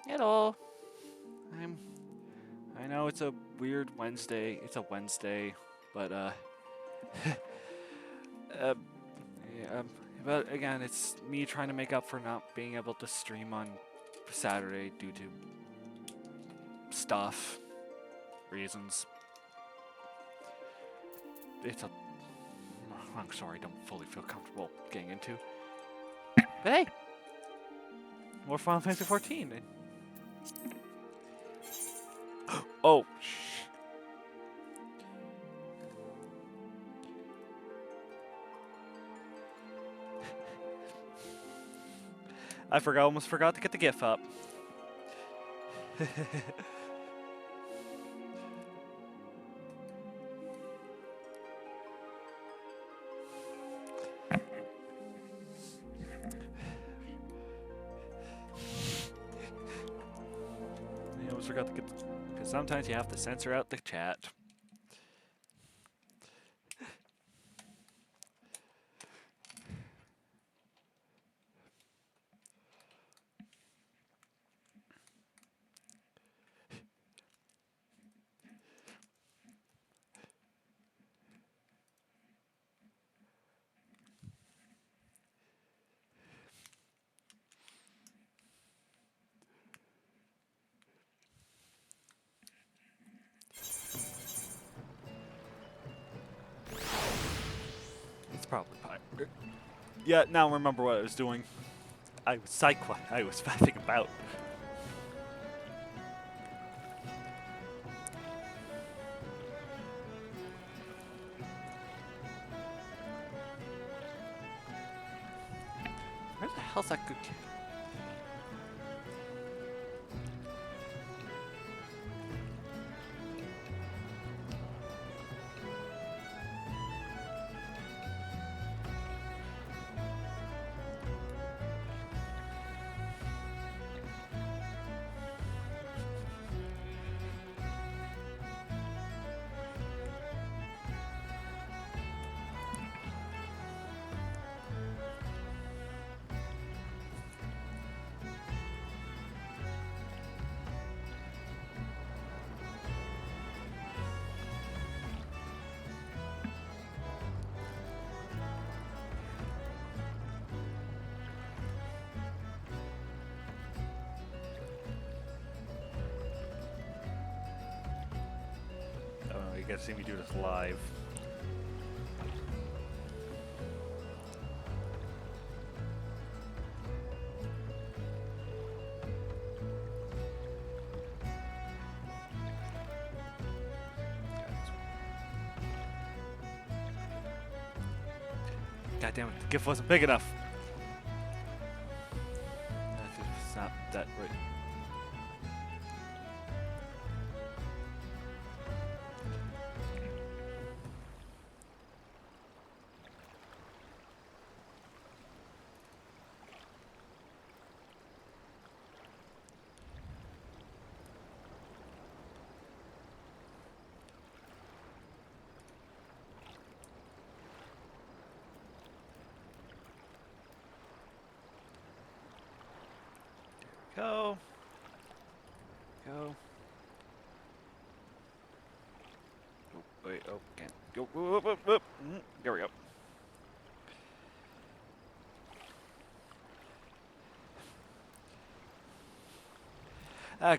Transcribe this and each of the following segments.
Hello. I know it's a weird Wednesday. It's a Wednesday, but uh, yeah, but again, it's me trying to make up for not being able to stream on Saturday due to reasons. I'm sorry, I don't fully feel comfortable getting into. But hey, more Final Fantasy 14. Oh, shh. I almost forgot to get the GIF up. I almost forgot to get because sometimes you have to censor out the chat. It's probably pirate. Yeah, now remember what I was doing. I was I was faffing about. Where the hell's that good kid? You gotta see me do this live. God damn it, the gift wasn't big enough. It's not that right. Go. Go. Oh, wait, oh, can't. Go. Whoop, whoop, whoop. There we go.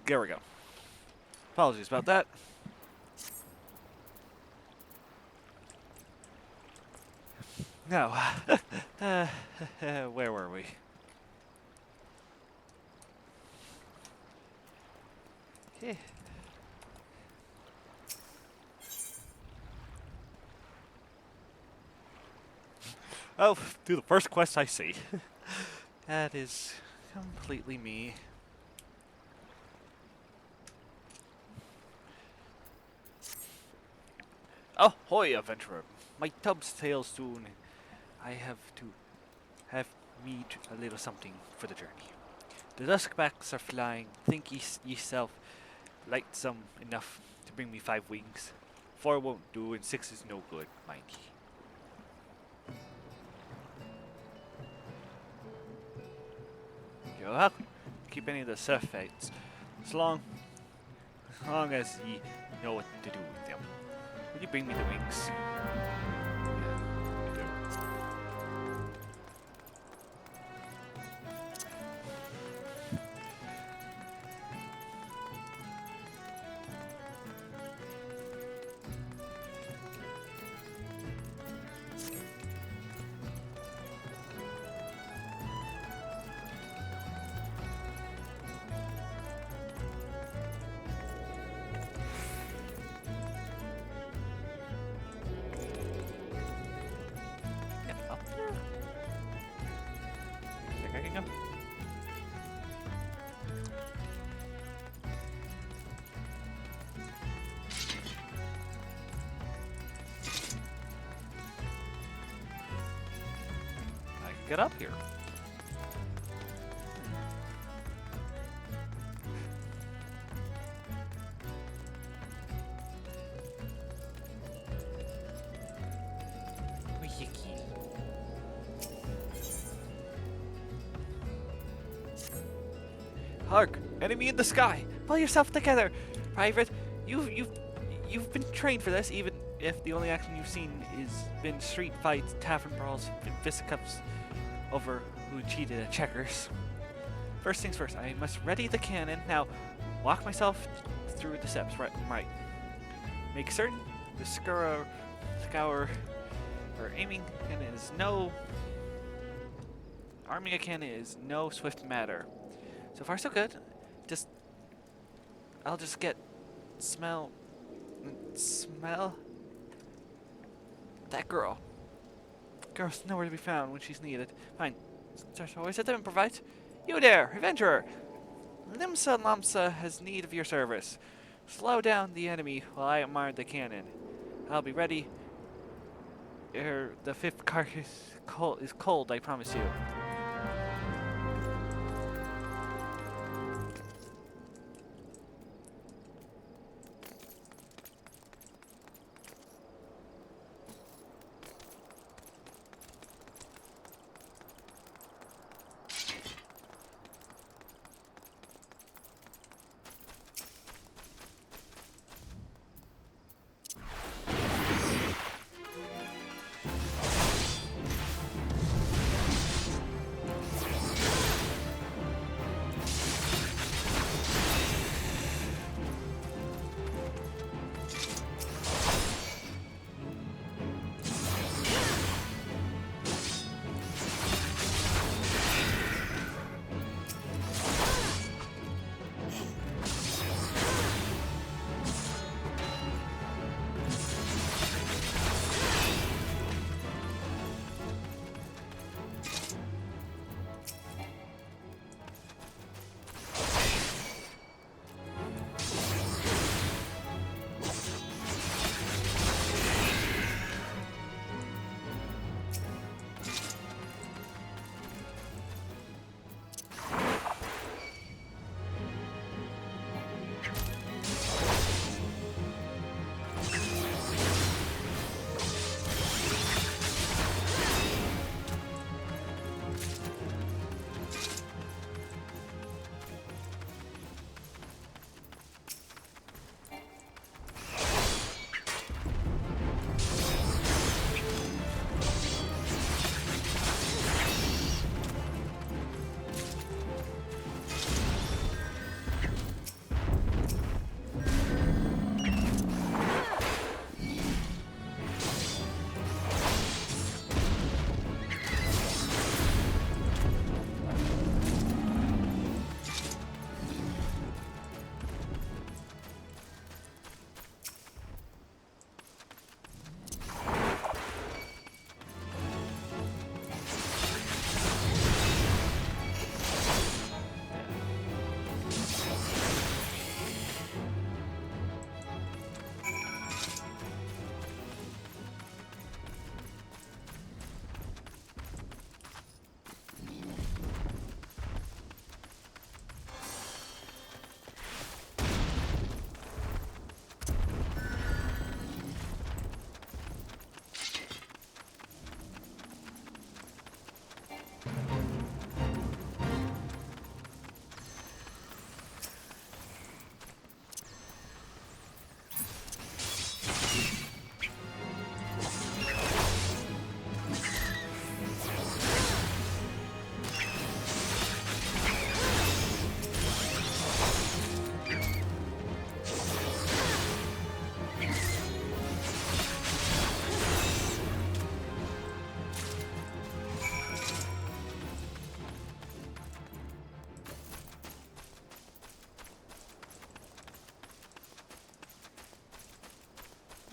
There we go. Apologies about that. Now, where were we? Okay. Oh, do the first quest I see. That is completely me. Ahoy, adventurer! My tub's sails soon. I have to have mead a little something for the journey. The duskbacks are flying. Think yourself lightsome enough to bring me 5 wings. 4 won't do, and 6 is no good, mind ye. You'll have to keep any of the surfates as long as ye know what to do with them. Will you bring me the wings? Get up here. Hark! Enemy in the sky! Pull yourself together, Private. You've been trained for this, even if the only action you've seen is been street fights, tavern brawls, and fisticuffs over who cheated at checkers. First things first, I must ready the cannon. Now, walk myself through the steps. Right. Make certain the scour or aiming cannon is no. Arming a cannon is no swift matter. So far, so good. I'll just get smell that girl. Girl's nowhere to be found when she's needed. Fine. Search always at them and provide. You there, adventurer! Limsa Lamsa has need of your service. Slow down the enemy while I admire the cannon. I'll be ready. The 5th carcass is cold, I promise you.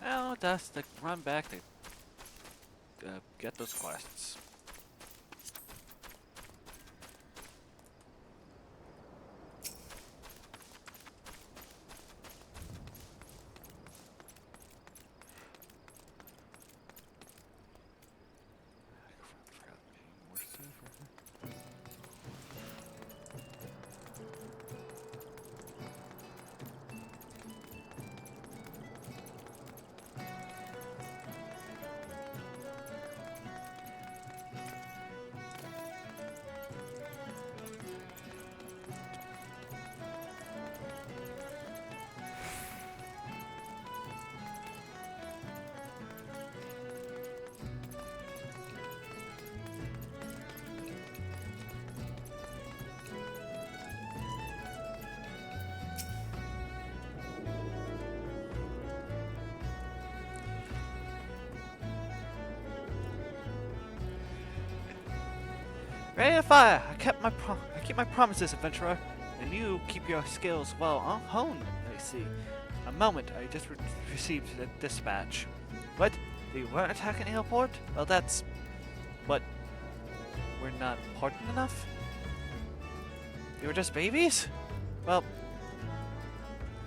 Now just to run back to get those quests. Ready to fire! I keep my promises, adventurer, and you keep your skills well honed. I see. A moment, I just received a dispatch. What? They weren't attacking the airport? Well, that's... What? We're not important enough? They were just babies? Well,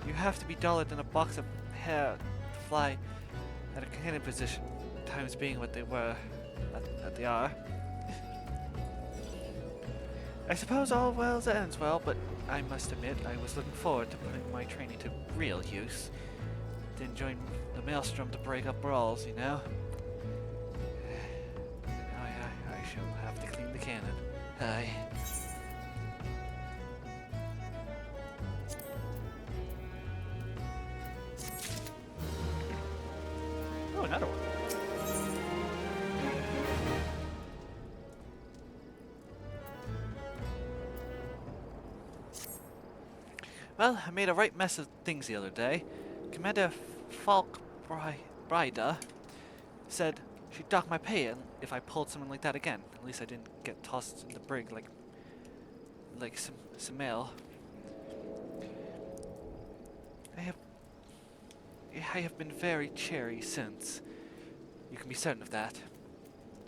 you have to be duller than a box of hair to fly at a cannon position, times being what they were, that they are. I suppose all well that ends well, but I must admit I was looking forward to putting my training to real use. Didn't join the maelstrom to break up brawls, you know? Now I shall have to clean the cannon. Aye. Oh, another one. Well, I made a right mess of things the other day. Commander Falk Brida said she'd dock my pay if I pulled something like that again. At least I didn't get tossed in the brig like some mail. I have been very cheery since. You can be certain of that.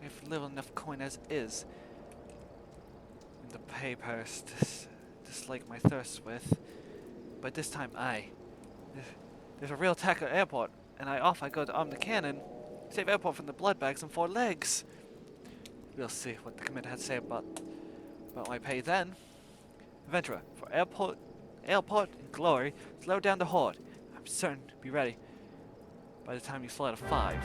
I have little enough coin as is in the pay purse to slake my thirst with. But this time there's a real attack at airport, and I go to arm the cannon, save airport from the blood bags and 4 legs. We'll see what the commander had to say about my pay then. Adventurer, for airport and glory, slow down the horde. I'm certain to be ready by the time you slide a 5.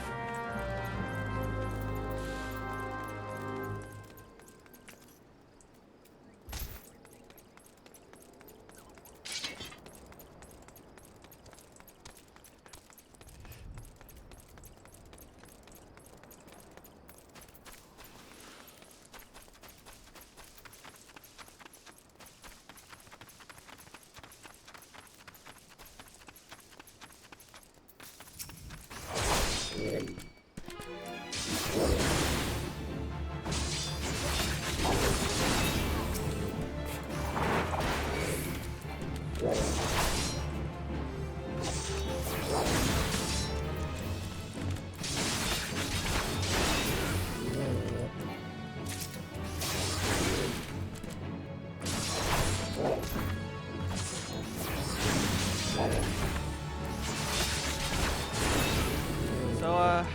So,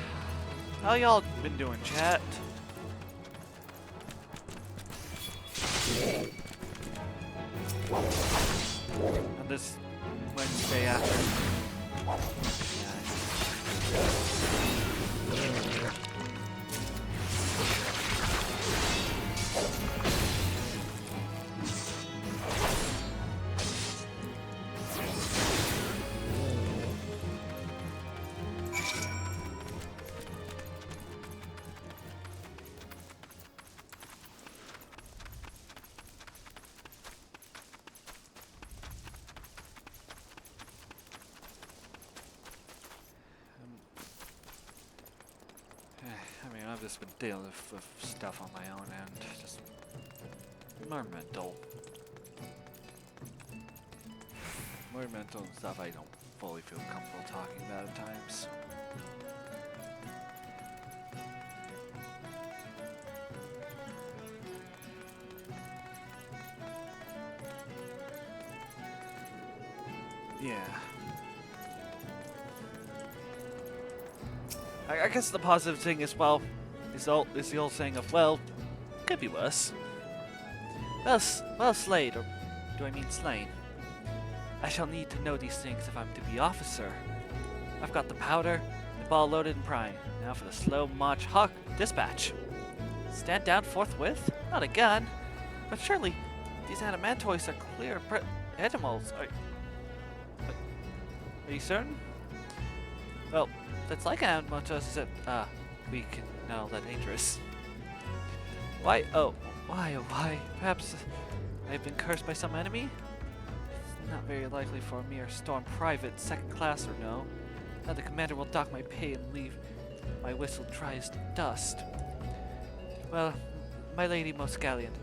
how y'all been doing, chat? On this Wednesday afternoon. I mean, I've just been dealing with stuff on my own end. Just more mental. More mental stuff I don't fully feel comfortable talking about at times. Yeah. I guess the positive thing is, well, is the old saying of, well, could be worse. Well slayed, or do I mean slain? I shall need to know these things if I'm to be officer. I've got the powder, the ball loaded and primed. Now for the slow march hawk dispatch. Stand down forthwith? Not a gun. But surely these adamantoids are clear animals. Are you certain? Well, that's like an adamantoid, except weak and not all that dangerous. Why? Oh, why? Perhaps I've been cursed by some enemy? It's not very likely for a mere storm private, second class or no. Now the commander will dock my pay and leave my whistle dry as dust. Well, my lady most gallant,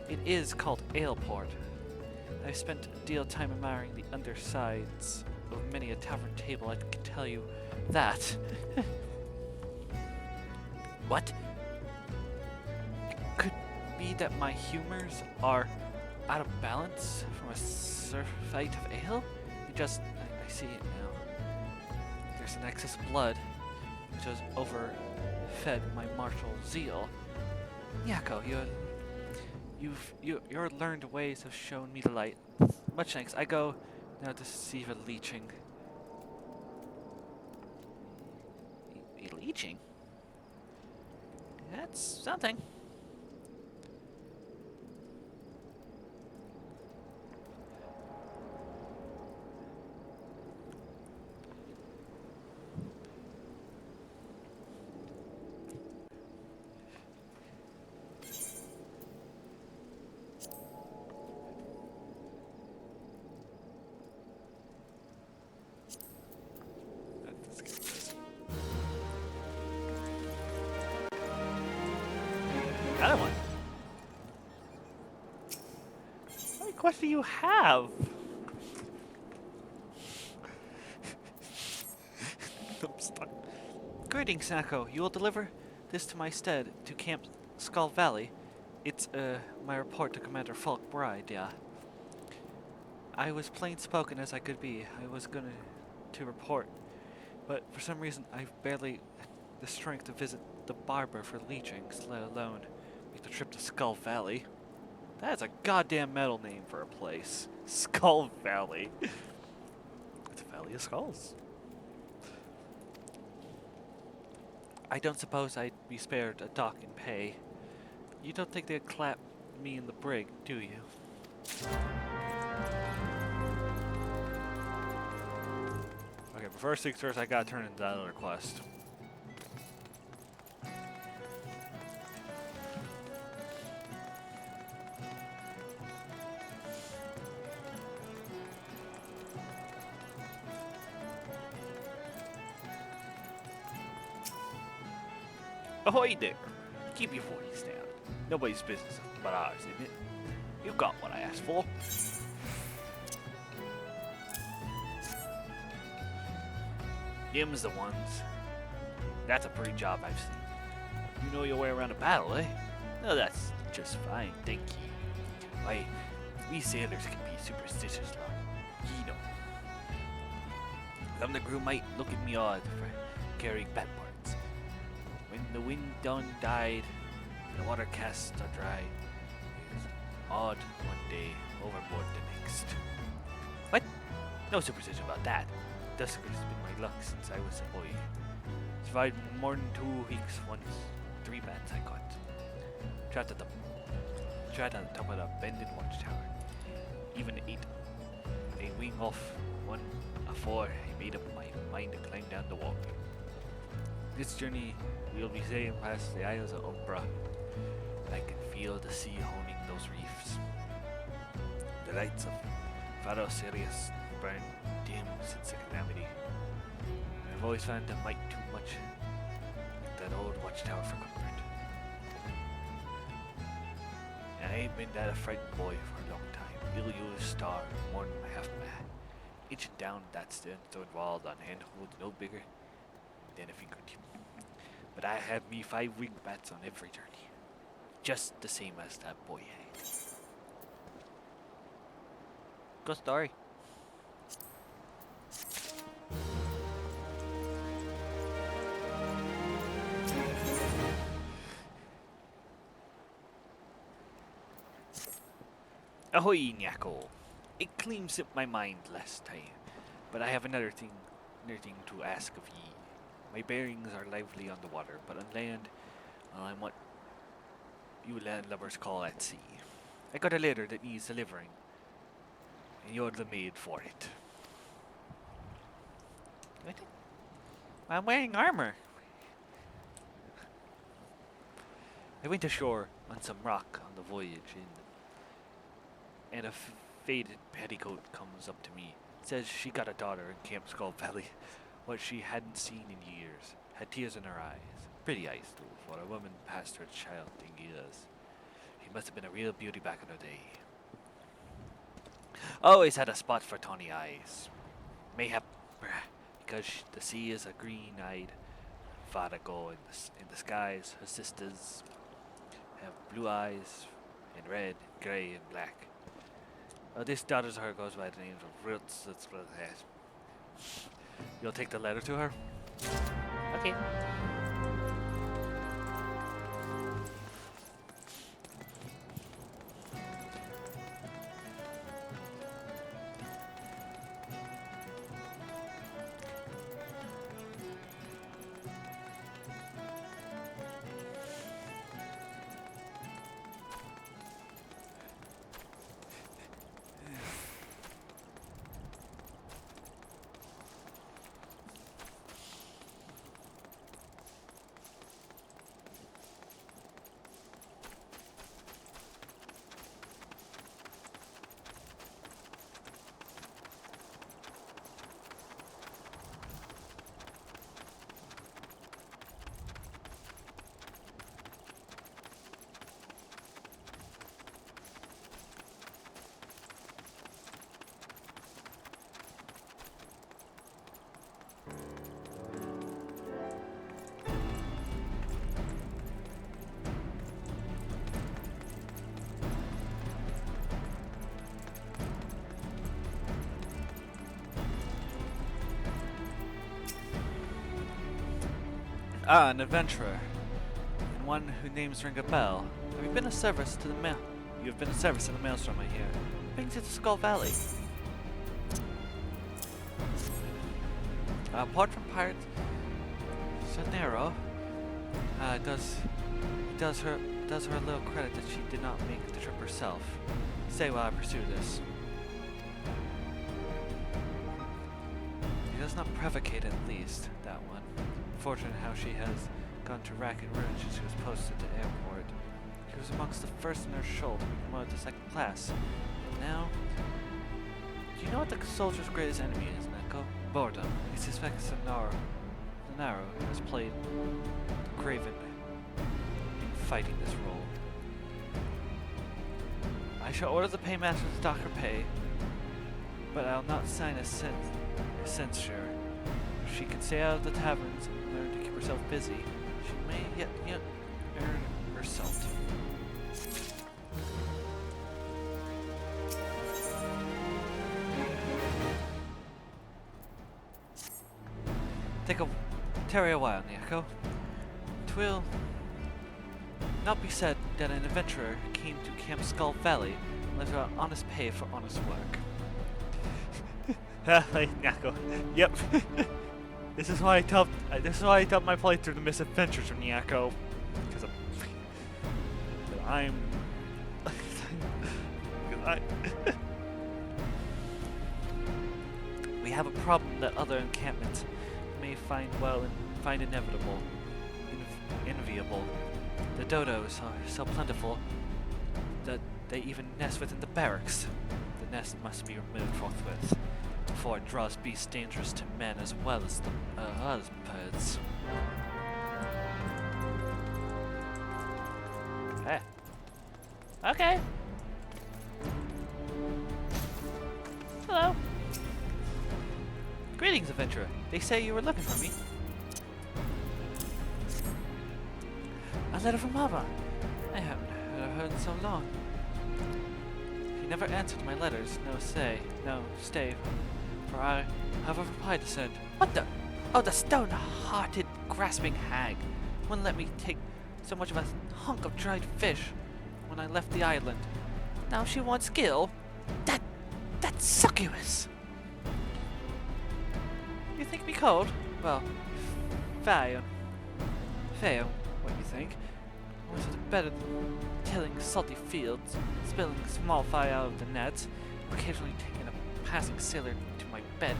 it is called Aleport. I've spent a deal of time admiring the undersides of many a tavern table, I can tell you that. What? Could be that my humors are out of balance from a surfeit of ale? I see it now. There's an excess of blood, which has overfed my martial zeal. Yako, your learned ways have shown me the light. Much thanks. I go now to see the leeching. Leeching? That's something. Another one. What do you have? I'm stuck. Greetings, Sako. You will deliver this to my stead to Camp Skull Valley. It's my report to Commander Falk Bride, yeah. I was plain spoken as I could be. I was gonna to report, but for some reason I've barely the strength to visit the barber for leechings, let alone make the trip to Skull Valley. That is a goddamn metal name for a place. Skull Valley. It's a valley of skulls. I don't suppose I'd be spared a dock and pay. You don't think they'd clap me in the brig, do you? Okay, but first things first, I gotta turn in that other quest. Ahoy there! Keep your voice down. Nobody's business but ours, isn't it? You got what I asked for. Them's the ones. That's a pretty job I've seen. You know your way around a battle, eh? No, that's just fine, thank you. Why, we sailors can be superstitious, like, you know. Some of the crew might look at me odd for carrying bad parts. When the wind done died, the water casts are dry. It's odd one day, overboard the next. What? No superstition about that. Dusk has been my luck since I was a boy. Survived more than 2 weeks once. 3 bats I caught. Trapped on the top of the bended watchtower. Even ate a wing off one afore I made up my mind to climb down the wall. This journey we'll be sailing past the Isles of Umbra. I can feel the sea honing those reefs. The lights of Faro Sirius burn dim since the calamity. I've always found them mite too much like that old watchtower for comfort. And I ain't been that a frightened boy for a long time. Ill-used star, more than half mad. Inching down that stone wall on handholds no bigger than a fingertip. But I have me 5 winged bats on every journey. Just the same as that boy had. Good story. Ahoy, Nyako. It cleans up my mind last time, but I have another thing to ask of ye. My bearings are lively on the water, but on land, I'm what you landlubbers call at sea. I got a letter that needs delivering, and you're the maid for it. What? I'm wearing armor. I went ashore on some rock on the voyage, and a faded petticoat comes up to me. Says she got a daughter in Camp Skull Valley, what she hadn't seen in years. Had tears in her eyes. Pretty eyes, too, for a woman past her child in years. She must have been a real beauty back in her day. Always had a spot for tawny eyes. Mayhap because the sea is a green-eyed Vadago in the skies. Her sisters have blue eyes in red, grey, and black. This daughter's her goes by the name of Roots. You'll take the letter to her? Okay. Ah, an adventurer, and one whose names ring a bell. Have you been of service to the mail? You have been of service to the maelstrom, I hear. What brings you to Skull Valley? Apart from Pirate Sonero, does her a little credit that she did not make the trip herself. Stay while I pursue this. He does not provocate, at least, that one. Fortunate how she has gone to rack and ruin since she was posted to airport. She was amongst the first in her shoal to be promoted to second class. And now, do you know what the soldier's greatest enemy is, Neko? Boredom. He suspects Sonaro has played the Craven in fighting this role. I shall order the paymaster to dock her pay, but I'll not sign a censure. She can stay out of the taverns and learn to keep herself busy. She may yet earn her salt. Tarry a while, Nyako. 'Twill not be said that an adventurer came to Camp Skull Valley unless got honest pay for honest work. Nyako. Yep. This is why I dubbed my playthrough the Misadventures of Nyako. Because I'm we have a problem that other encampments may find enviable. The dodos are so plentiful that they even nest within the barracks. The nest must be removed forthwith before it draws beasts dangerous to men as well as the birds. Hey. Okay. Hello. Greetings, adventurer. They say you were looking for me. A letter from Mama. I haven't heard in so long. She never answered my letters. No stay. For I have a reply to send. What the? Oh, the stone-hearted, grasping hag wouldn't let me take so much of a hunk of dried fish when I left the island. Now she wants skill. That's succubus. You think me cold? Well, fair. Fair, what do you think? Was it better than tilling salty fields, spilling small fire out of the nets, occasionally taking a passing sailor to my bed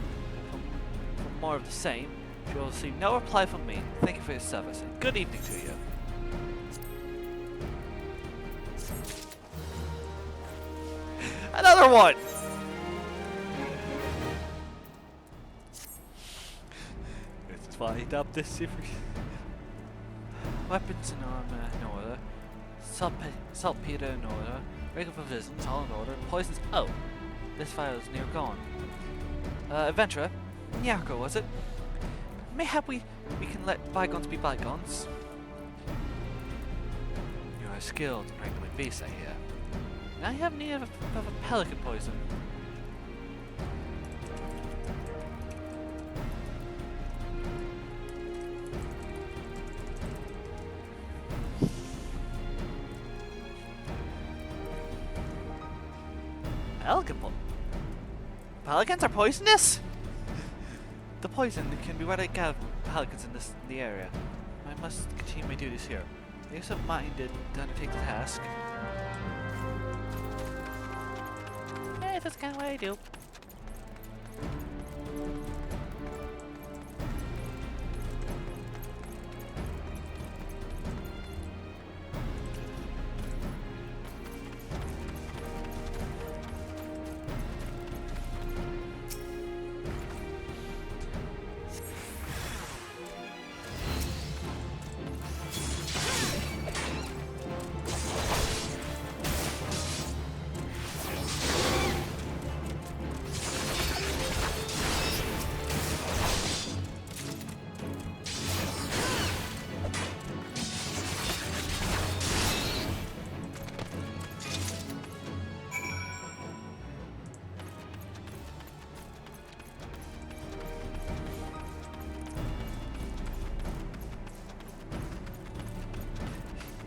for more of the same? She will receive no reply from me. Thank you for your service, and good evening to you. Another one! This is why I dubbed this series. Weapons and armor in order. Saltpeter in order. Regular provisions all in order. Poisons. Oh! This file is near gone. Adventurer? Nyako, was it? Mayhap we can let bygones be bygones. You are skilled in regular beasts, I hear. Now you have need of a pelican poison. Pelicans are poisonous? The poison can be readily gathered from pelicans in the area. I must continue my duties here. Are you so minded to undertake the task? Hey, that's kind of what I do.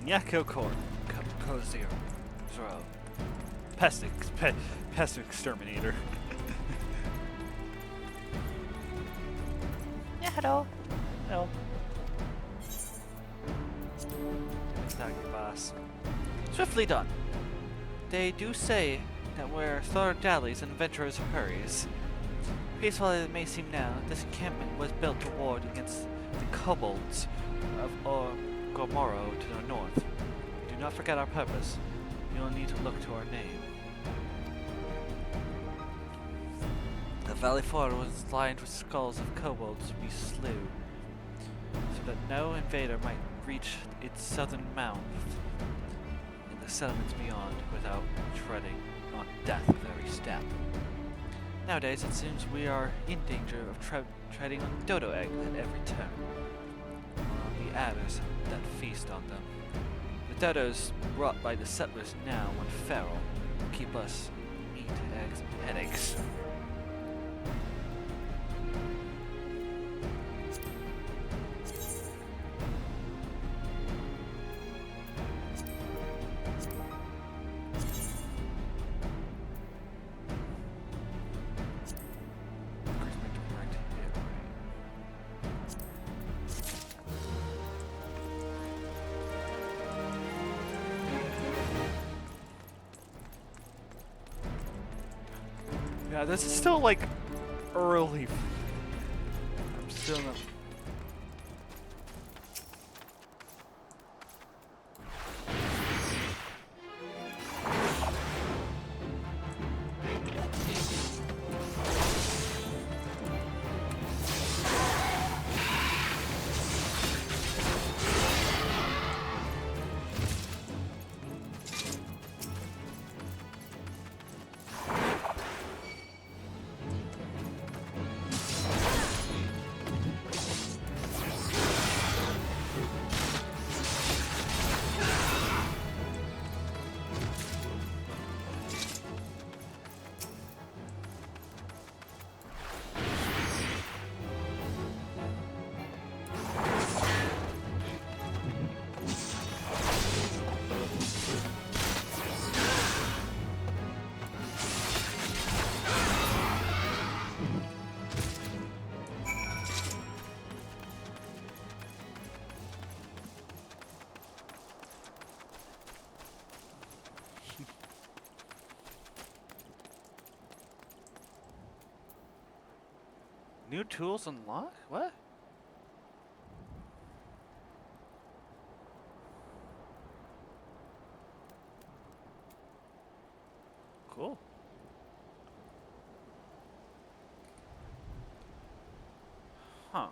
Nyako Kozero. Pest exterminator. Yeah, hello. Hello. Attack your boss. Swiftly done. They do say that where Thor dallies and adventurers hurries. Peaceful as it may seem now, this encampment was built to ward against the kobolds of Gomorrow to the north. Do not forget our purpose. You will need to look to our name. The valley floor was lined with skulls of kobolds we slew, so that no invader might reach its southern mouth and the settlements beyond without treading on death with every step. Nowadays, it seems we are in danger of treading on dodo eggs at every turn. The adders that feast on them. The dodos brought by the settlers now, when feral, keep us meat, eggs, and headaches. Yeah, this is still like early. I'm still not. New tools unlock? What? Cool. Huh.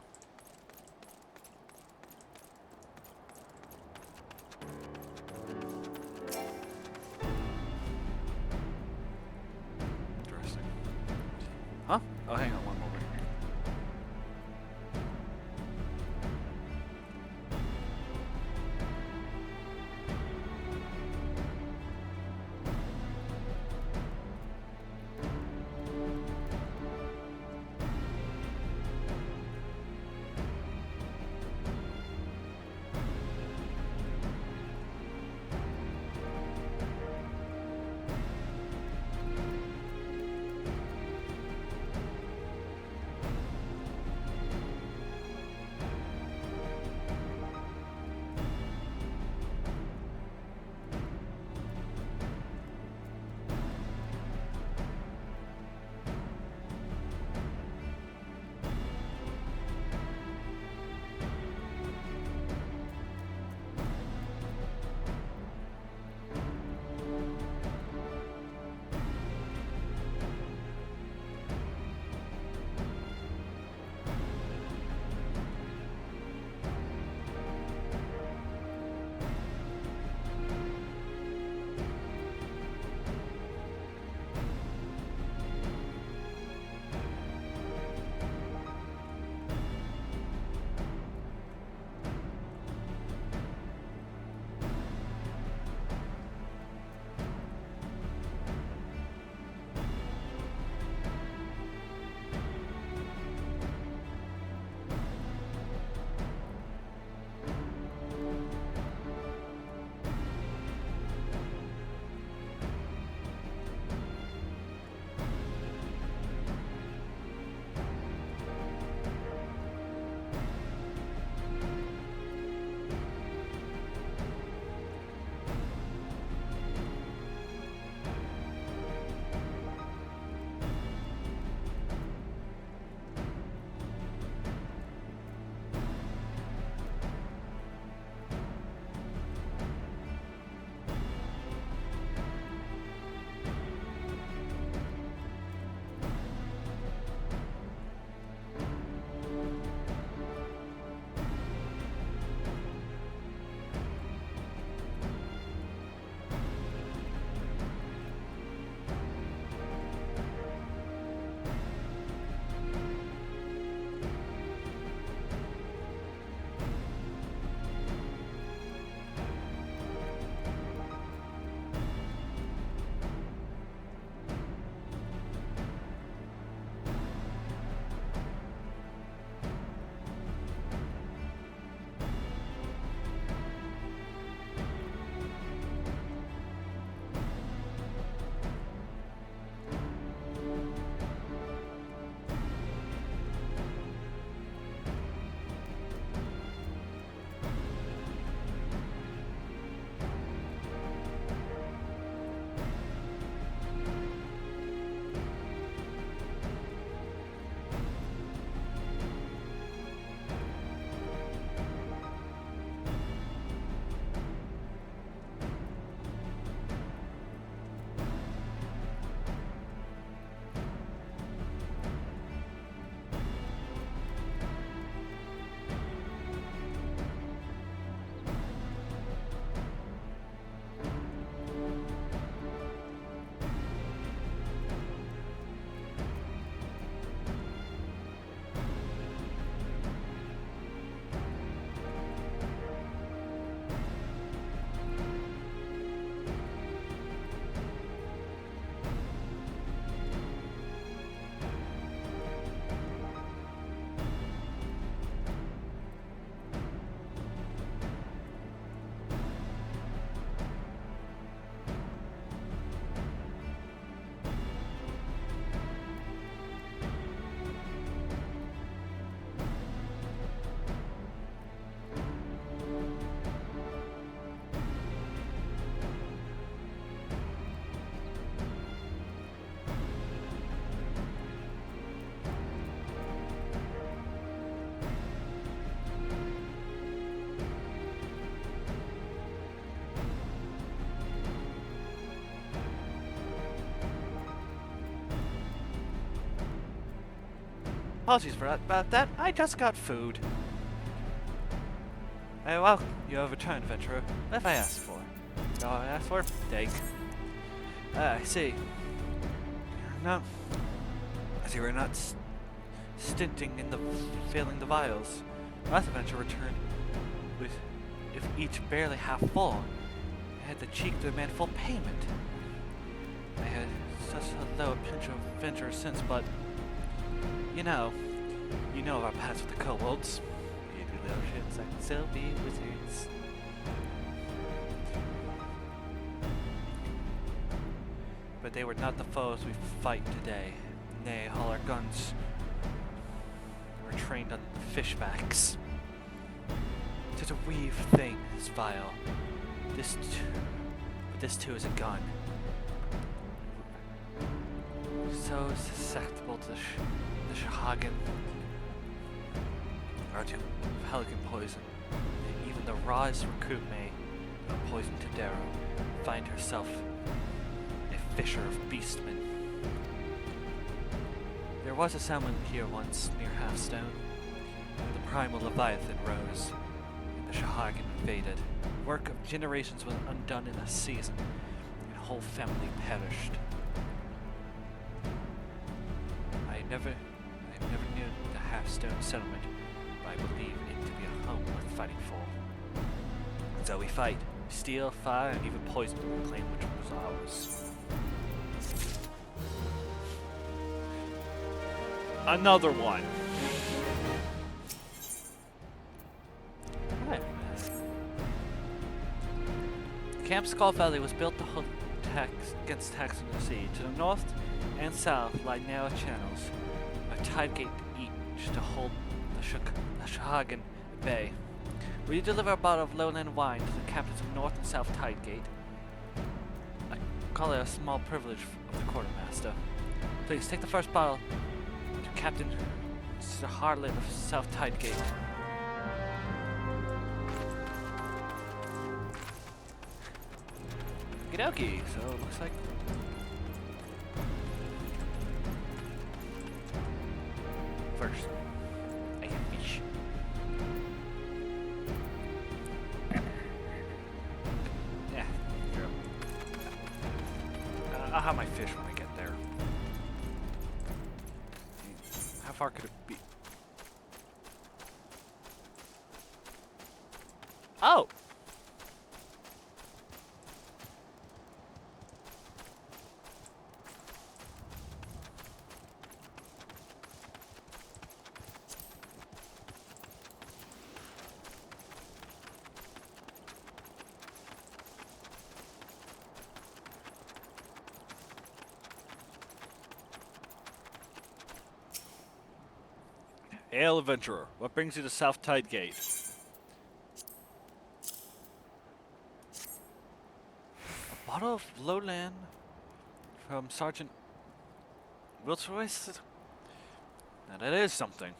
Interesting. Huh? Oh, hang on one moment. apologies for that, about that. I just got food. Well, you have returned, adventurer. What have I asked for? All I asked for? Take. I see. No. I see we're not stinting in the filling the vials. Last adventure returned with, if each barely half full. I had the cheek to demand full payment. I had such a low potential adventure since, but you know of our past with the kobolds. You do little shits that can still be wizards. But they were not the foes we fight today. Nay, all our guns were trained on fishbacks. To weave things vile. This too is a gun. So susceptible to the Shahagan, or to pelican poison. Even the rawest recruit may, poison to Darrow, find herself a fisher of beastmen. There was a salmon here once, near Halfstone, where the primal Leviathan rose, and the Shahagan invaded. Work of generations was undone in a season, and a whole family perished. I never knew the Halfstone settlement, but I believe it to be a home worth fighting for. And so we fight, steal, fire, and even poison to reclaim which was ours. Another one. Alright. Camp Skull Valley was built to hold against attacks from the sea. To the north and south lie narrow channels, a tide gate each to hold the Shahagan Bay. Will you deliver a bottle of lowland wine to the captains of North and South Tide Gate? I call it a small privilege of the quartermaster. Please take the first bottle to Captain Sir Harlan of South Tide Gate. Okie, so it looks like first I can fish. Yeah, true. I'll have my fish when I get there. How far could it be? Oh! Hail, adventurer. What brings you to South Tide Gate? A bottle of lowland from Sergeant Wiltshire. Now that is something.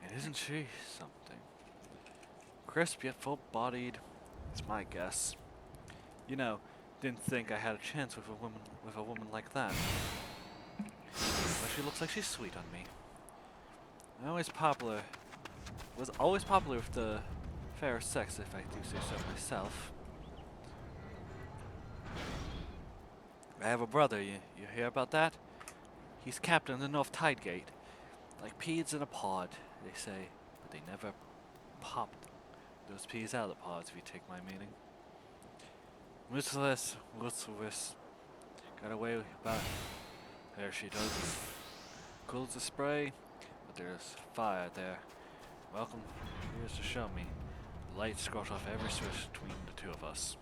And isn't she something? Crisp yet full-bodied. That's my guess. You know, didn't think I had a chance with a woman like that. But she looks like she's sweet on me. Was always popular with the fair sex, if I do say so myself. I have a brother, you hear about that? He's captain of the North Tide Gate. Like peas in a pod, they say, but they never pop those peas out of the pods, if you take my meaning. Ruthless, got away about there she does. Cool as a spray. But there's fire there. Welcome, here's to show me. Light scorch off every switch between the two of us.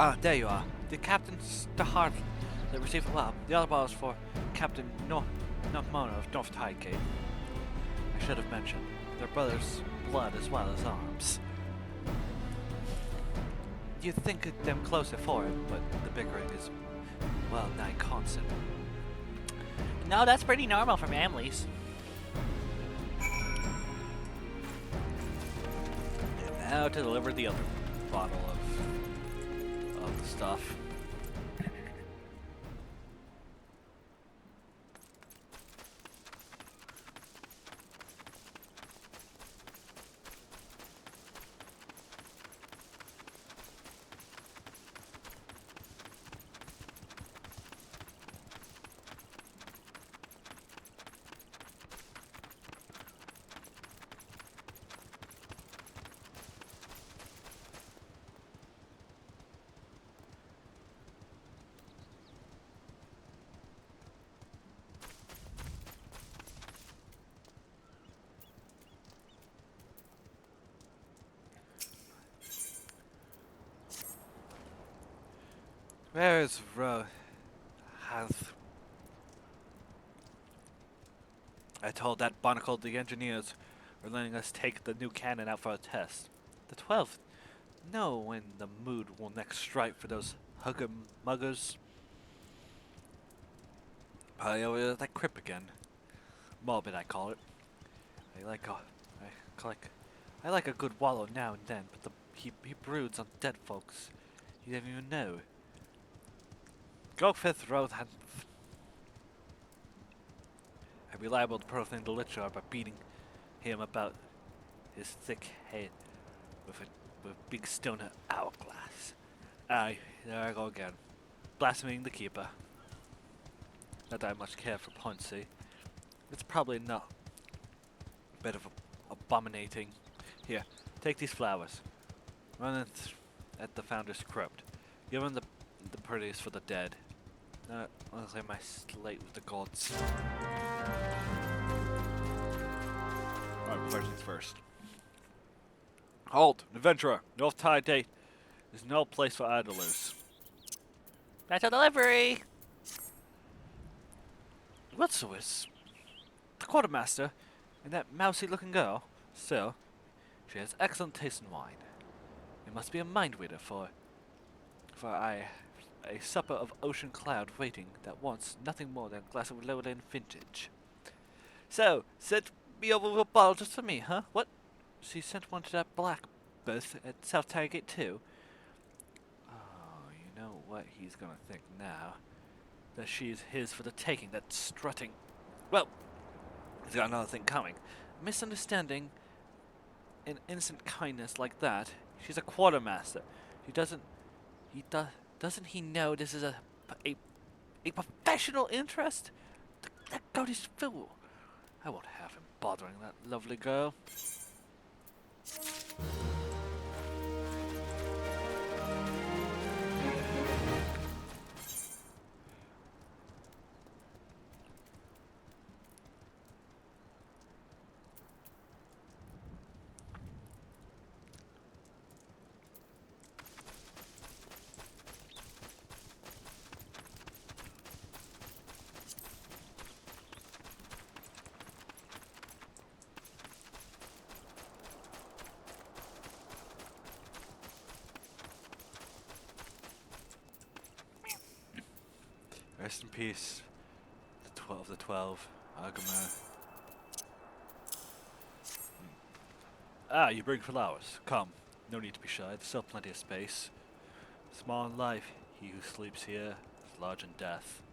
Ah, there you are. The captain's the heart that received. Well, the other ball is for Captain Mona of North Tidegate. I should have mentioned. Their brother's blood as well as arms. You'd think them closer for it, but the bickering is, well, nigh constant. No, that's pretty normal for families. And now to deliver the other bottle of the stuff. Where is I told that barnacle the engineers were letting us take the new cannon out for a test. The 12th know when the mood will next strike for those hugger-muggers. Probably over at that crypt again. Morbid, I call it. I like a good wallow now and then, but he broods on dead folks. You don't even know. Go fifth road and I'd be liable to profane the lichar by beating him about his thick head with a big stone hourglass. Aye, there I go again. Blaspheming the keeper. Not that I much care for Ponce. It's probably not a bit of abominating. Here, take these flowers. Run it at the founder's crypt. Give him the prettiest for the dead. I'll clear my slate with the gods. Alright, first things first. Halt! Adventurer! North Tidegate is no place for idlers. Special delivery! What's this? The quartermaster and that mousy looking girl? Still, she has excellent taste in wine. It must be a mind reader for a supper of ocean cloud waiting that wants nothing more than a glass of Lowland vintage. So, sent me over with a bottle just for me, huh? What? She sent one to that black berth at South Tidegate too? Oh, you know what he's gonna think now. That she's his for the taking, that strutting. Well, he's got another thing coming. A misunderstanding, an innocent kindness like that. She's a quartermaster. Doesn't he know this is a professional interest? That goaty's fool. I won't have him bothering that lovely girl. Rest in peace, the 12, Agama. Ah, you bring flowers. Come, no need to be shy, there's still plenty of space. Small in life, he who sleeps here is large in death.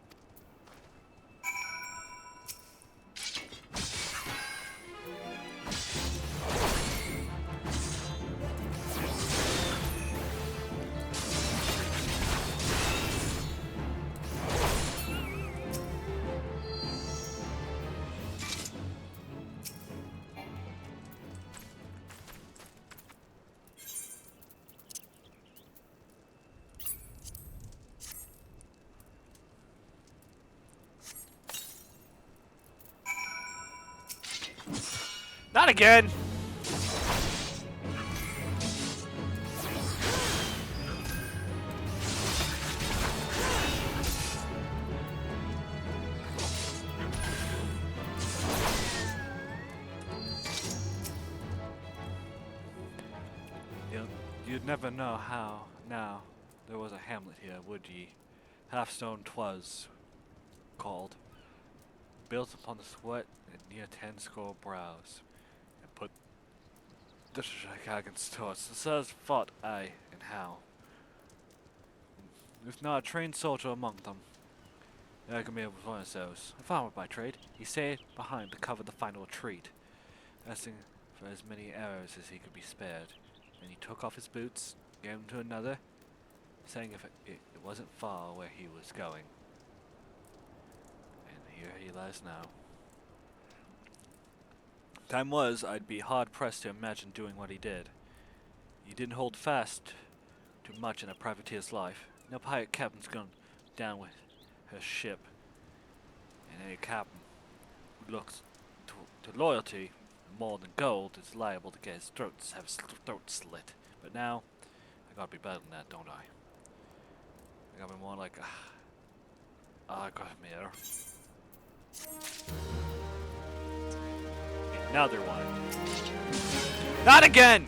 Not again! never know how now there was a hamlet here, would ye? Halfstone 'twas called, built upon the sweat and near 10 score brows, and put the Chicagoans to us. The sirs fought aye and how. There's not a trained soldier among them. Agamir was one of those. A farmer by trade, he stayed behind to cover the final retreat, asking for as many arrows as he could be spared. Then he took off his boots, gave them to another, saying if it wasn't far where he was going. And here he lies now. Time was, I'd be hard-pressed to imagine doing what he did. He didn't hold fast to much in a privateer's life. No pirate captain's gone down with her ship. And any captain who looks to loyalty more than gold is liable to get his have his throat slit. But now, I gotta be better than that, don't I? I gotta be more like Agramir. Another one. Not again!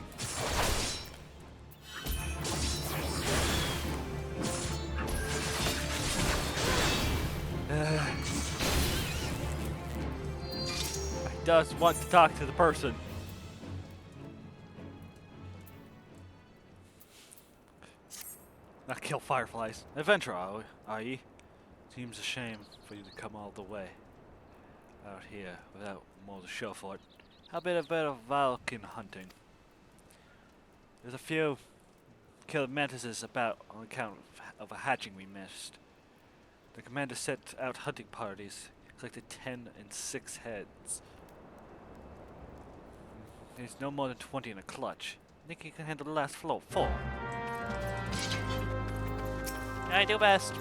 I just want to talk to the person. Not kill fireflies. Adventure, are ye? Seems a shame for you to come all the way out here without more to show for it. How about a bit of Valken hunting? There's a few killer mantises about on account of a hatching we missed. The commander sent out hunting parties, collected 10 and 6 heads. There's no more than 20 in a clutch. Think you can handle the last 4? I do best.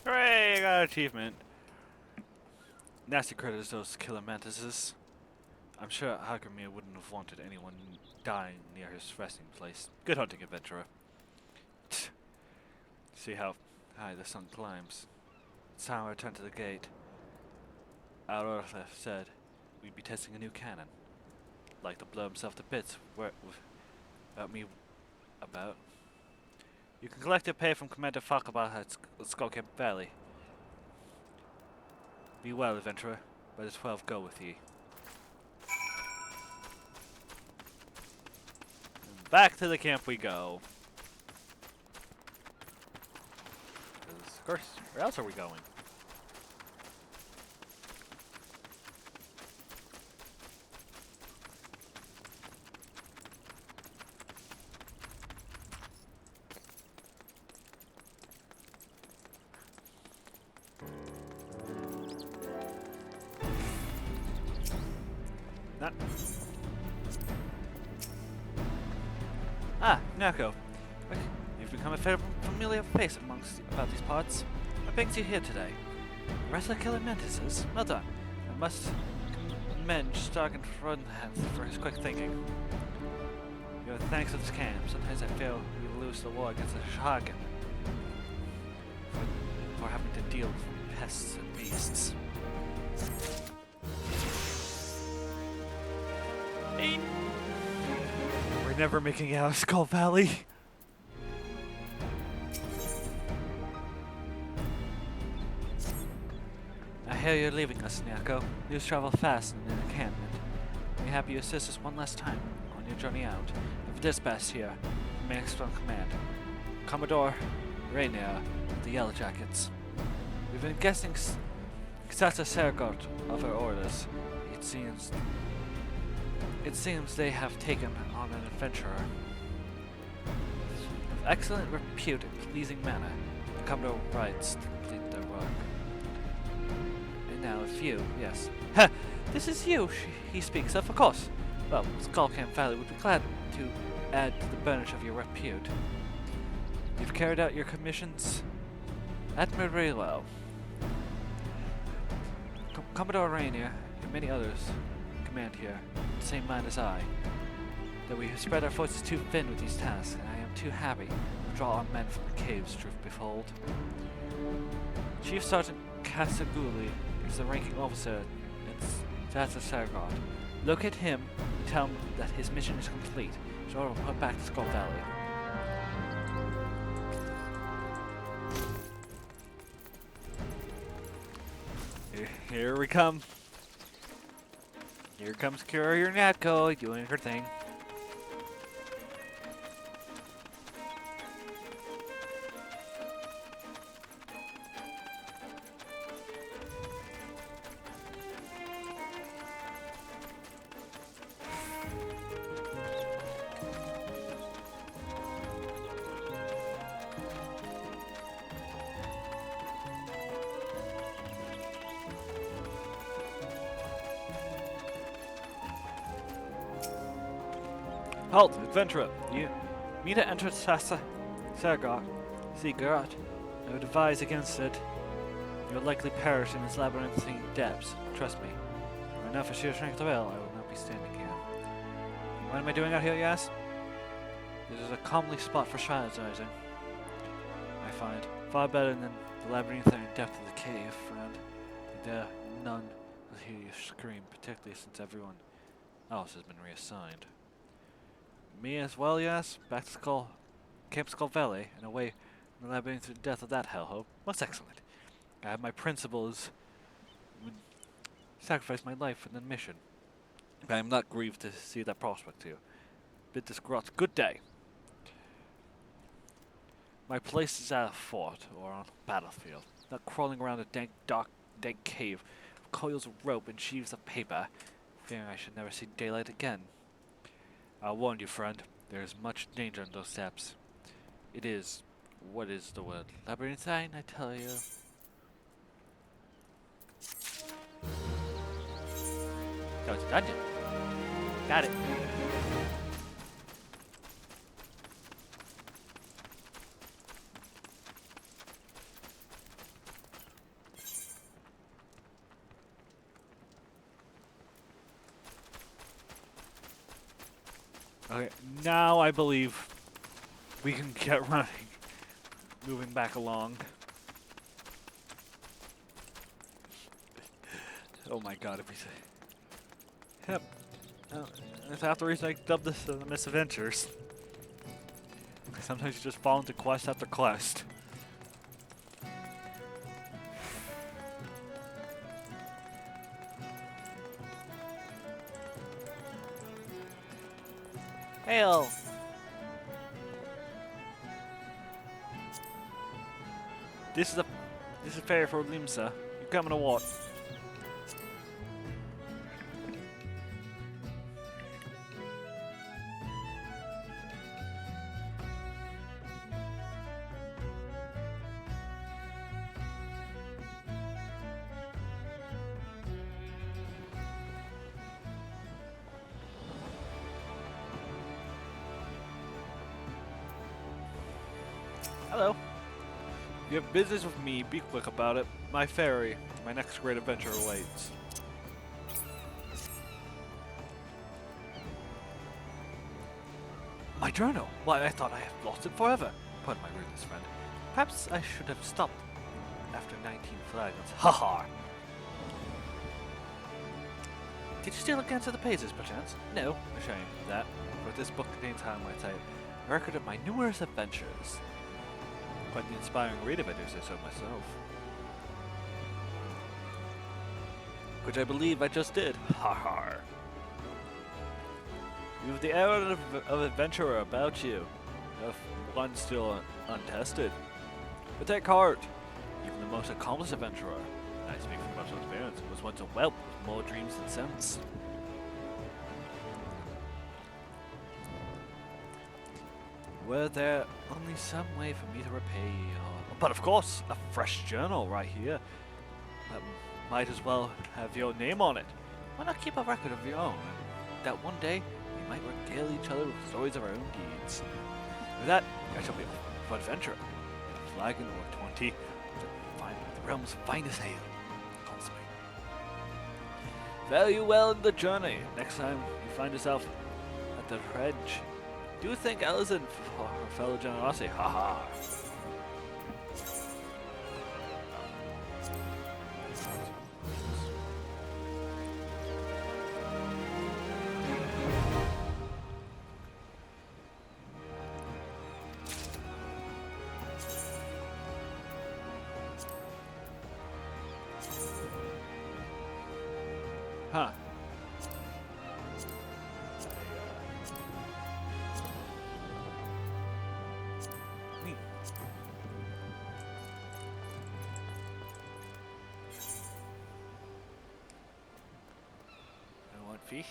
Hooray, I got an achievement. Nasty critters, those killer mantises. I'm sure Hagamir wouldn't have wanted anyone dying near his resting place. Good hunting, adventurer. See how high the sun climbs. It's time I return to the gate. Eorzea said we'd be testing a new cannon. Like to blow himself to bits without me about. You can collect your pay from Commander Falkabah at Skullcamp Valley. Be well, adventurer. By the 12 go with ye. And back to the camp we go. 'Cause, of course, where else are we going? Ah, Nako. You've become a familiar face about these parts. What brings you here today? Wrestler killer mantises? Well done. I must commend Stark and Fronthand for his quick thinking. You're thanks to this camp. Sometimes I feel we lose the war against the Shagan for having to deal with pests and beasts. We're never making it out of Skull Valley. hear you're leaving us, Nyako. News travel fast in an encampment. We have you assist us one last time on your journey out. Of dispatch here, from Main Strong Command. Commodore Rainier of the Yellow Jackets. We've been guessing Xata Sergot of her orders. It seems they have taken on an adventurer. Of excellent repute and pleasing manner, the Commodore rides to complete their work. And now if you, yes. Ha! This is you he speaks of course. Well, Skullcamp Valley would be glad to add to the burnish of your repute. You've carried out your commissions admirably well. Commodore Rainier and many others command here, the same mind as I, that we have spread our forces too thin with these tasks, and I am too happy to draw our men from the caves truth behold. Chief Sergeant Kasaguli is the ranking officer in Zata Sargon. Locate him and tell him that his mission is complete, so I will put back to Skull Valley. Here we come. Here comes Courier Natko doing her thing. Halt, adventurer! You mean to enter Sargot? Seagot? I would advise against it. You will likely perish in its labyrinthine depths. Trust me. Were enough for sheer strength of will, I will not be standing here. What am I doing out here, you ask? This is a comely spot for strategizing. I find far better than the labyrinthine depth of the cave, friend. There, none will hear you scream, particularly since everyone else has been reassigned. Me as well, yes? Back to Camp Skull Valley, and away from the labyrinth to the death of that hellhope. Most excellent. I have my principles would sacrifice my life for the mission. But I am not grieved to see that prospect here. Bid this grot good day. My place is at a fort, or on a battlefield, not crawling around a dank, dark, dank cave with coils of rope and sheaves of paper, fearing I should never see daylight again. I'll warn you, friend, there is much danger in those steps. It is, what is the word? Labyrinthine, I tell you. Oh, it's a dungeon. Got it. Okay, now I believe we can get running, moving back along. Oh my god, if we say... Yep. That's half the reason I dubbed this the Misadventures. Sometimes you just fall into quest after quest. Hail! This is fair for Limsa. You coming to what? Hello. If you have business with me, be quick about it. My ferry, my next great adventure awaits. My journal? Why, I thought I had lost it forever. Pardon my rudeness, friend. Perhaps I should have stopped after 19 flagons. Haha! Did you steal against the pages, perchance? No, ashamed of that. For this book contains a record of my numerous adventures. Quite the inspiring read if I do say so myself. which I believe I just did. Ha ha. You have the air of adventurer about you, if one still untested. But take heart, even the most accomplished adventurer, I speak from personal experience, was once a whelp with more dreams than sense. Were there only some way for me to repay you? But of course, a fresh journal right here. That might as well have your name on it. Why not keep a record of your own? That one day, we might regale each other with stories of our own deeds. With that, I shall be off for adventure. Flagon or 20 to find the realm's finest ale. Consummate. Fare you well in the journey. Next time you find yourself at the Hedge, do thank Ellison for her fellow generosity. Ha ha. Huh. Neat. I want fish.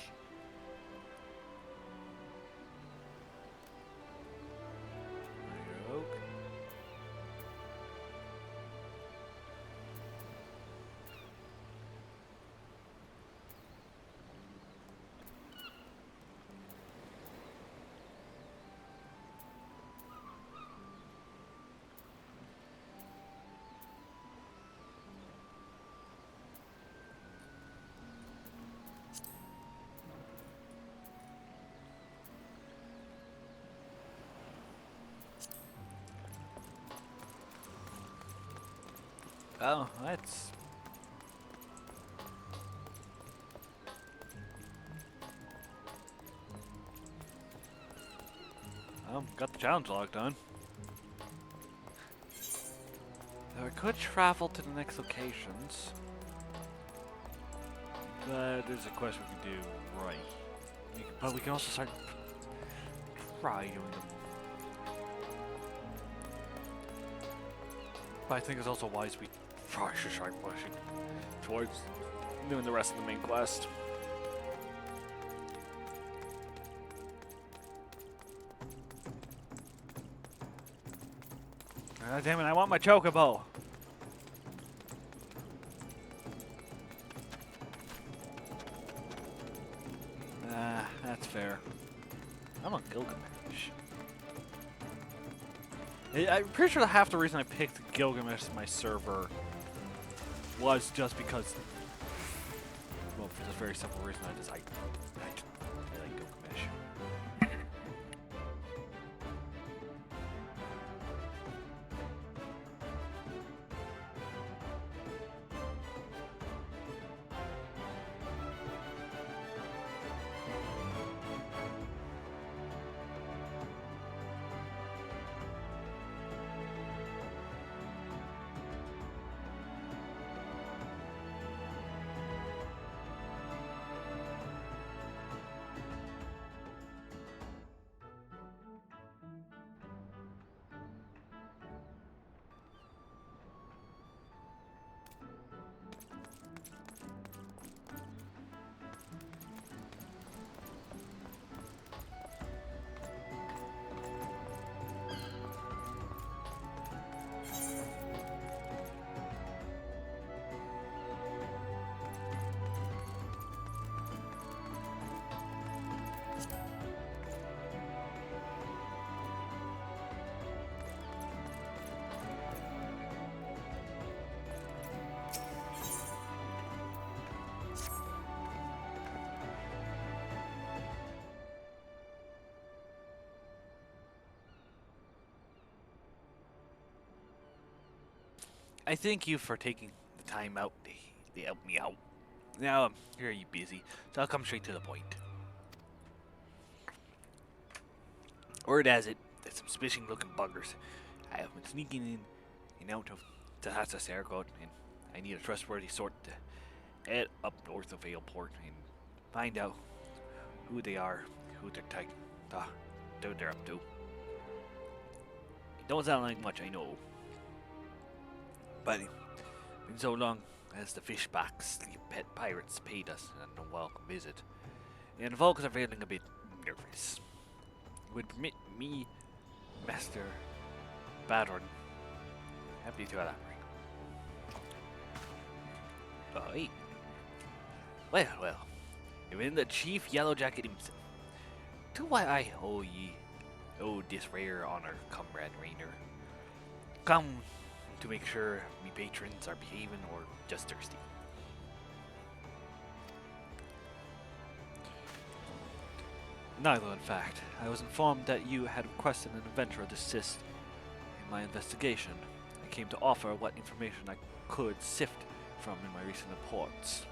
Oak. Oh, that's... got the challenge log done. Now we could travel to the next locations. But there's a quest we can do right. But we can also start try doing them. But I think it's also wise we probably should start pushing towards doing the rest of the main quest. Ah, damn it, I want my chocobo! Ah, that's fair. I'm on Gilgamesh. I'm pretty sure half the reason I picked Gilgamesh as my server was just because, well, for the very simple reason I just like Gilgamesh. I thank you for taking the time out to help me out. Now, I'm very busy, so I'll come straight to the point. Word has it that some suspicious looking buggers have been sneaking in and out of the Hasa Sargot, and I need a trustworthy sort to head up north of Aleport and find out who they are, who they're what they're up to. It don't sound like much, I know. But it's been so long as the fishback sleep pet pirates paid us an unwelcome visit. And folks are feeling a bit nervous. Would permit me, Master Baron, happy to elaborate. Aye. Well, even the Chief Yellow Jacket himself. To why I owe this rare honor, Comrade Rainer. Come to make sure me patrons are behaving or just thirsty. Neither, in fact. I was informed that you had requested an adventurer to assist in my investigation. I came to offer what information I could sift from in my recent reports.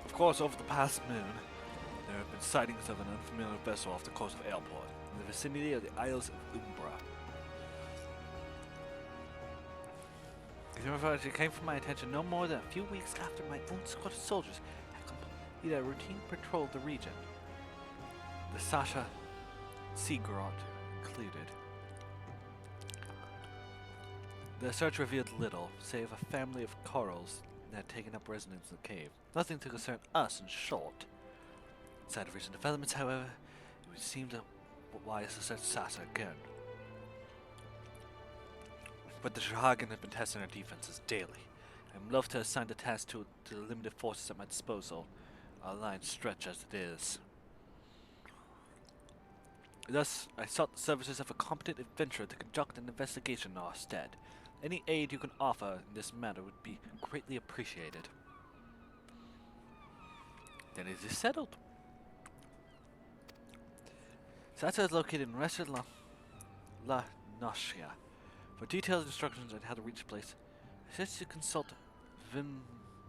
Of course, over the past moon, there have been sightings of an unfamiliar vessel off the coast of Aleport, in the vicinity of the Isles of Umbra. It came to my attention no more than a few weeks after my own squad of soldiers had completed a routine patrol of the region. The Sasha Seagrot included. The search revealed little, save a family of corals that had taken up residence in the cave. Nothing to concern us, in short. Inside of recent developments, however, it would seem wise to search Sasa again. But the Shahagan have been testing our defenses daily. I'm loath to assign the task to the limited forces at my disposal. Our lines stretch as it is. Thus, I sought the services of a competent adventurer to conduct an investigation in our stead. Any aid you can offer in this matter would be greatly appreciated. Then it is settled. Sasa is located in Resta La Noshia. For detailed instructions on how to reach the place, I suggest you consult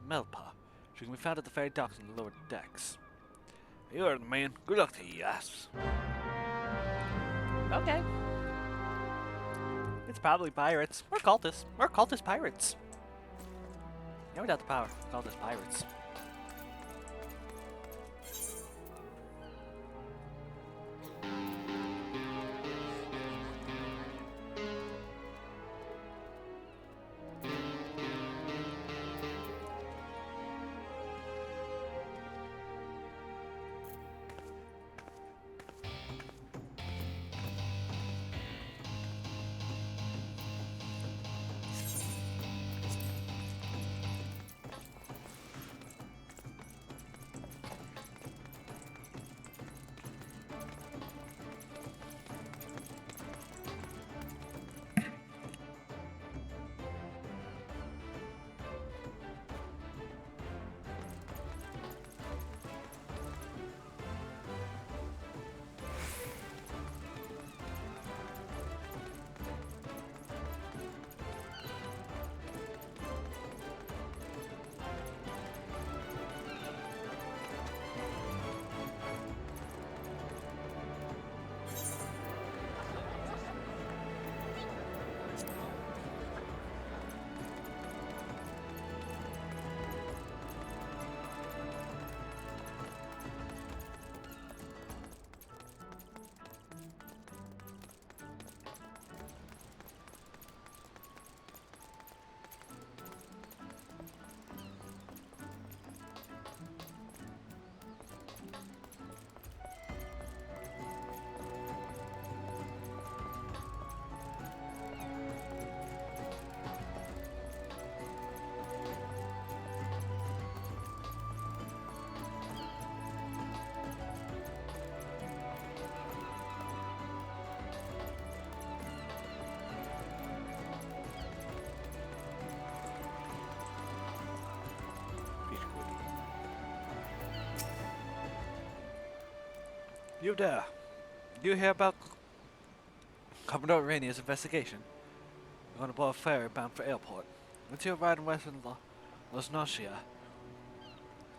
Melpa. She can be found at the ferry docks in the lower decks. You are the man. Good luck to you, yes. Okay. It's probably pirates. Or cultists. Or cultist pirates. Never doubt the power. Cultist pirates. You there? You hear about Commodore Rainier's investigation? We're on a board ferry bound for airport. Once you arrive in western Los Nocia,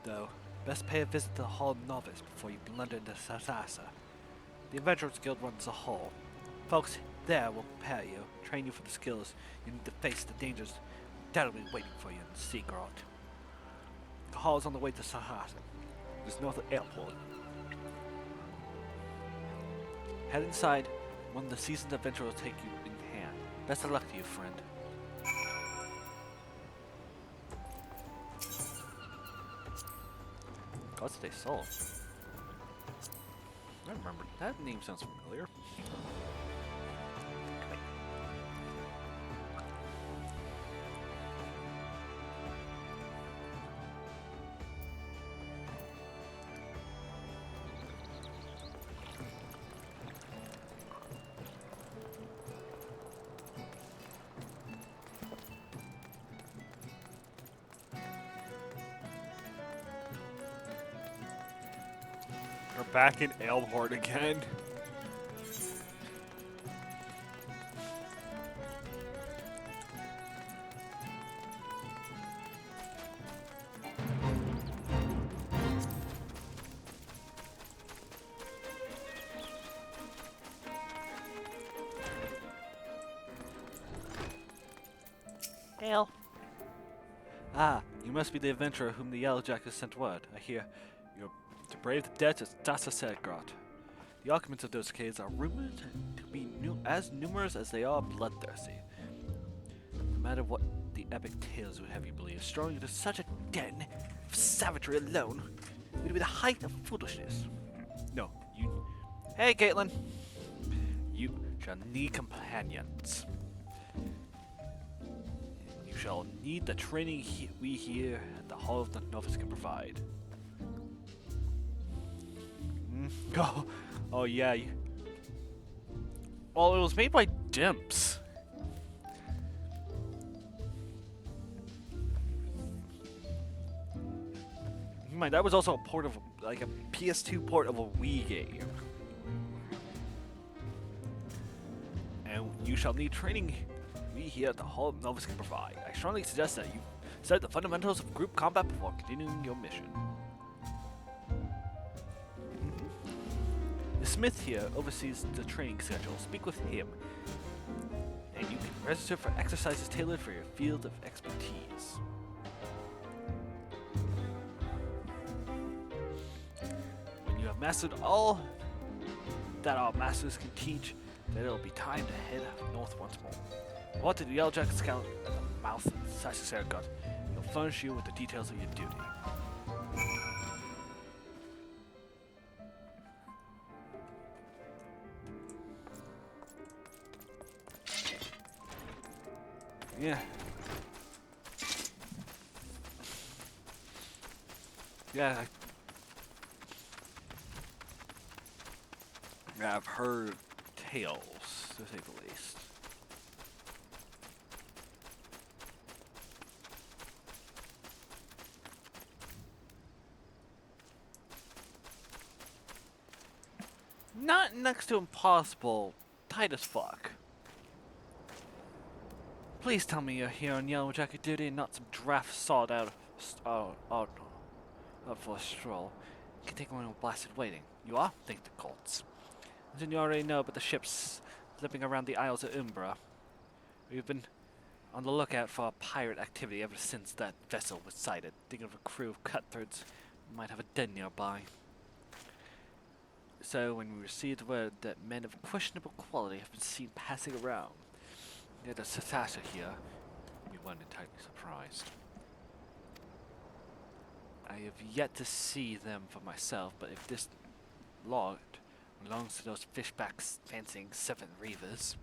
though, best pay a visit to the Hall of Novice before you blunder into Sasasa. The Adventurers Guild runs the hall. Folks there will prepare you, train you for the skills you need to face the dangers undoubtedly waiting for you in the sea grot. The hall is on the way to Sasasa, just north of the airport. Head inside. One of the seasoned adventurers will take you in hand. Best of luck to you, friend. God's Day Soul. I remember. That name sounds familiar. We're back in Elmhort again. Gale. Ah, you must be the adventurer whom the Yellow Jackets sent word. I hear you're to brave the depths of Sasasa Grot. The occupants of those caves are rumored to be as numerous as they are bloodthirsty. No matter what the epic tales would have you believe, strolling into such a den of savagery alone would be the height of foolishness. No, you... Hey, Caitlin! You shall need companions. You shall need the training we here at the Hall of the Novice can provide. Oh yeah. Well, it was made by Dimps. Keep in mind, that was also a port of, like a PS2 port of a Wii game. And you shall need training we here at the Hall of Novice can provide. I strongly suggest that you study the fundamentals of group combat before continuing your mission. The smith here oversees the training schedule. Speak with him, and you can register for exercises tailored for your field of expertise. When you have mastered all that our masters can teach, then it'll be time to head north once more. What did the Yellow Jacket Scout at the mouth of Sasasa Grot? He'll furnish you with the details of your duty. Yeah. Yeah. I've heard tales, to say the least. Not next to impossible, tight as fuck. Please tell me you're here on Yellow Jacket duty and not some draft sawed out out for a stroll. You can take one of blasted waiting. You are? Think the Colts. And you already know about the ships slipping around the Isles of Umbra. We've been on the lookout for pirate activity ever since that vessel was sighted. Thinking of a crew of cutthroats who might have a den nearby. So when we received word that men of questionable quality have been seen passing around near the Sasasa here, we weren't entirely surprised. I have yet to see them for myself, but if this log belongs to those fishbacks fancying 7 reavers,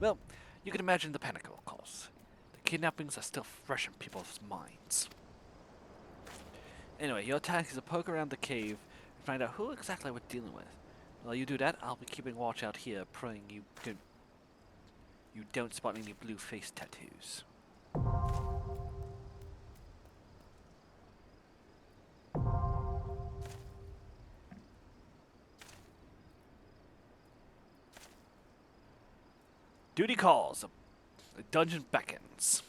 well, you can imagine the panic it will cause. The kidnappings are still fresh in people's minds. Anyway, your task is to poke around the cave and find out who exactly we're dealing with. While you do that, I'll be keeping watch out here, praying you don't spot any blue face tattoos. Duty calls. The dungeon beckons.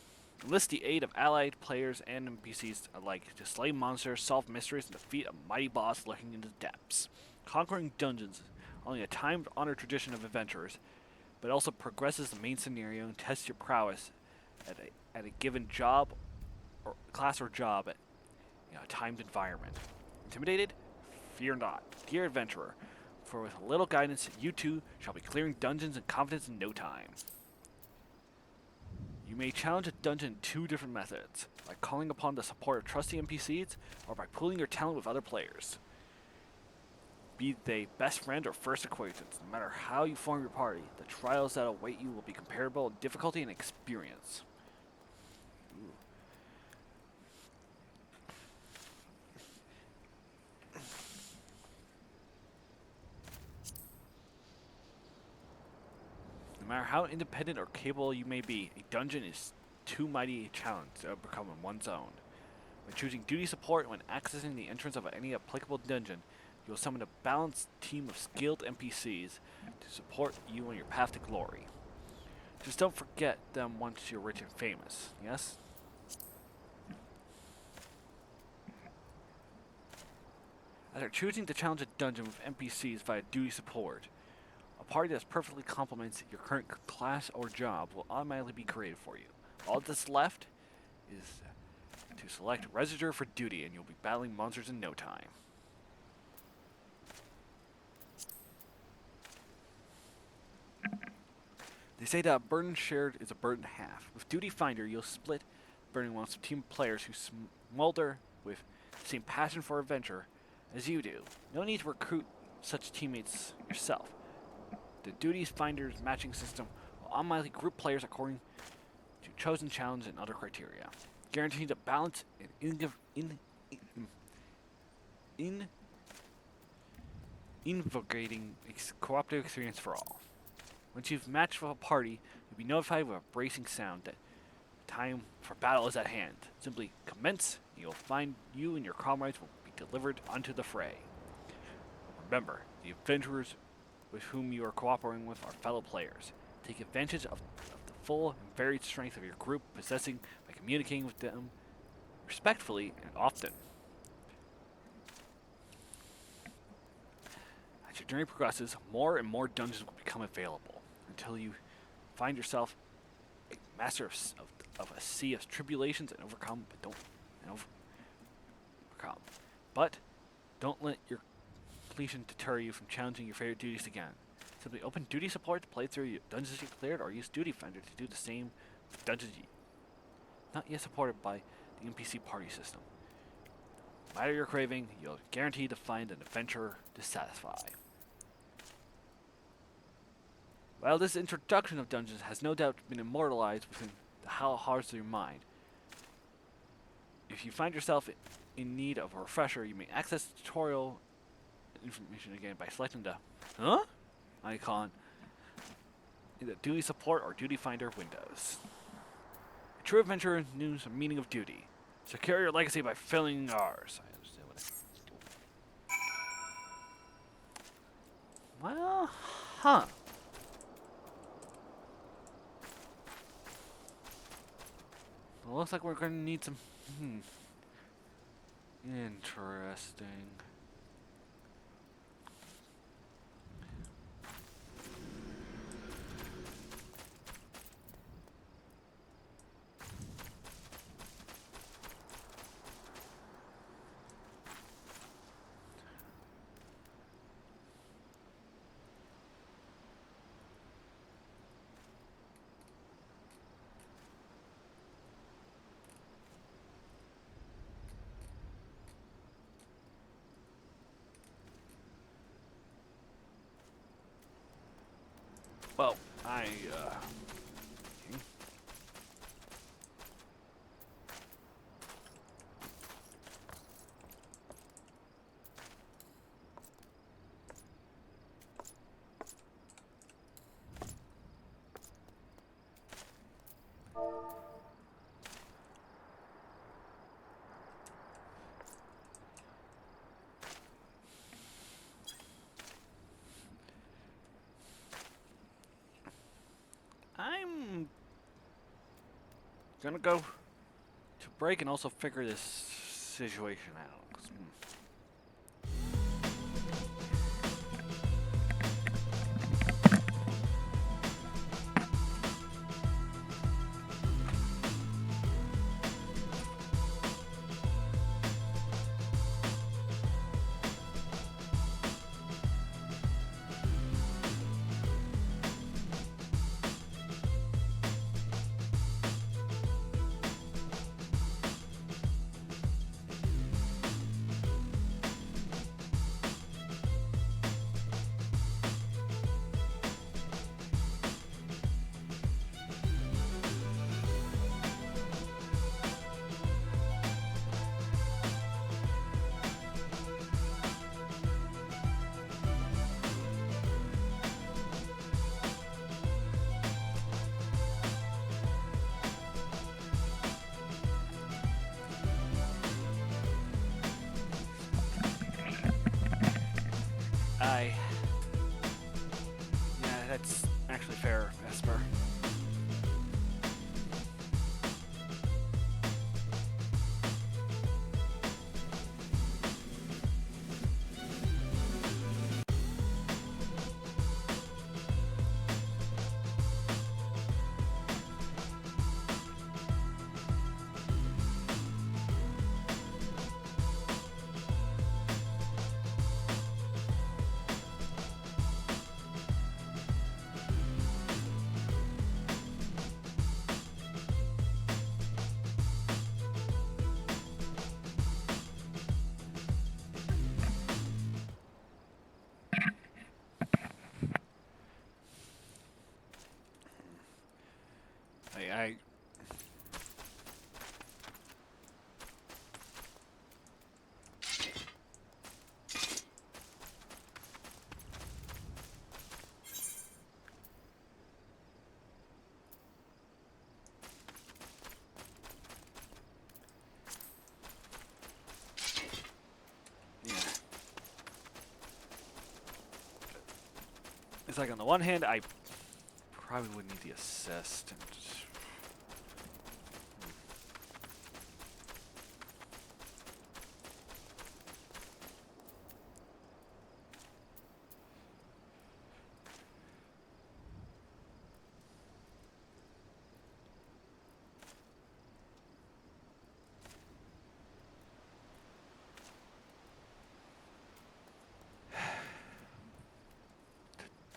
Enlist the aid of allied players and NPCs alike to slay monsters, solve mysteries, and defeat a mighty boss lurking in the depths. Conquering dungeons is only a time-honored tradition of adventurers, but also progresses the main scenario and tests your prowess at a given job or class or job at a timed environment. Intimidated? Fear not, dear adventurer, for with a little guidance, you too shall be clearing dungeons in confidence in no time. You may challenge a dungeon in 2 different methods, by calling upon the support of trusty NPCs, or by pooling your talent with other players. Be they best friend or first acquaintance, no matter how you form your party, the trials that await you will be comparable in difficulty and experience. Ooh. No matter how independent or capable you may be, a dungeon is too mighty a challenge to overcome on one's own. By choosing duty support when accessing the entrance of any applicable dungeon, you will summon a balanced team of skilled NPCs to support you on your path to glory. Just don't forget them once you're rich and famous, yes? After choosing to challenge a dungeon with NPCs via duty support, a party that perfectly complements your current class or job will automatically be created for you. All that's left is to select Register for duty, and you'll be battling monsters in no time. They say that a burden shared is a burden half. With Duty Finder, you'll split burden amongst a team of players who smolder with the same passion for adventure as you do. No need to recruit such teammates yourself. The Duty Finder's matching system will automatically group players according to chosen challenge and other criteria, guaranteeing a balance and invigorating cooperative experience for all. Once you've matched with a party, you'll be notified with a bracing sound that time for battle is at hand. Simply commence, and you'll find you and your comrades will be delivered onto the fray. Remember, the adventurers with whom you are cooperating with are fellow players. Take advantage of the full and varied strength of your group possessing by communicating with them respectfully and often. As your journey progresses, more and more dungeons will become available until you find yourself a master of a sea of tribulations and overcome, but don't let your completion deter you from challenging your favorite duties again. Simply open duty support to play through your dungeons you cleared, or use Duty Finder to do the same with dungeons not yet supported by the NPC party system. No matter your craving, you'll guarantee to find an adventurer to satisfy. While this introduction of dungeons has no doubt been immortalized within the hollow hearts of your mind, if you find yourself in need of a refresher, you may access the tutorial information again by selecting the icon in the Duty Support or Duty Finder windows. A true adventurer knows the meaning of duty. Secure your legacy by filling ours. I understand what Well, Well, looks like we're going to need some... Interesting. Well, Gonna go to break and also figure this situation out. 'Cause, yeah, that's actually fair, Esper. I yeah. It's like on the one hand, I probably would need the assist. And just,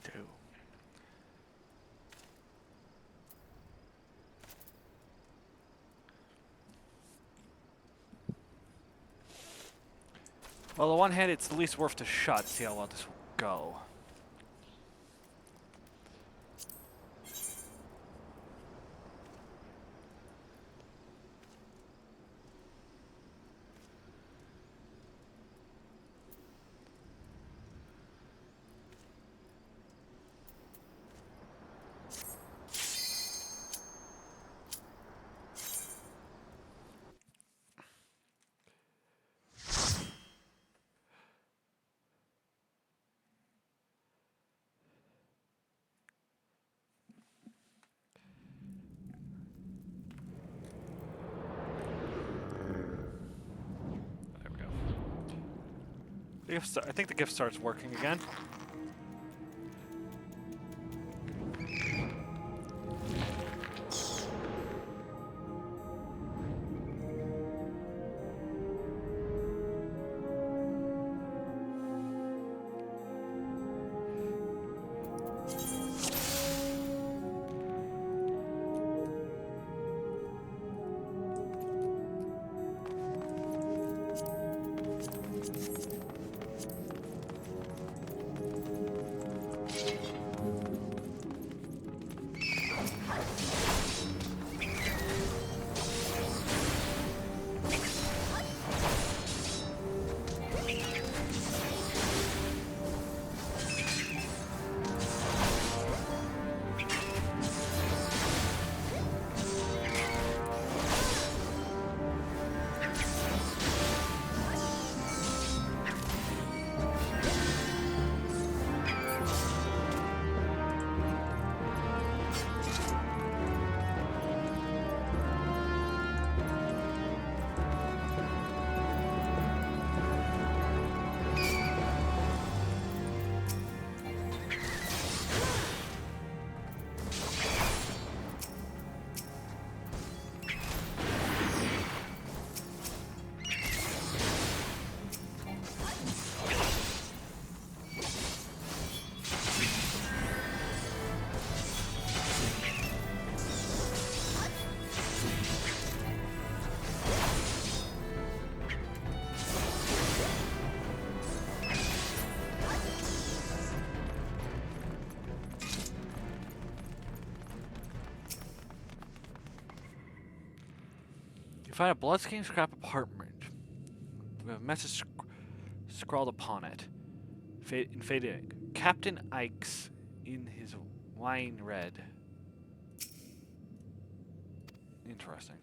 do. Well, on the one hand, it's the least worth a shot to see how well this will go. There we go. I think the gift starts working again. You find a bloodstained scrap apartment with a message scrawled upon it. In faded ink. Captain Ike's in his wine red. Interesting.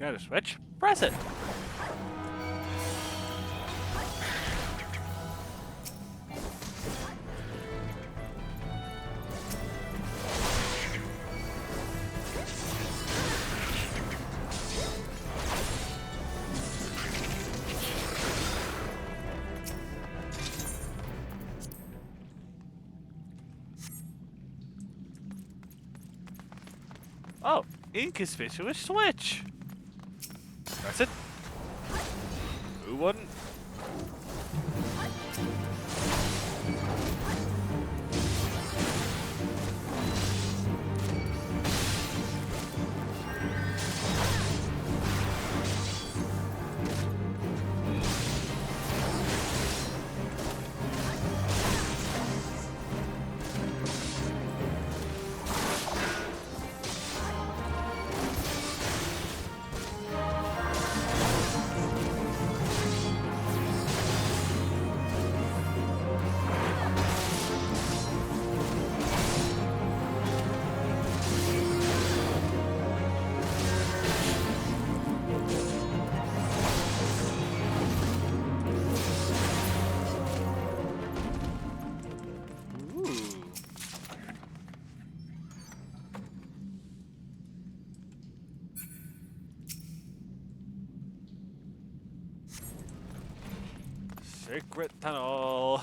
Got a switch? Press it. Oh, inconspicuous switch. Press it. Who wouldn't? Secret tunnel.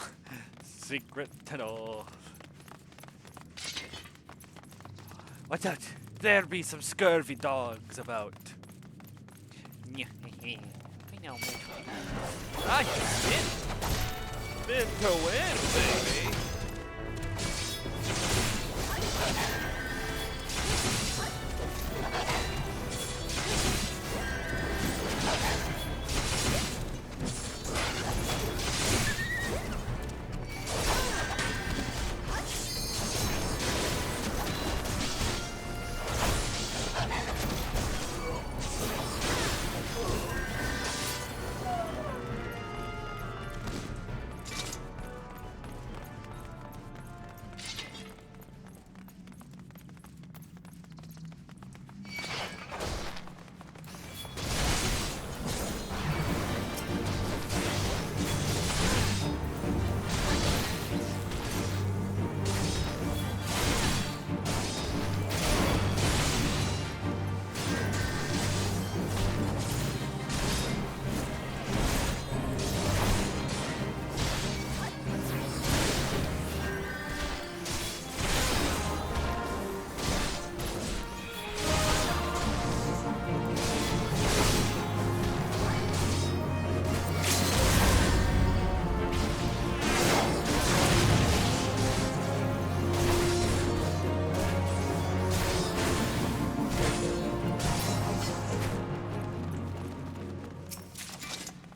Secret tunnel. Watch out. There be some scurvy dogs about. I know, Ah, you spin. Spin to win, baby.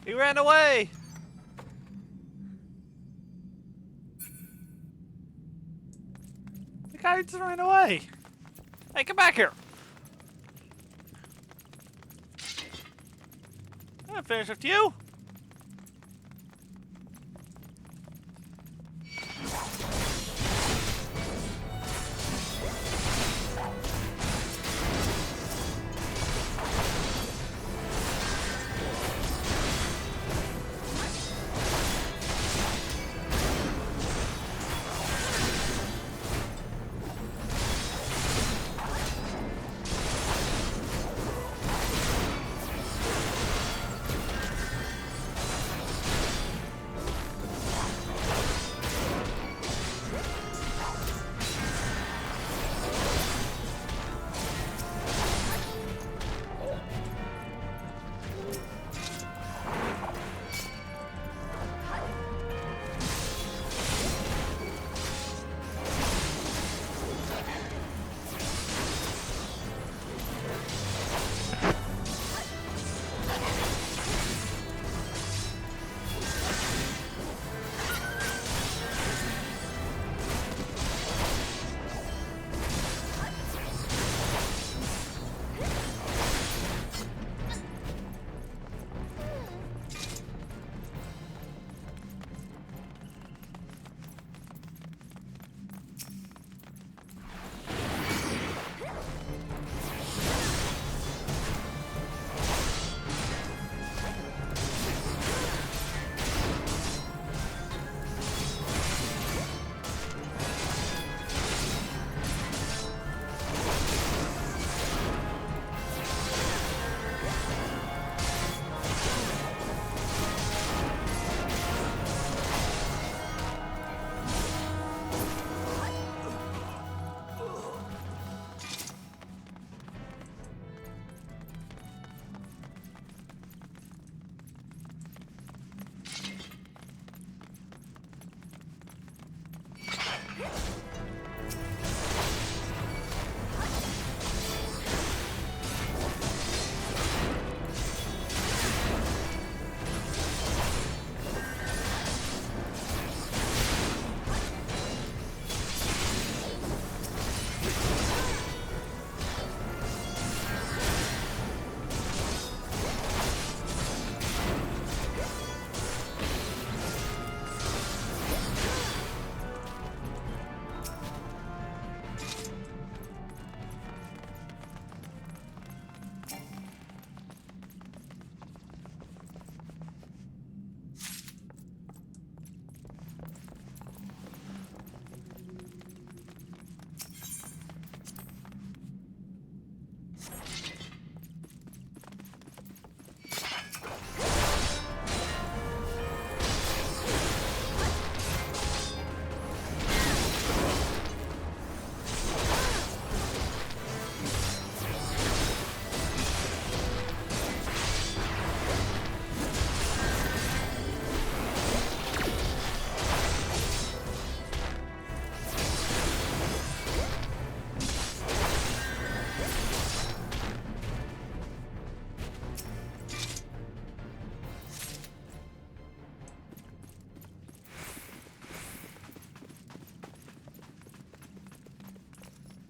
He ran away! The guy just ran away! Hey, come back here! I'm finished with you!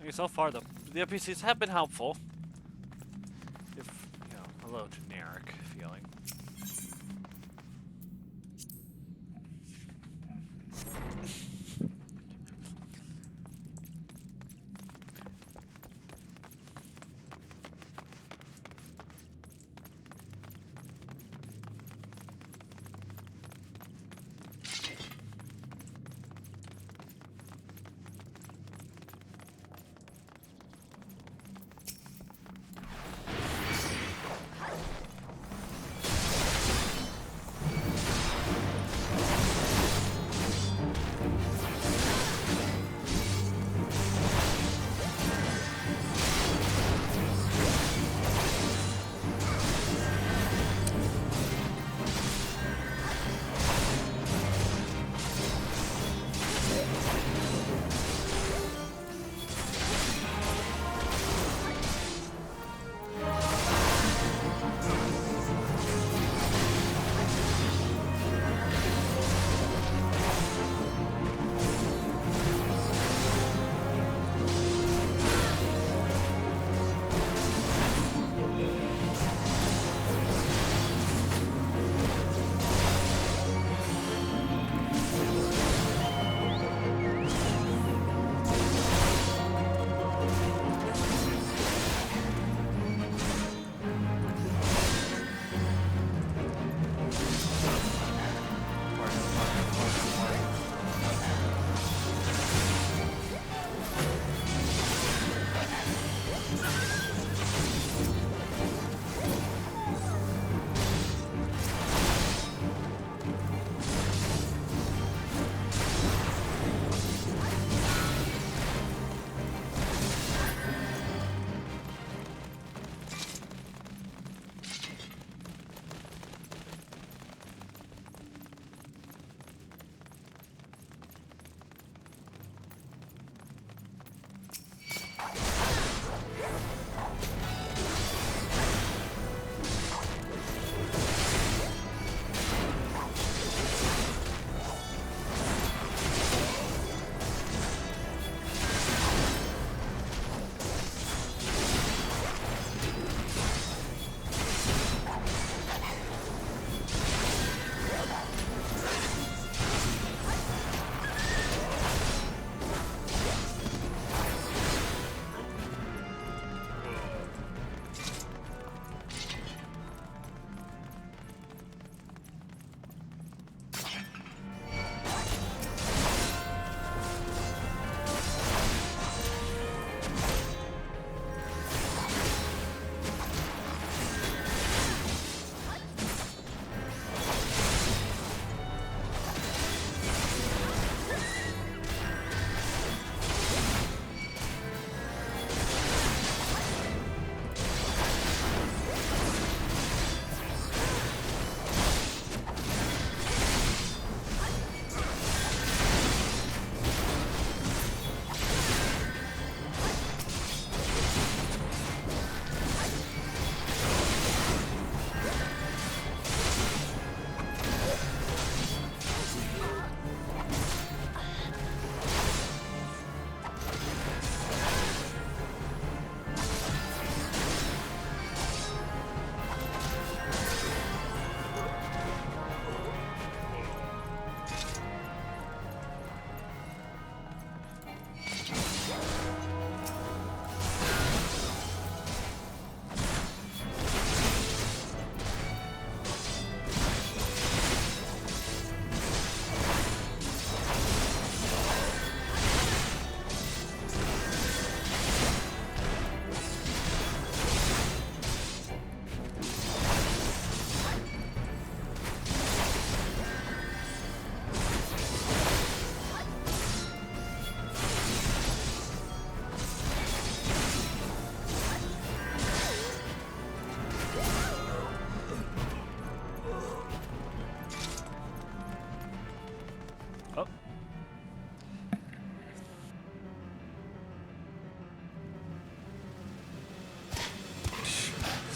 Okay, so far the NPCs have been helpful. If, you know, a little generic feeling.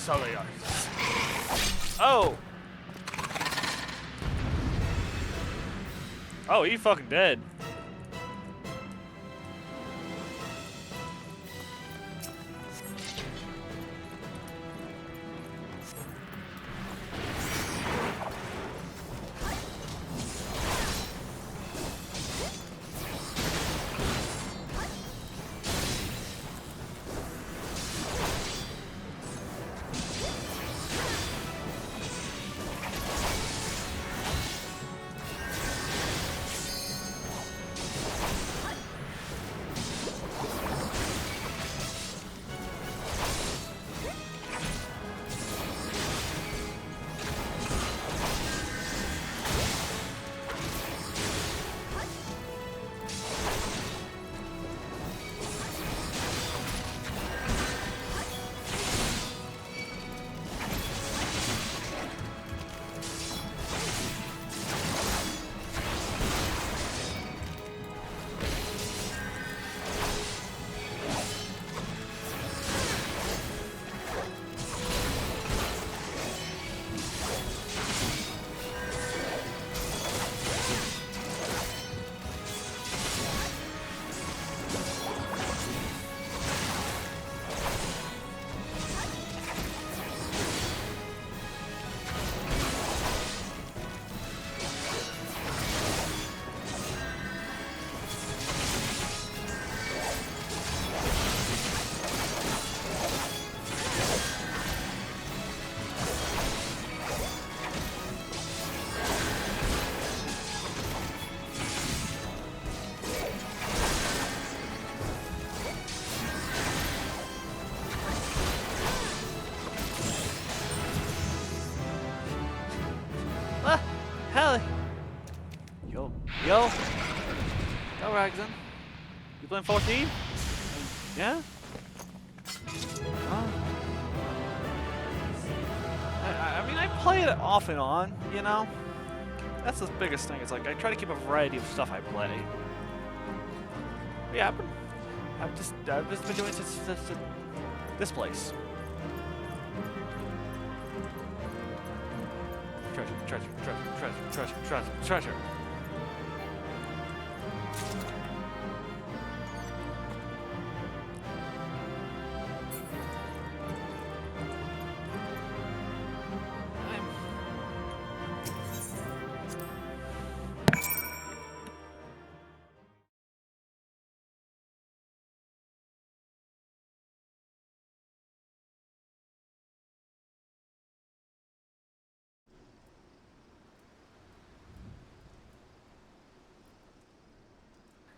Saliar. Oh! Oh, he fucking dead. than 14? Yeah? Well, I mean, I play it off and on, you know? That's the biggest thing. It's like, I try to keep a variety of stuff I play. But yeah, I've just been doing this place. Treasure, treasure, treasure, treasure, treasure, treasure, treasure.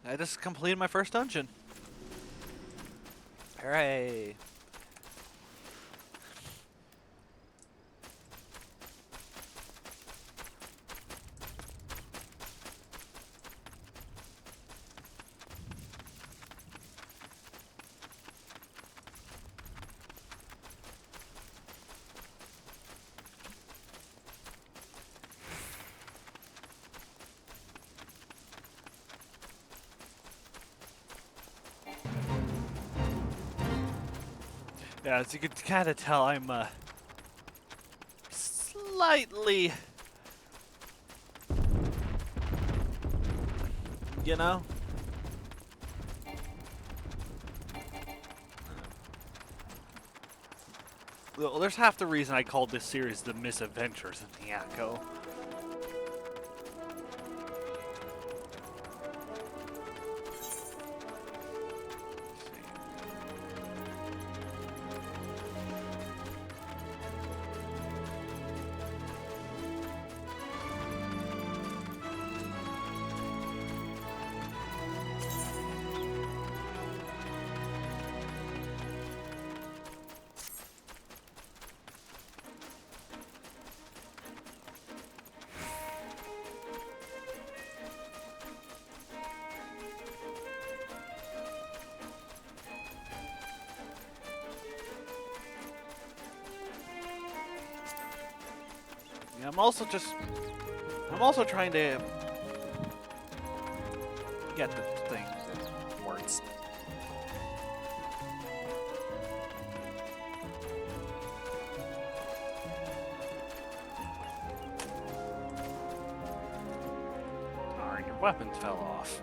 I just completed my first dungeon. Hooray! Yeah, as you can kind of tell, I'm slightly, you know. Well, there's half the reason I called this series the Misadventures in the Echo. Yeah, I'm also trying to get the thing. Words. Alright, your weapons fell off.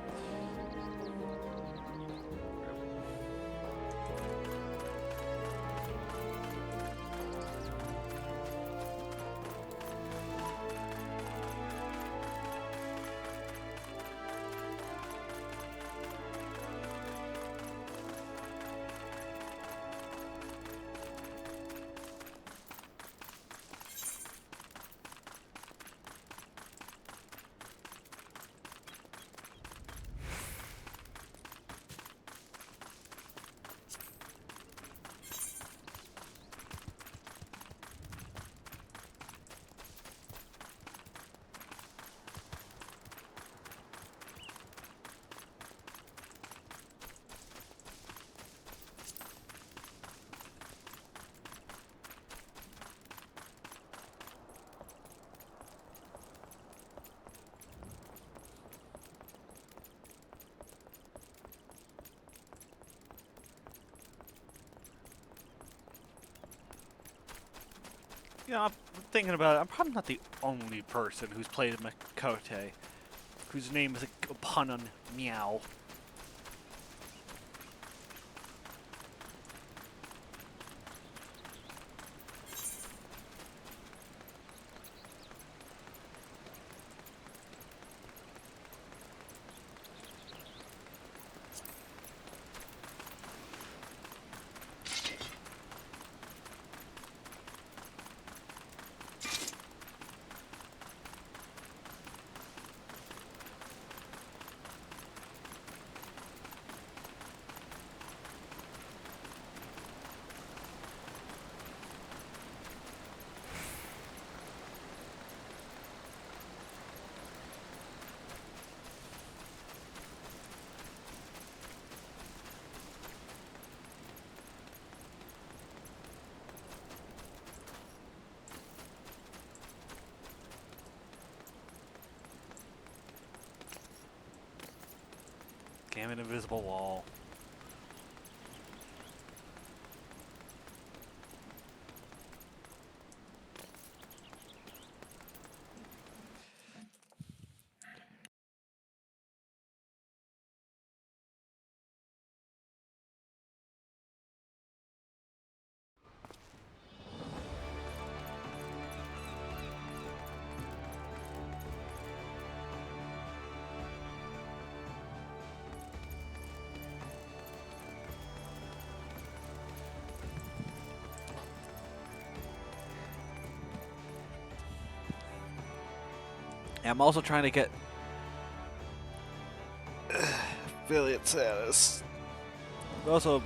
You know, I'm thinking about it. I'm probably not the only person who's played Miqo'te, whose name is a pun on meow. Damn it, invisible wall. I'm also trying to get affiliate status. But also,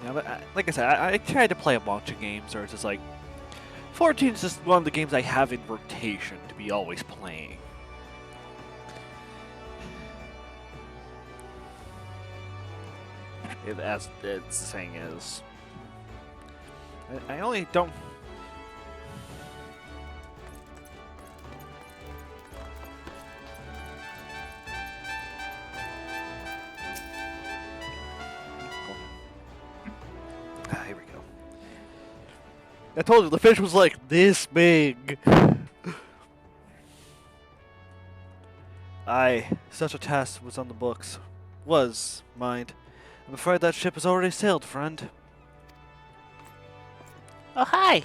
you know, like I said, I tried to play a bunch of games, or it's just like 14 is just one of the games I have in rotation to be always playing. As the saying is, I only don't. Here we go. I told you the fish was like this big. Such a task was on the books. Was, mind. I'm afraid that ship has already sailed, friend. Oh, hi!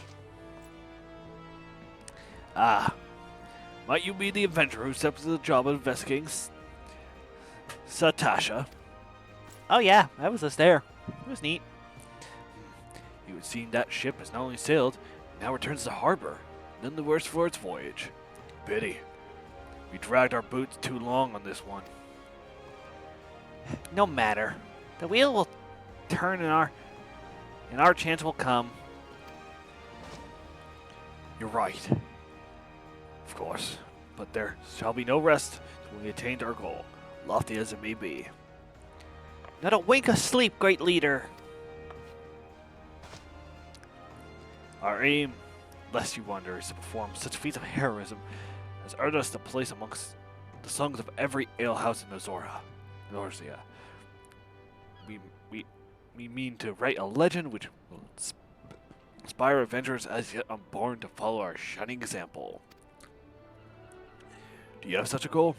Ah. Might you be the adventurer who stepped into the job of investigating Satasha? Oh yeah, I was just there. It was neat. It would seem that ship has not only sailed, now returns to harbor. None the worse for its voyage. Pity. We dragged our boots too long on this one. No matter. The wheel will turn and our chance will come. You're right. Of course. But there shall be no rest till we attained our goal, lofty as it may be. Not a wink of sleep, great leader. Our aim, lest you wonder, is to perform such feats of heroism as earned us a place amongst the songs of every alehouse in Eorzea. We mean to write a legend which will inspire adventurers as yet unborn to follow our shining example. Do you have such a goal?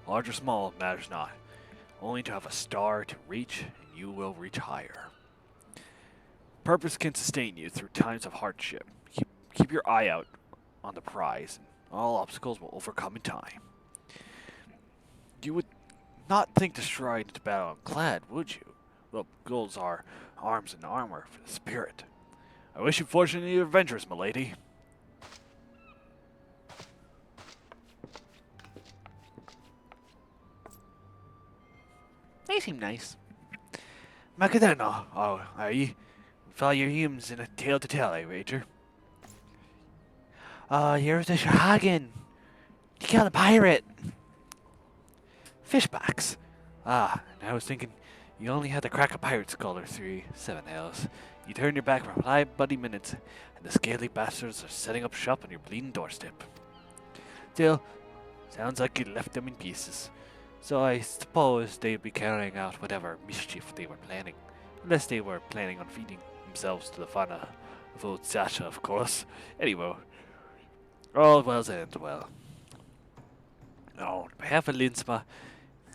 Large or small, matters not. Only to have a star to reach, and you will reach higher. Purpose can sustain you through times of hardship. Keep your eye out on the prize, and all obstacles will overcome in time. You would not think to stride into battle unclad, would you? Well, goals are arms and armor for the spirit. I wish you fortune in your adventures, milady. They seem nice. Miqo'te, oh, are ye? Follow your hymns in a tale to tell, I wager. Here's the Shahagan. You killed a pirate. Fishbacks. Ah, and I was thinking you only had to crack a pirate skull or 7 L's. You turn your back for 5 bloody minutes, and the scaly bastards are setting up shop on your bleeding doorstep. Still, sounds like you left them in pieces. So I suppose they'd be carrying out whatever mischief they were planning. Unless they were planning on feeding themselves to the fauna of old Sasha, of course. Anyway, all well ends well. On behalf of Linsma,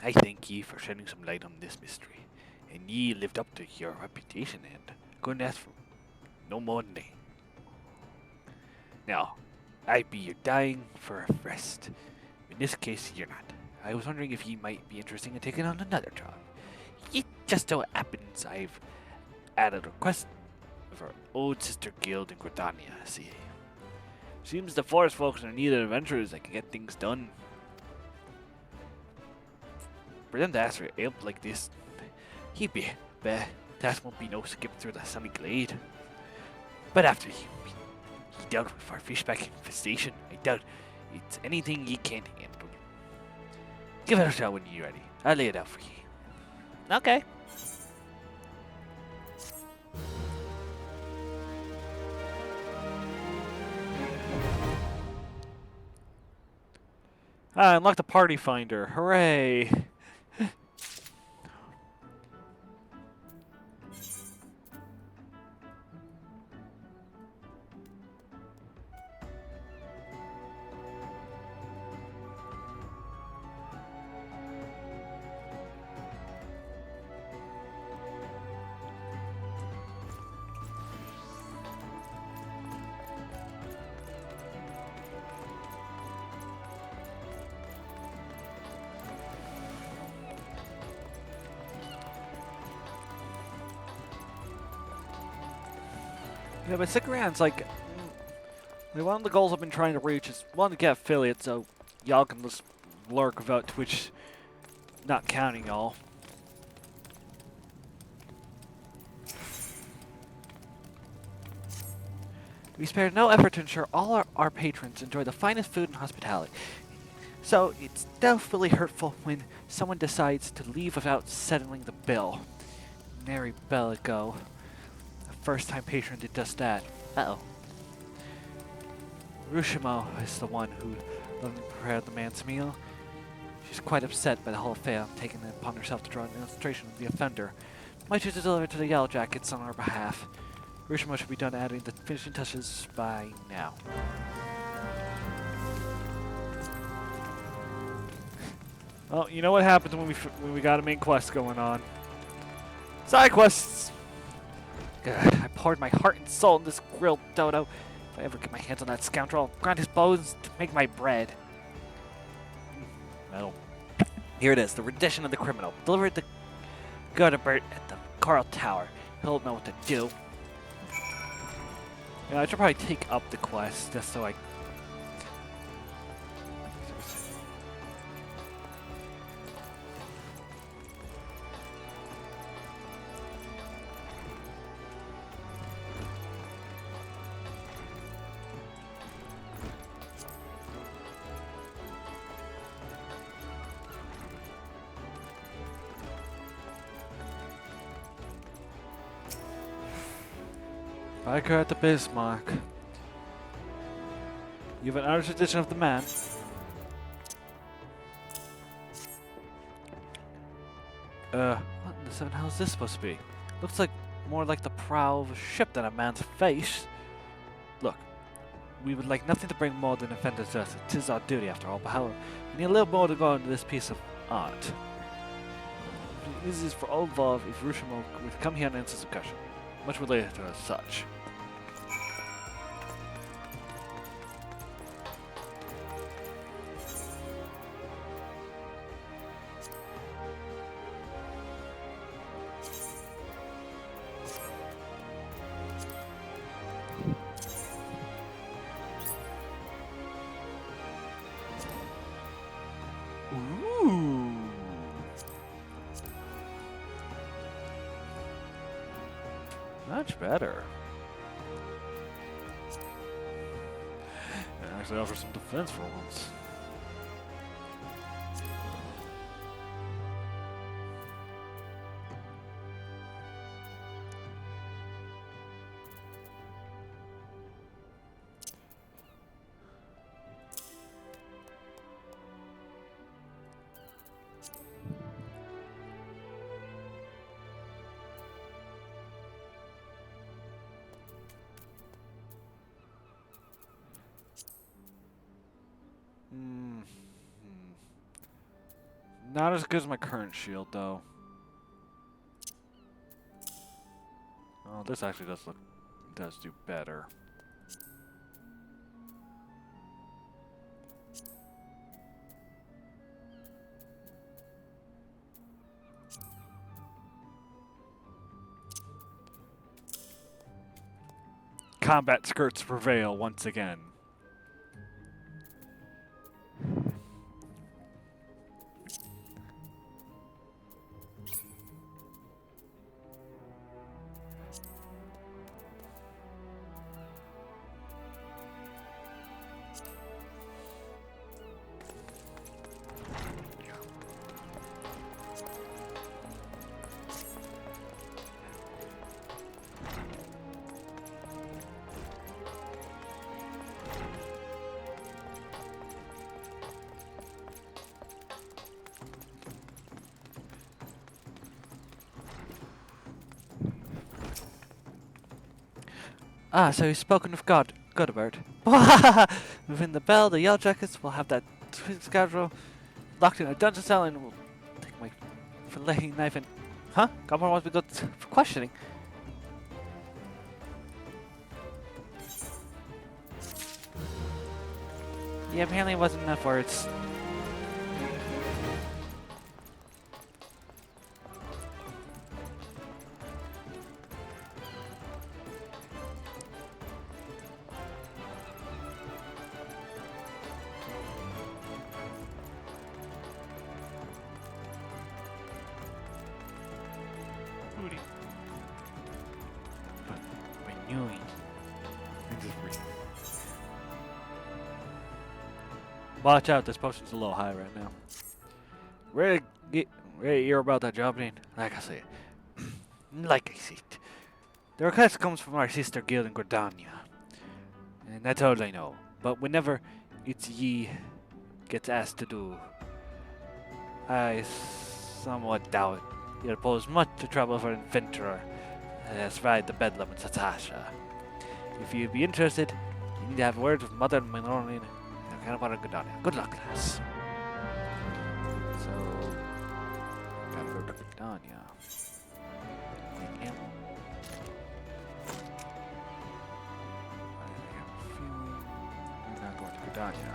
I thank ye for shedding some light on this mystery, and ye lived up to your reputation, and couldn't ask for no more than they. Now, I be your dying for a rest. In this case, you're not. I was wondering if ye might be interested in taking on another job. It just so happens I've added a request of our old sister guild in Gridania, see. Seems the forest folks are in need of adventurers that can get things done. For them to ask for help like this, he'd be bad. That won't be no skip through the sunny glade. But after he dealt with our fishback infestation, I doubt it's anything ye can't handle. Give it a shot when you're ready. I'll lay it out for ye. Okay. I unlocked the party finder. Hooray! Yeah, but stick around. It's like one of the goals I've been trying to reach is one to get affiliates, so y'all can just lurk without Twitch not counting y'all. We spared no effort to ensure all our patrons enjoy the finest food and hospitality. So it's doubtfully hurtful when someone decides to leave without settling the bill. Nary Bellico, a first-time patron, did just that. Uh-oh. Rushimo is the one who prepared the man's meal. She's quite upset by the whole affair, taking it upon herself to draw an illustration of the offender. Might you deliver it to the Yellow Jackets on our behalf? Rushimo should be done adding the finishing touches by now. Well, you know what happens when we got a main quest going on. Side quests! Ugh, I poured my heart and soul in this grilled dodo. If I ever get my hands on that scoundrel, I'll grind his bones to make my bread. Metal. Here it is, the rendition of the criminal. Delivered to Godebert at the Carl Tower. He'll know what to do. Yeah, I should probably take up the quest just so I... Biker at the Bismarck. You have an Irish edition of the man. What in the seven hell is this supposed to be? Looks like more like the prow of a ship than a man's face. Look, we would like nothing to bring more than offenders to us. It is our duty after all, but however, we need a little more to go into this piece of art. This is for all involved if Rushimo would come here and answer some question. Much related to as such. Ooh. Much better. It actually offers some defense for once. Not as good as my current shield, though. Oh, this actually does do better. Combat skirts prevail once again. Ah, so you've spoken with Godebert. Within the bell, the Yellow Jackets will have that scoundrel locked in a dungeon cell and will take my filleting knife and... Huh? Godebert wants me to go for questioning. Yeah, apparently it wasn't enough words. doing? I'm just reading. Watch out, this potion's a little high right now. Ready to hear about that job, then? Like I said. Like I said. The request comes from our sister guild in Gordania. And that's all I know. But whenever it's ye gets asked to do, I somewhat doubt it'll pose much trouble for an adventurer that's ride the bedlam in Satasha. If you'd be interested, you need to have words with Mother and Minorine and kind of want to go down here. Good luck, lass. So, gotta go to Gordania. Yeah. I have a feeling we're not going to Gordania.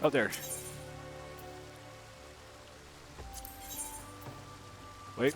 Oh, there. Wait.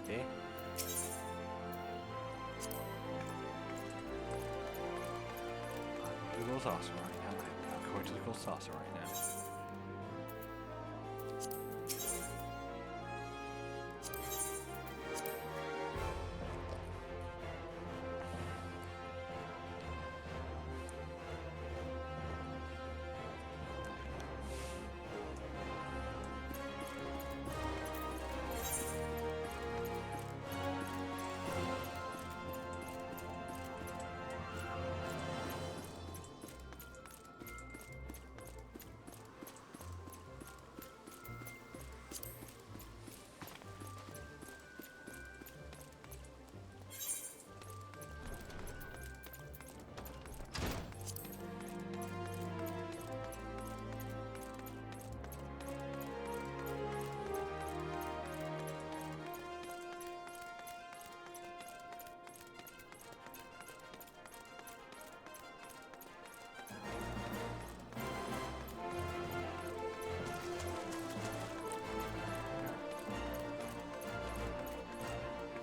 Okay. Google saucer right now. I'm going to Google saucer right now.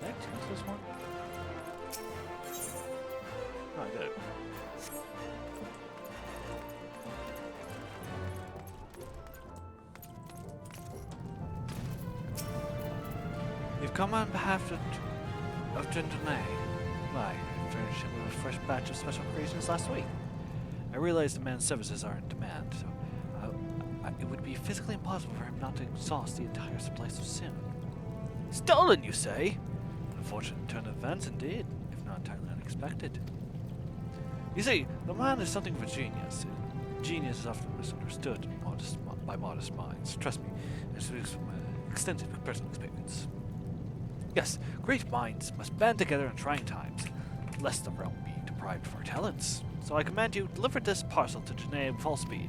Did I choose this one? No, I did. I've come on behalf of Dendonay. Why, I furnished him with a fresh batch of special creations last week. I realize the man's services are in demand, so it would be physically impossible for him not to exhaust the entire supply so soon. Stolen, you say? Unfortunate turn of events indeed, if not entirely unexpected. You see, the man is something of a genius. Genius is often misunderstood by modest minds. Trust me, I speak from extensive personal experience. Yes, great minds must band together in trying times, lest the realm be deprived of our talents. So I command you, deliver this parcel to Janae with all speed.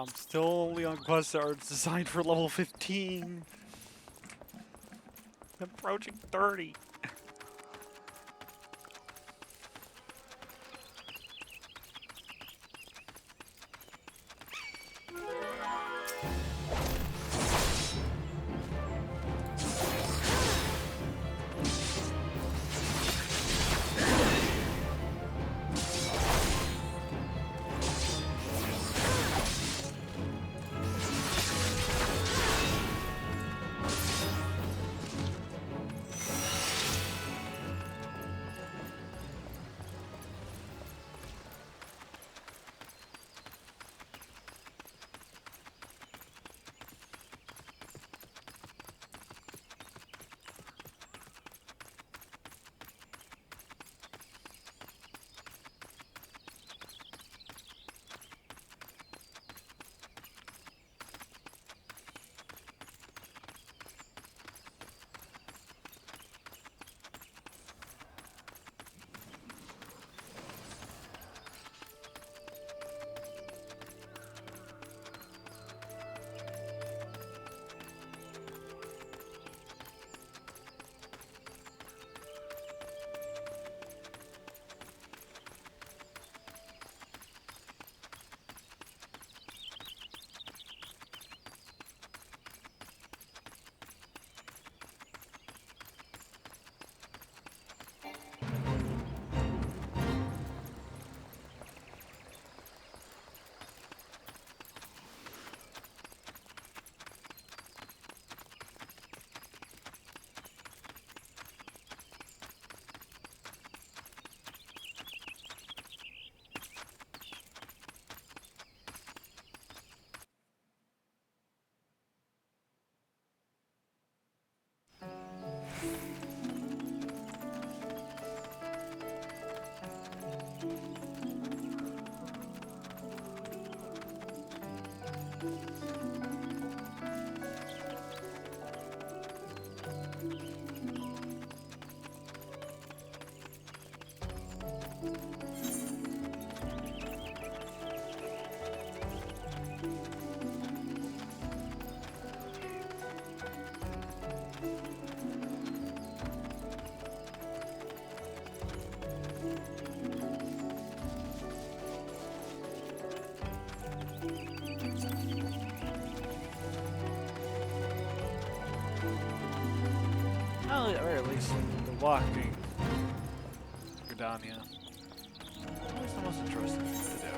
I'm still only on quests that are designed for level 15. I'm approaching 30. Well, or at least the walking. Go down here. Always the most interesting thing to do.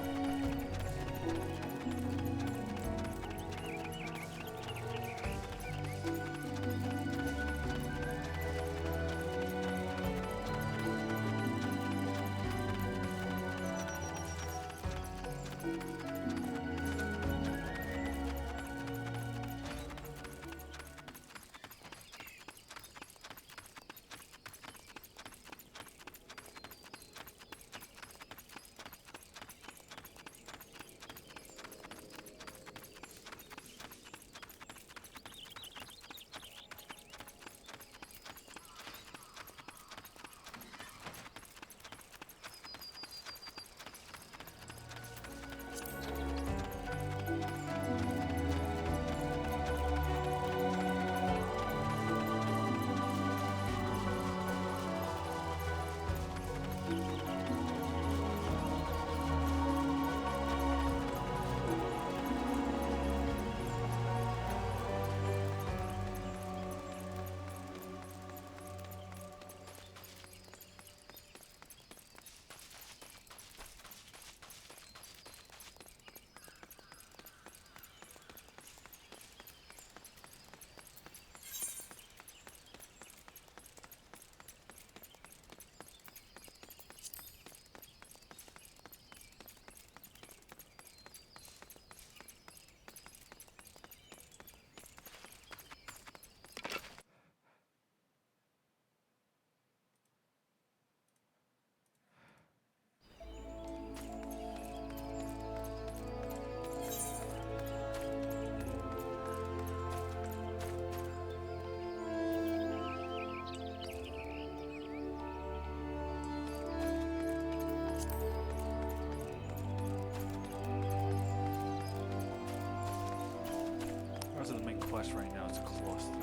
quest right now. It's the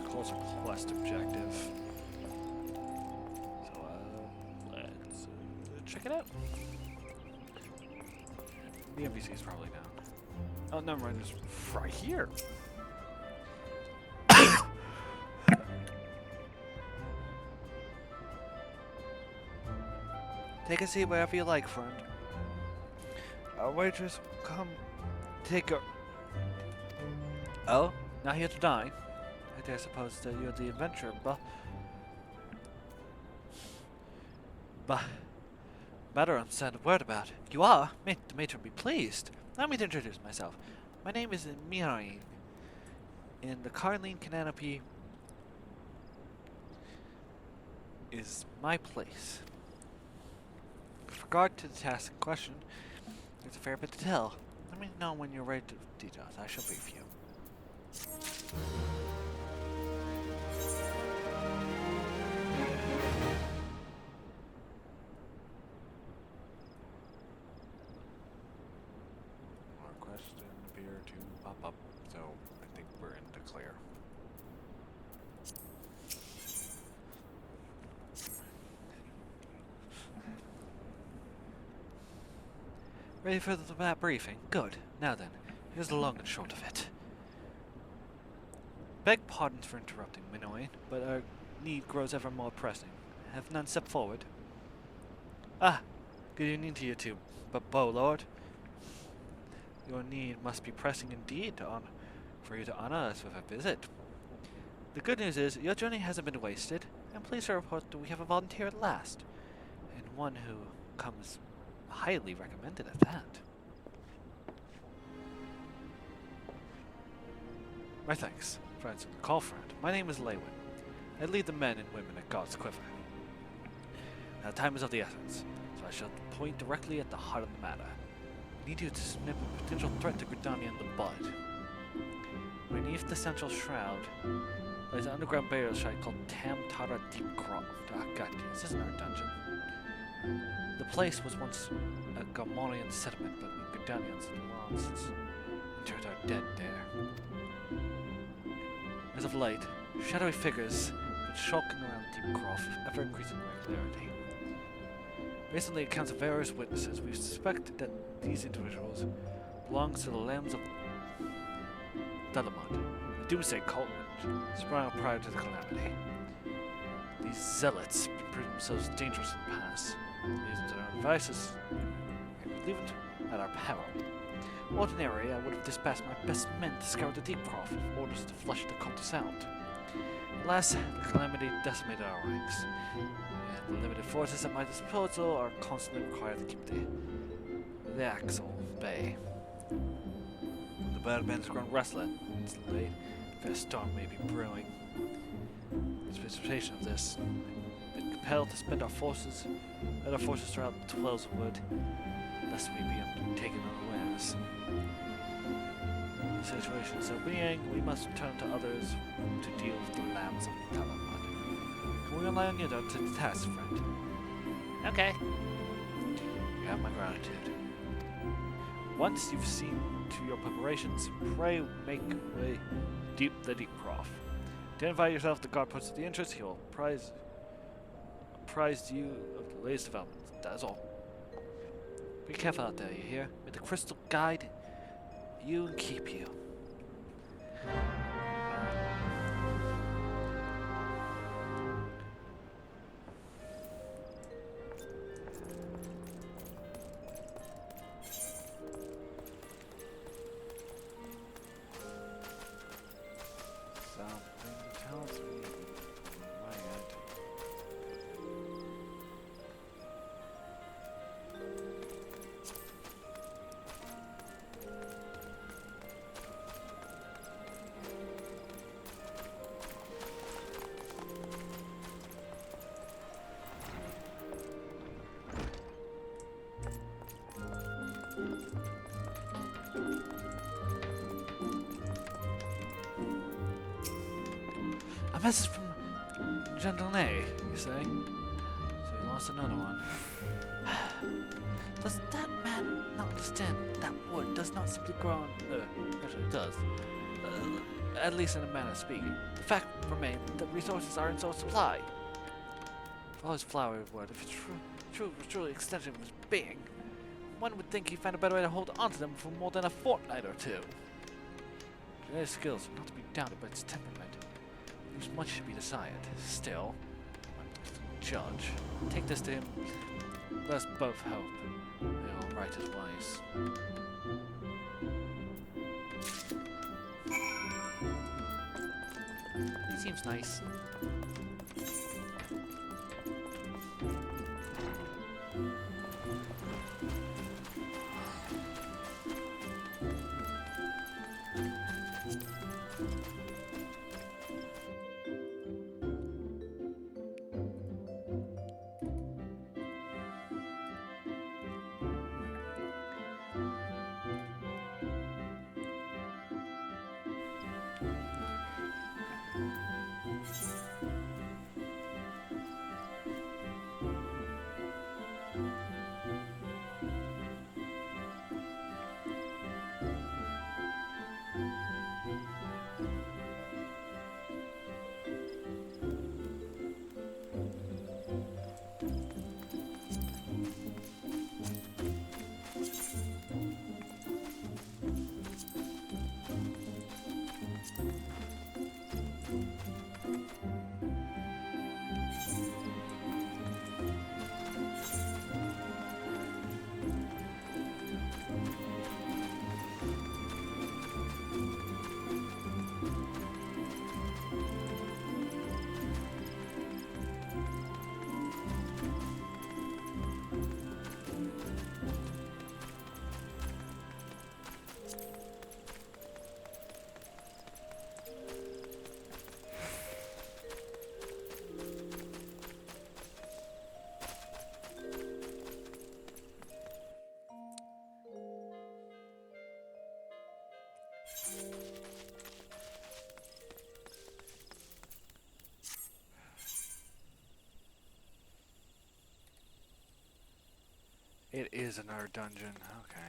closer quest objective. So let's check it out. The NPC is probably down. Oh, never mind. It's right here. Take a seat wherever you like, friend. Our waitress, come take your... Oh, not here to dine. I dare suppose that you're the adventurer, but better understand a word about it. You are? May the matron be pleased. Allow me to introduce myself. My name is Miqo'te. In the Carline Canopy is my place. With regard to the task in question, there's a fair bit to tell. Let me know when you're ready to details. I shall brief you. Our question appear to pop up, so I think we're in the clear. Ready for that briefing? Good. Now then, here's the long and short of it. Beg pardons for interrupting, Miqo'te, but our need grows ever more pressing. Have none stepped forward? Ah, good evening to you two, but Lord. Your need must be pressing indeed for you to honor us with a visit. The good news is, your journey hasn't been wasted. I'm pleased to report that we have a volunteer at last, and one who comes highly recommended at that. My thanks, friends and call friend. My name is Lewin. I lead the men and women at God's Quiver. Now time is of the essence, so I shall point directly at the heart of the matter. I need you to snip a potential threat to Gridania in the bud. Beneath the central shroud lies an underground burial site called Tam Tara Deep Croft. Ah, god, this isn't our dungeon. The place was once a Garmonian settlement, but we Gridanians have long since interred our dead there. As of late, shadowy figures have been skulking around Deep Croft with ever-increasing regularity. Based on the accounts of various witnesses, we suspect that these individuals belong to the Lambs of Delamont, a doomsday cult which sprang up prior to the calamity. These zealots proved themselves dangerous in the past, leading to their devices, and we leave it at our peril. Ordinarily, I would have dispatched my best men to scour the Deep Croft with orders to flush the cultists out. Alas, the calamity decimated our ranks, and the limited forces at my disposal are constantly required to keep the Axel bay. The bad man's grown restless. It's late. A fair storm may be brewing. In anticipation of this, I've been compelled to spend our forces throughout the Twelves Wood, lest we be undertaken unawares. The situation so being, we must turn to others to deal with the Lambs of Delamont. Can we rely on you to the task, friend? Okay. You have my gratitude. Once you've seen to your preparations, pray make way the Deep Croft. Identify yourself, the guard puts the interest, he will apprise you of the latest developments. That is all. Be careful out there, you hear? May the crystal guide you and keep you. Something tells me my end. A message from Gendelnay, you say? So he lost another one. Does that man not understand that wood does not simply grow on... actually it does. at least in a manner of speaking. The fact remains that resources are in short supply. For all his flowery word, if it's truly extension of his being, one would think he'd find a better way to hold onto them for more than a fortnight or two. His skills are not to be doubted, but his temperament leaves much to be desired. Still, judge. Take this to him. Let us both hope he'll right his ways. He seems nice. It is another dungeon. Okay.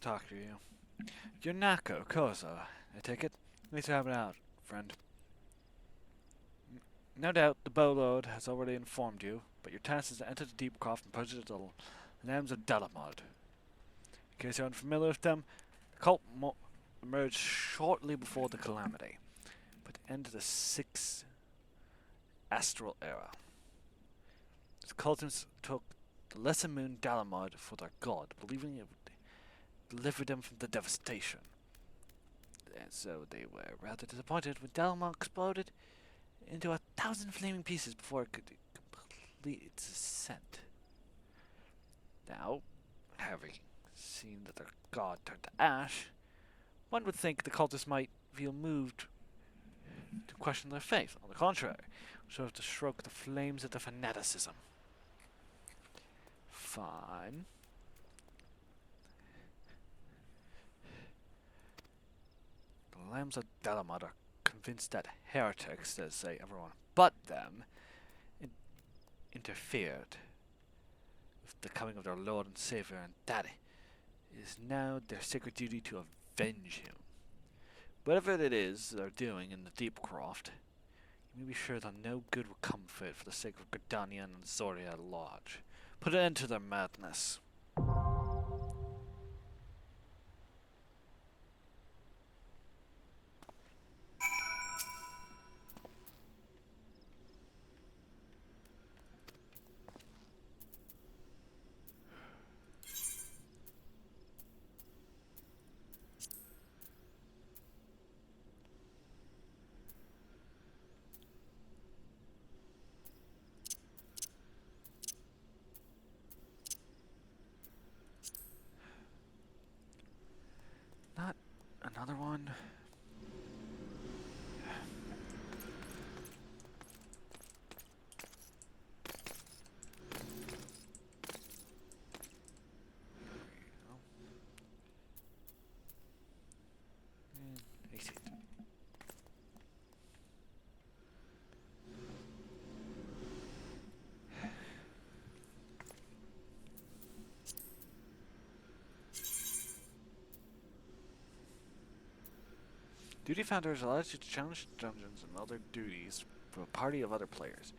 talk to you. You're Nako, Koza, I take it? Thanks for having out, friend. No doubt the Bowlord has already informed you, but your task is to enter the Deep Croft and purchase the lands of Dalamod. In case you're unfamiliar with them, the cult emerged shortly before the Calamity, but ended the 6th Astral Era. The cultists took the lesser moon Dalamod for their god, believing it would deliver them from the devastation. And so they were rather disappointed when Dalamod exploded into 1,000 flaming pieces before it could complete its ascent. Now, having seen that their god turned to ash, one would think the cultists might feel moved to question their faith. On the contrary, so as to stroke the flames of their fanaticism. Fine. The Lambs of Dalamod are convinced that heretics, as say everyone but them, interfered with the coming of their Lord and Savior, and that it is now their sacred duty to avenge him. Whatever it is they're doing in the Deep Croft, you may be sure that no good will come of it for the sake of Gardania and Eorzea Lodge. Put an end to their madness. Not another one. Exit. Duty Founders allows you to challenge dungeons and other duties from a party of other players.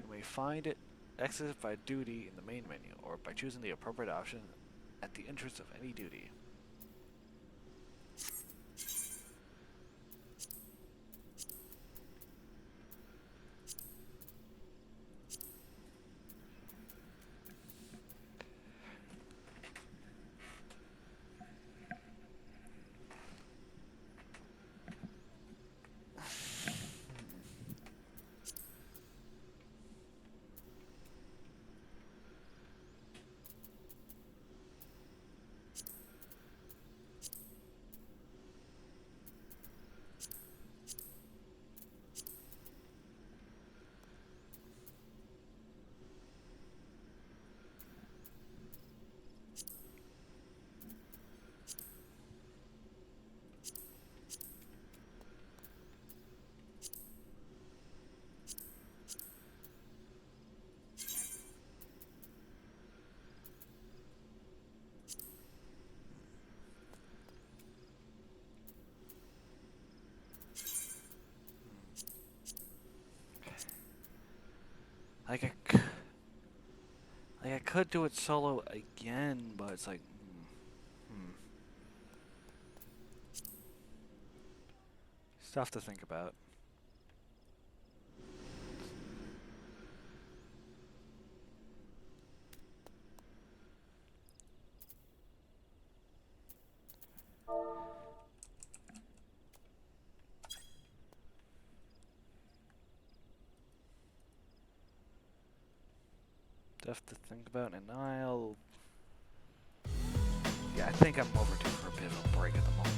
You may find it accessed by duty in the main menu, or by choosing the appropriate option at the entrance of any duty. I could do it solo again, but it's like, stuff to think about. Stuff to think about, and yeah, I think I'm overdue for a bit of a break at the moment.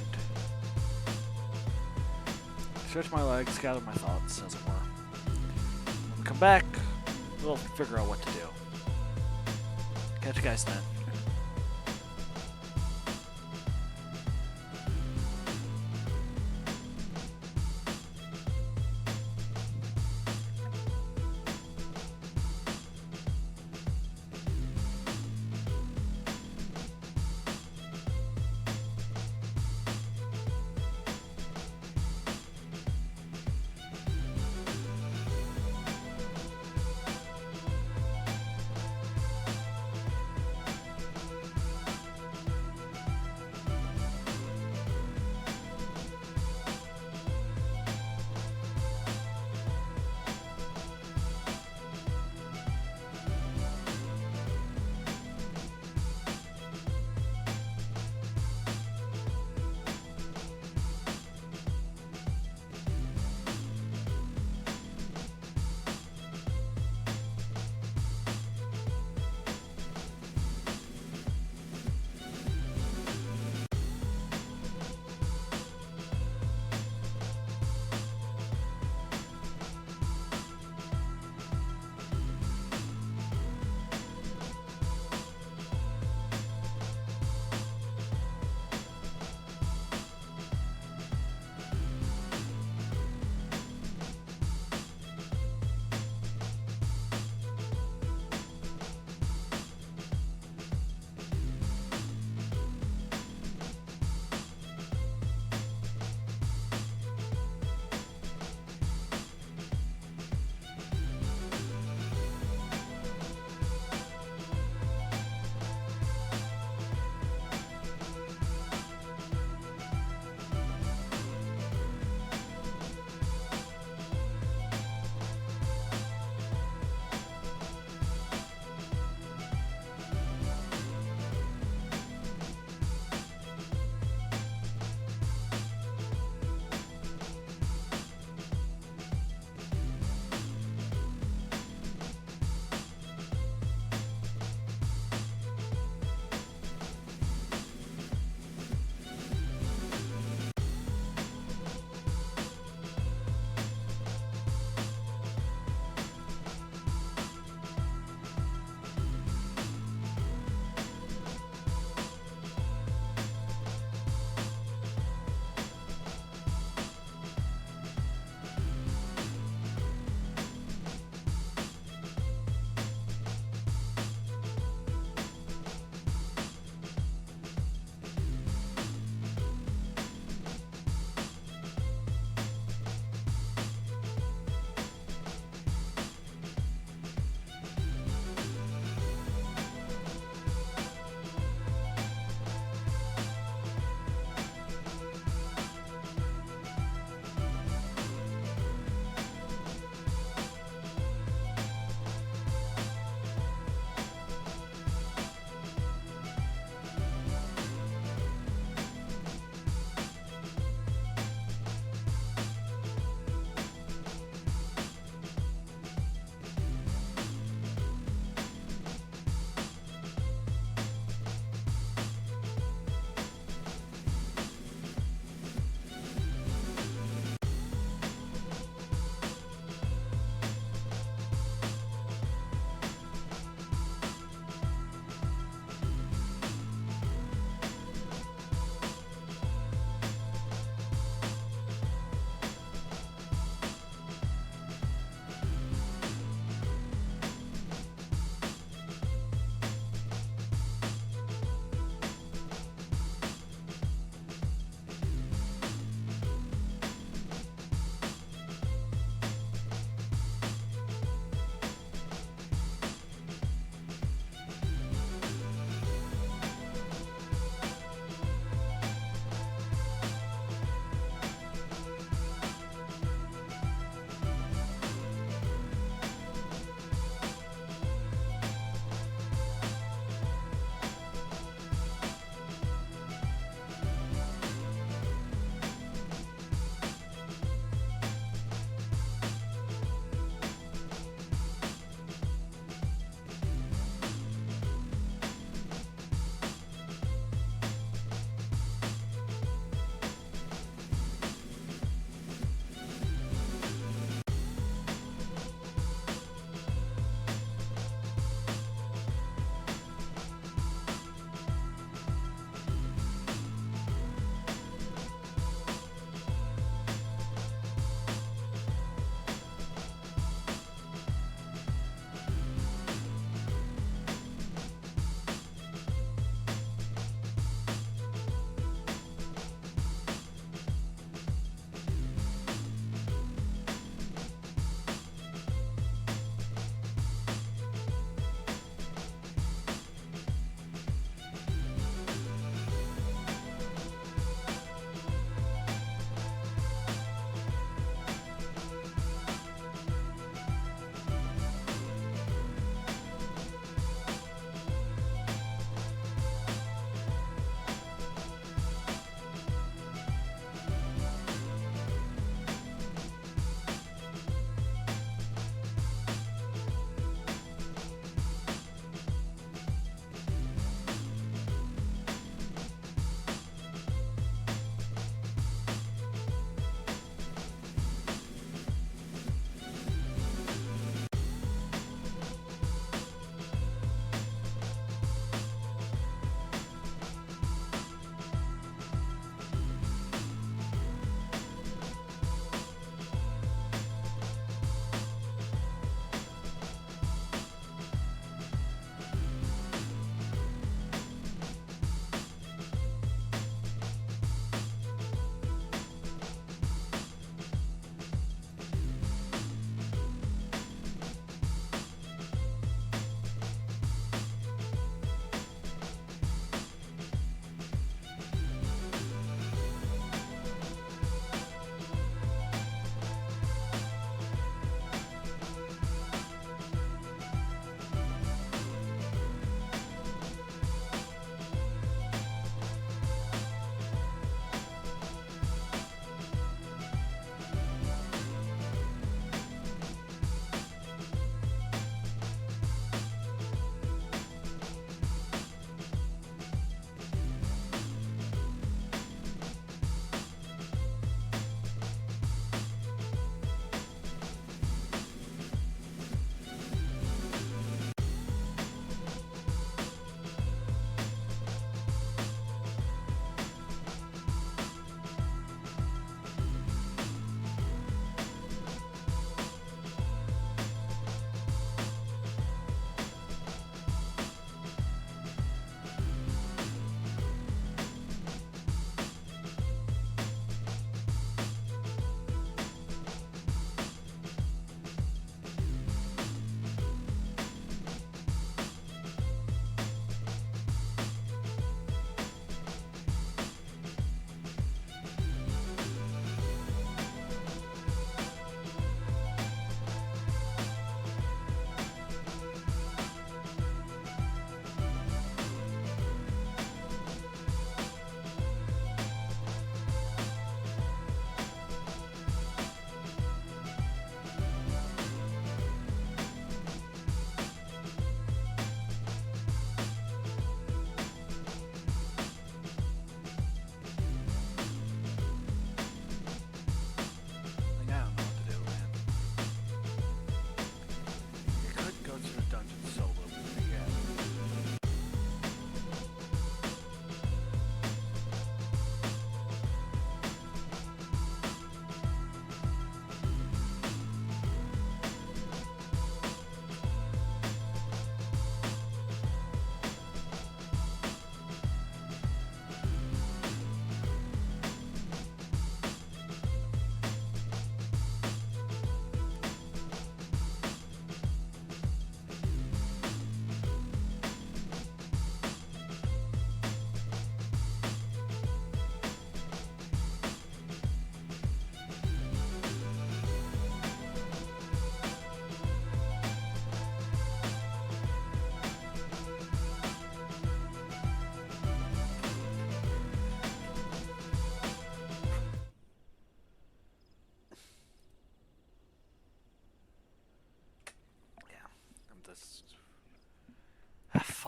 Stretch my legs, gather my thoughts, as it were. When we come back, we'll figure out what to do. Catch you guys then.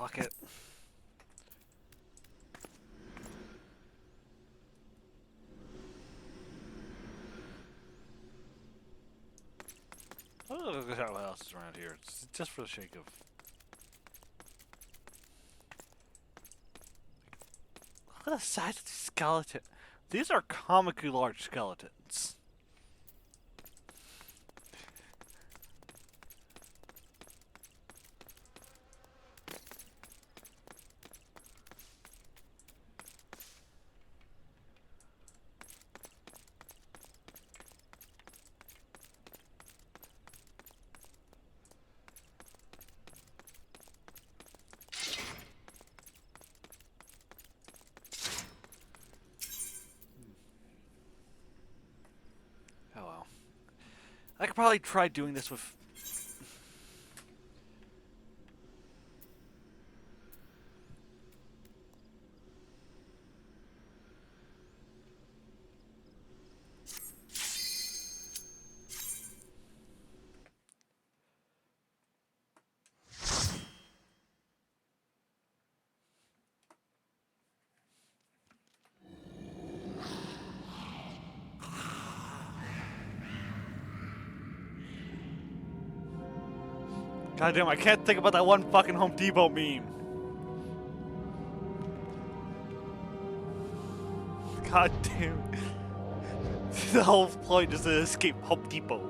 fuck it. Oh, look at what else is around here. It's just for the sake of. Look at the size of the skeleton. These are comically large skeletons. Oh well. I could probably try doing this with. Goddamn, I can't think about that one fucking Home Depot meme. God damn. The whole point is to escape Home Depot.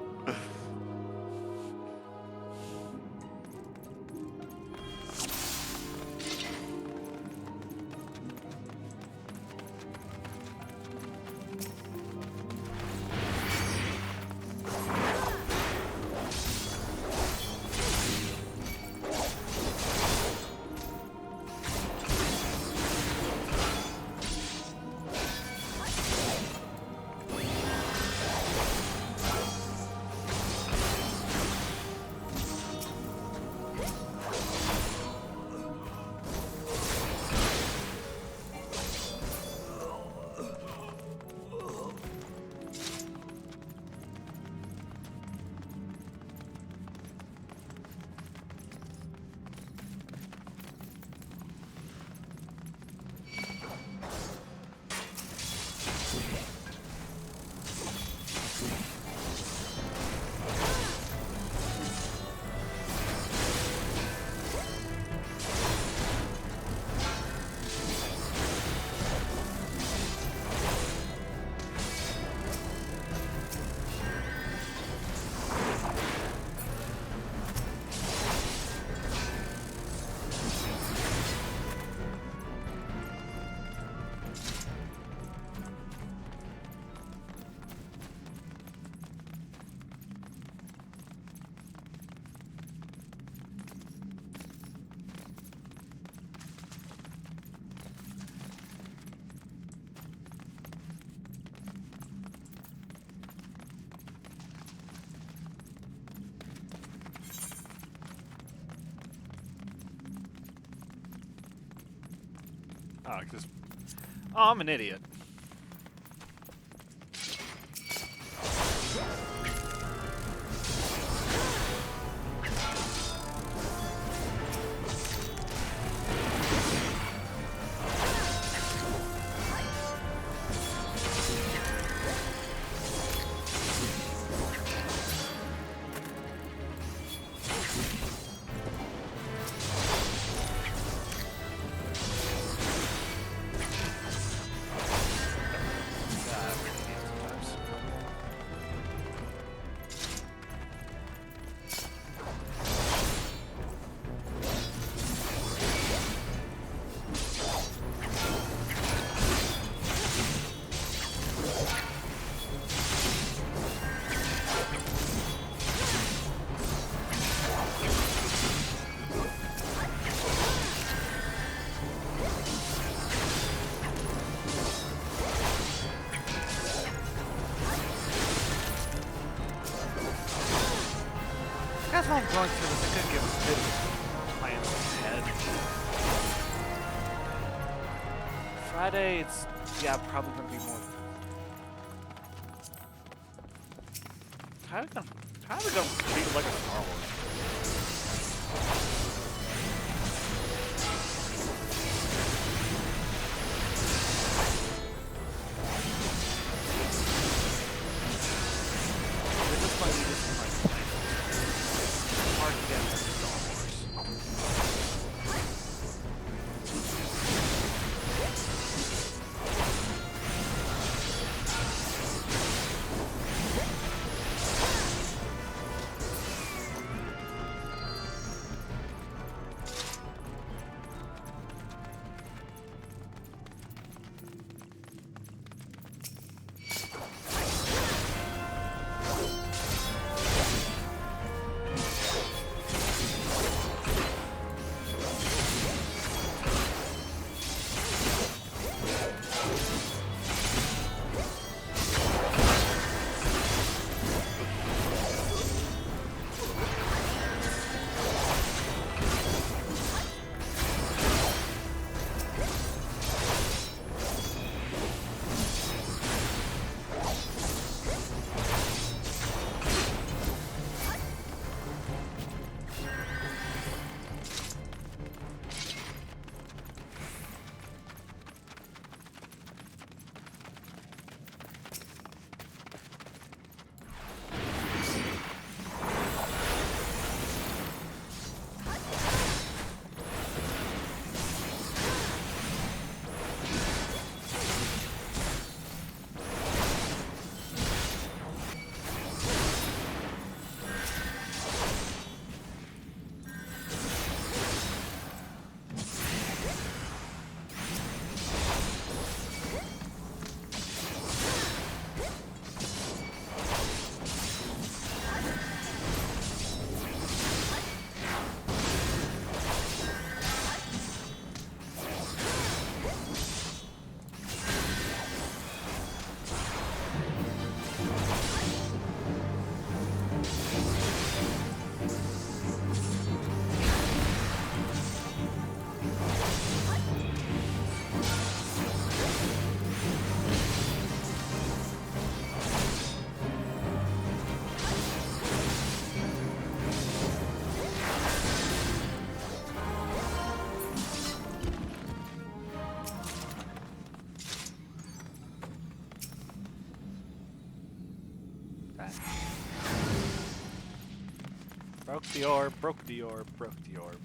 Oh, because I'm an idiot. That's what I'm going through. I couldn't give a bit of plans ahead. Friday, it's probably gonna be more. How are we gonna treat it like a Star Wars? Broke the orb, broke the orb, broke the orb.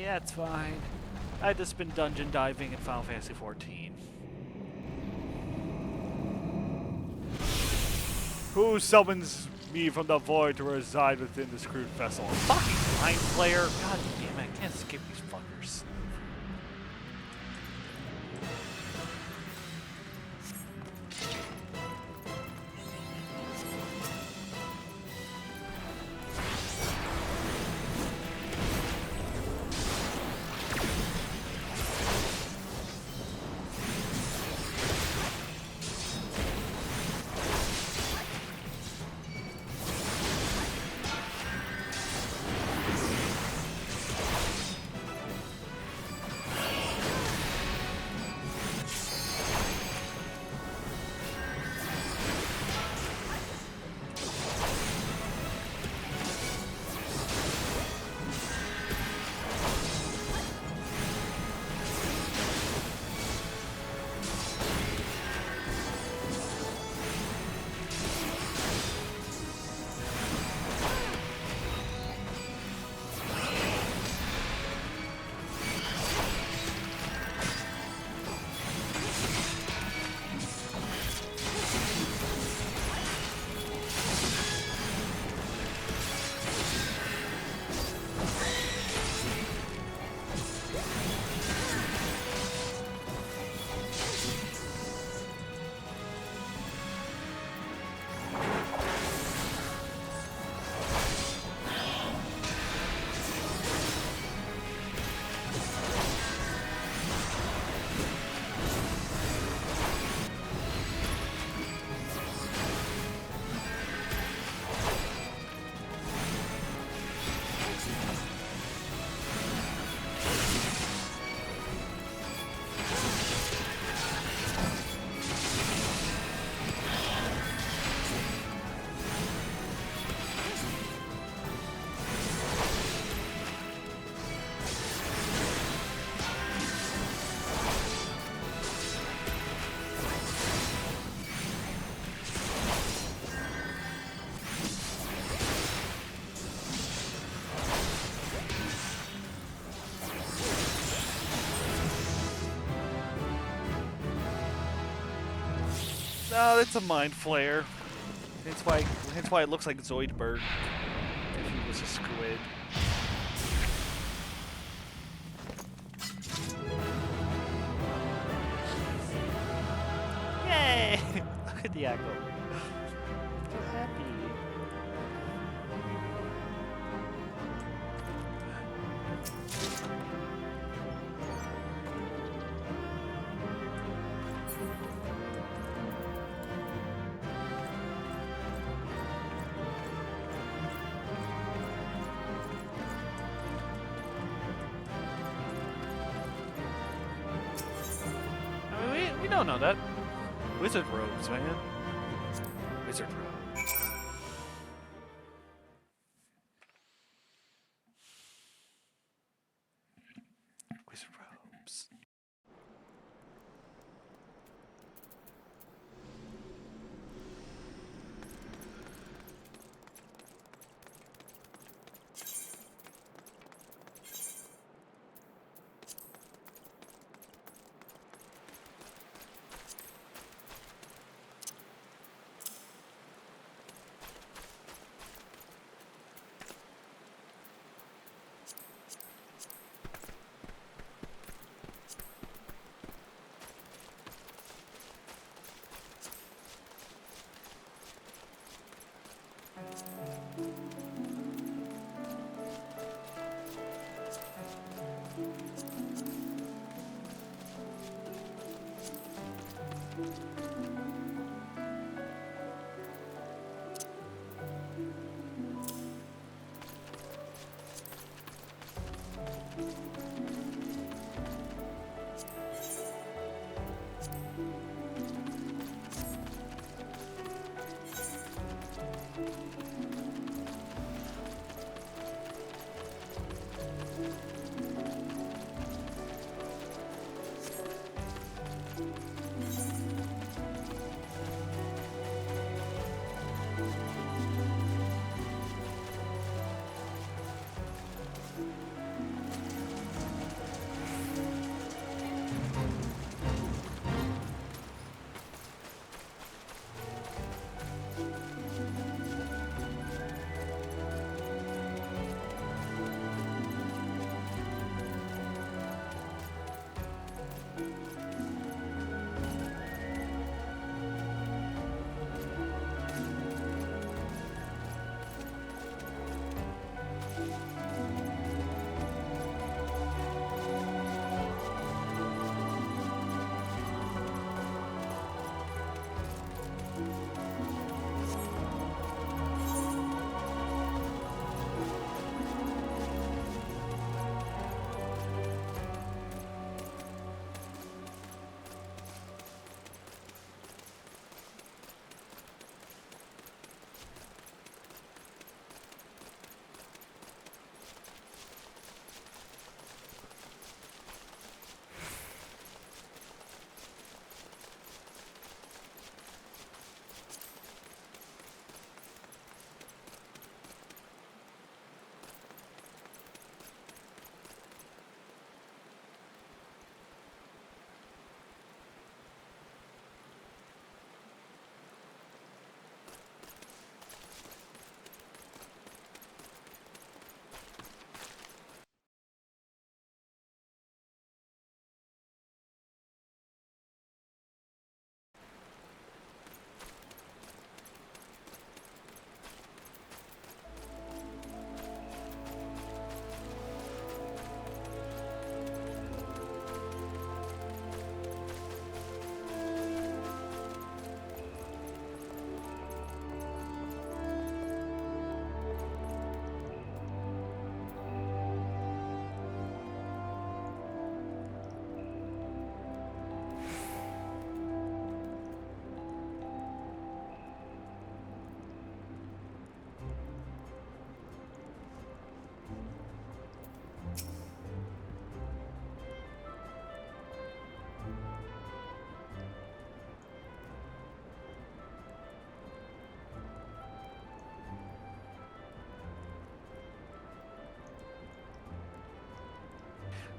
Yeah, it's fine. I've just been dungeon diving in Final Fantasy XIV. Who summons me from the void to reside within this crude vessel? Fucking mind flayer! God damn it, I can't skip these fuckers. No, it's a mind flayer. That's why it looks like Zoidberg. If he was a squid. Yay! Look at the echo. So happy. I mean, we don't know that. Wizard robes, man. Wizard robes. Wizard robes.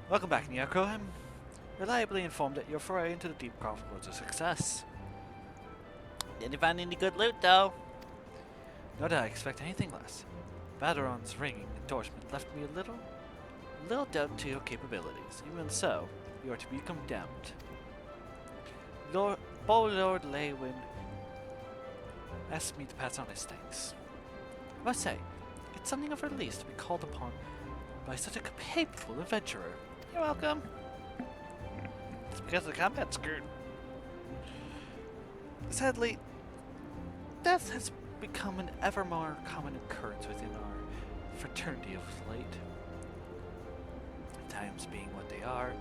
Welcome back, Nyako. I'm reliably informed that your foray into the deep craft was a success. Didn't find any good loot though. Nor did I expect anything less. Baderon's ringing endorsement left me a little doubt to your capabilities. Even so, you are to be condemned. Lord Lewin asked me to pass on his thanks. I must say, it's something of a relief to be called upon by such a capable adventurer. You're welcome. It's because the combat's screwed. Sadly, death has become an ever more common occurrence within our fraternity of late. Times being what they are,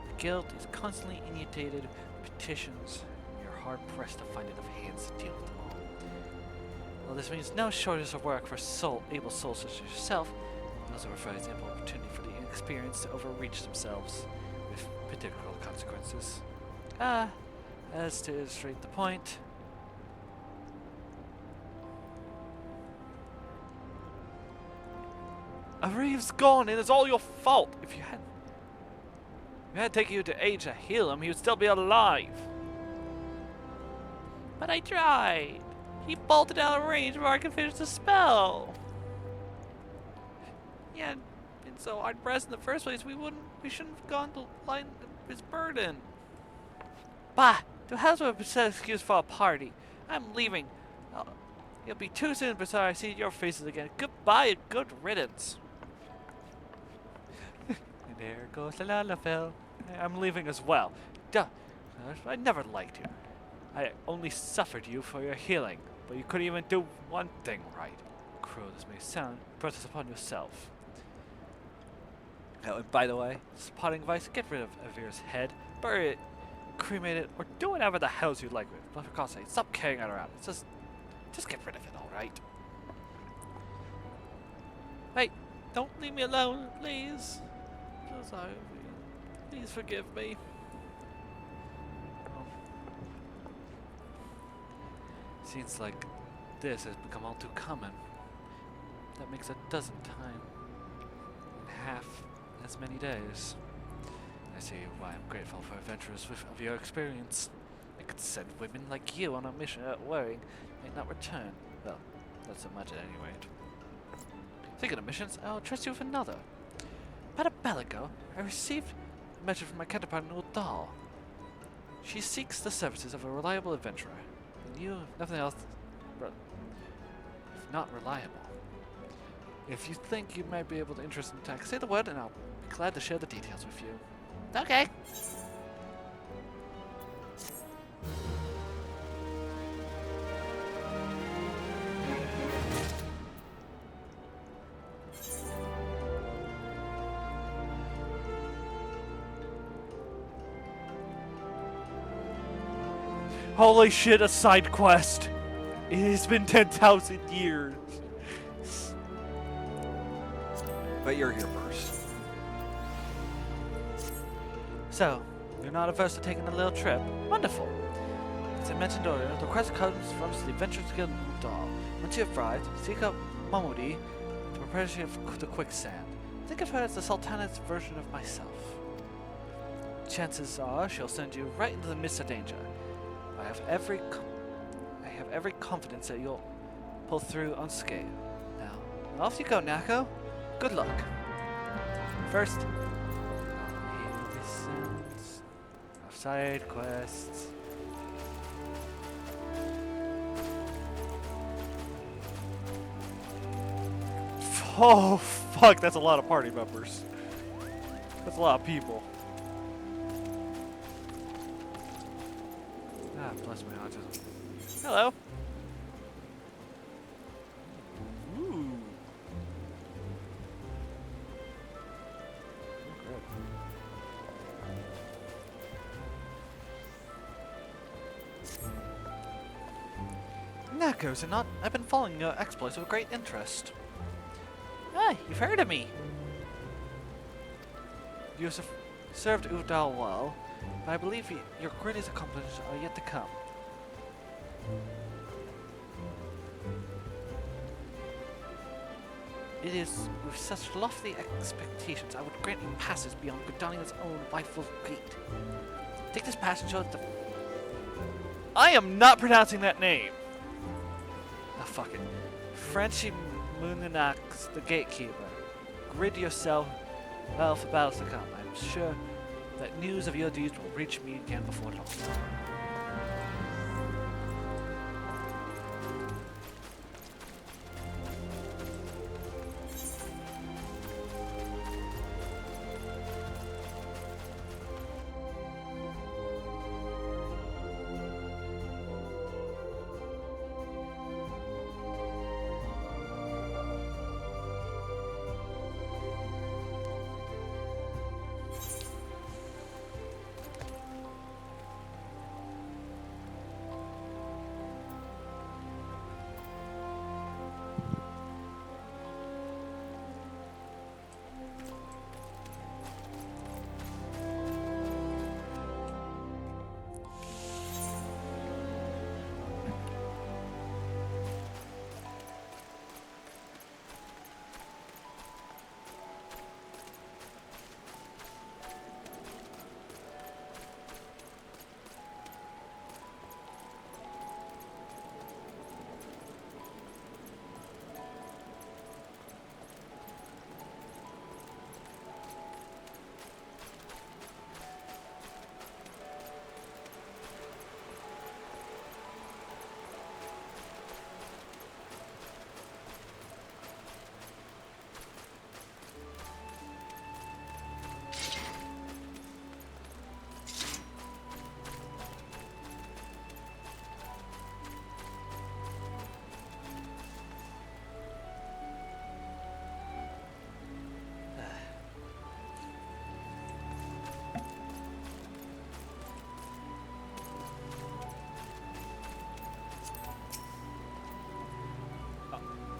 the guild is constantly inundated with petitions, and you're hard-pressed to find enough hands to deal with them all. While this means no shortage of work for able souls such as yourself, it also provides ample opportunity for the inexperienced to overreach themselves with particular consequences. As to illustrate the point, Arif's gone, and it's all your fault. If you had taken you to age to heal him, he would still be alive. But I tried. He bolted out of range before I could finish the spell. Yeah, and so I'd pressed in the first place. We shouldn't have gone to line his burden. Bah! To hell's with a set excuse for a party. I'm leaving. It'll be too soon before I see your faces again. Goodbye and good riddance. And there goes the Lalafell. I'm leaving as well. Duh. I never liked you. I only suffered you for your healing, but you couldn't even do one thing right. Cruel as may sound, put this upon yourself. Oh, and by the way, spotting advice, get rid of Avir's head, bury it, cremate it, or do whatever the hells you like with it. But for God's sake, stop carrying it around. It's just get rid of it, alright? Hey, don't leave me alone, please. So sorry. Please forgive me. Seems like this has become all too common. That makes a dozen times in half as many days. I see why I'm grateful for adventurers of your experience. I could send women like you on a mission worrying may not return. Well, not so much at any rate. Speaking of missions, I'll trust you with another. About a bell ago, I received a message from my counterpart in Udal. She seeks the services of a reliable adventurer. And you, if nothing else, if not reliable. If you think you might be able to interest in tech, say the word and I'll be glad to share the details with you. Okay. Holy shit, a side quest! It has been 10,000 years. But you're here first. So, you're not averse to taking a little trip? Wonderful! As I mentioned earlier, the request comes from the Adventures Guild Udal. Once you have arrived, seek out Momodi to prepare you for the quicksand. Think of her as the Sultana's version of myself. Chances are she'll send you right into the midst of danger. I have every confidence that you'll pull through unscathed. Now, off you go, Nako. Good luck. First, missions, side quests. Oh, fuck, that's a lot of party members. That's a lot of people. Ah, bless my autism. Hello. Ooh. Nakos and not. I've been following your exploits with great interest. Ah, you've heard of me. You have served Udal well, but I believe your greatest accomplishments are yet to come. It is with such lofty expectations I would grant you passes beyond Gridania's own White Wolf Gate. Take this pass and show the... I am not pronouncing that name! Ah, fuck it. Frenchie Muninax, the gatekeeper. Grid yourself well for battles to come. I am sure that news of your deeds will reach me again before long.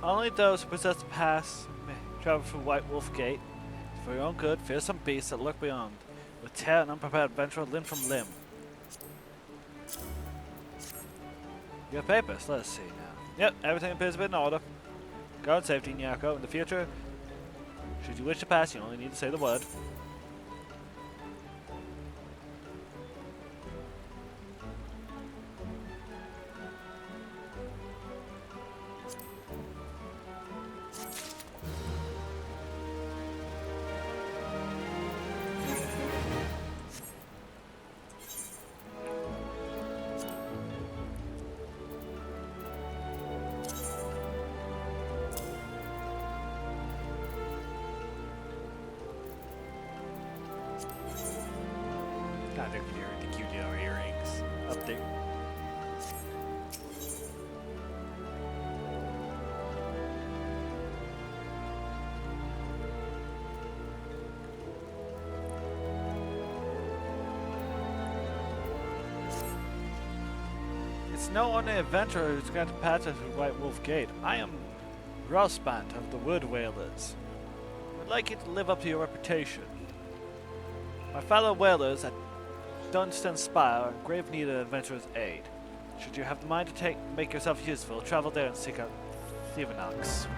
Only those who possess the pass may travel through White Wolf Gate. For your own good, fear some beasts that lurk beyond. Will tear an unprepared adventurer limb from limb. Your papers, let's see now. Yep, everything appears to be in order. Guard safety, Nyako. In the future, should you wish to pass, you only need to say the word. God, the cute earrings. Update. It's no ordinary adventurer who's going to pass us through White Wolf Gate. I am Rosbant of the Wood Whalers. I'd like you to live up to your reputation. My fellow whalers at Dunstan Spire are in grave need of adventurers' aid. Should you have the mind to make yourself useful, travel there and seek out Thevenox.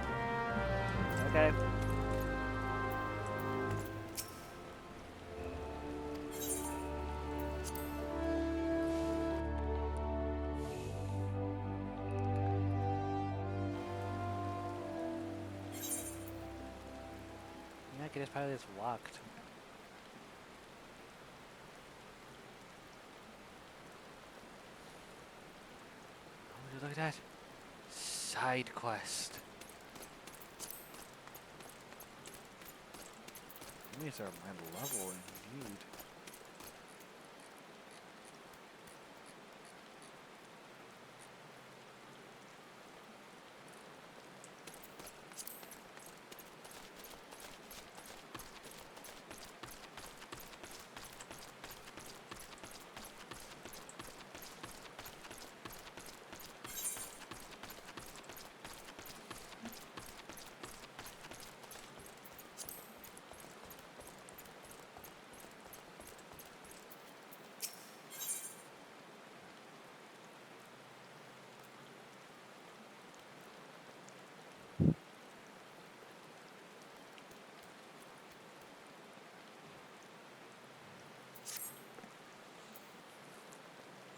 Okay. I guess probably it's locked. Oh, look at that. Side quest. These are my level indeed.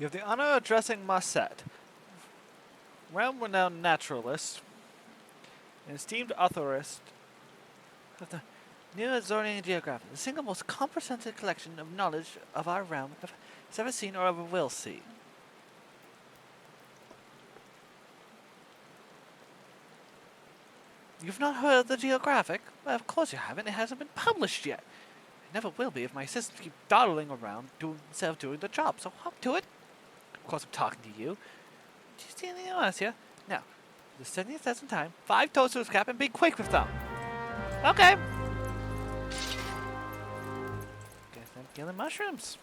You have the honor of addressing Miqo'te, realm-renowned naturalist and esteemed authorist of the New Eorzea Geography, the single most comprehensive collection of knowledge of our realm has ever seen or ever will see. You've not heard of the Geographic? Well, of course you haven't. It hasn't been published yet. It never will be if my assistants keep dawdling around instead of doing the job. So hop to it. Of course I'm talking to you. Do you see anything else here? Now, the 70th time, 5 toasters cap and be quick with them. Okay. Guess I'm killing mushrooms.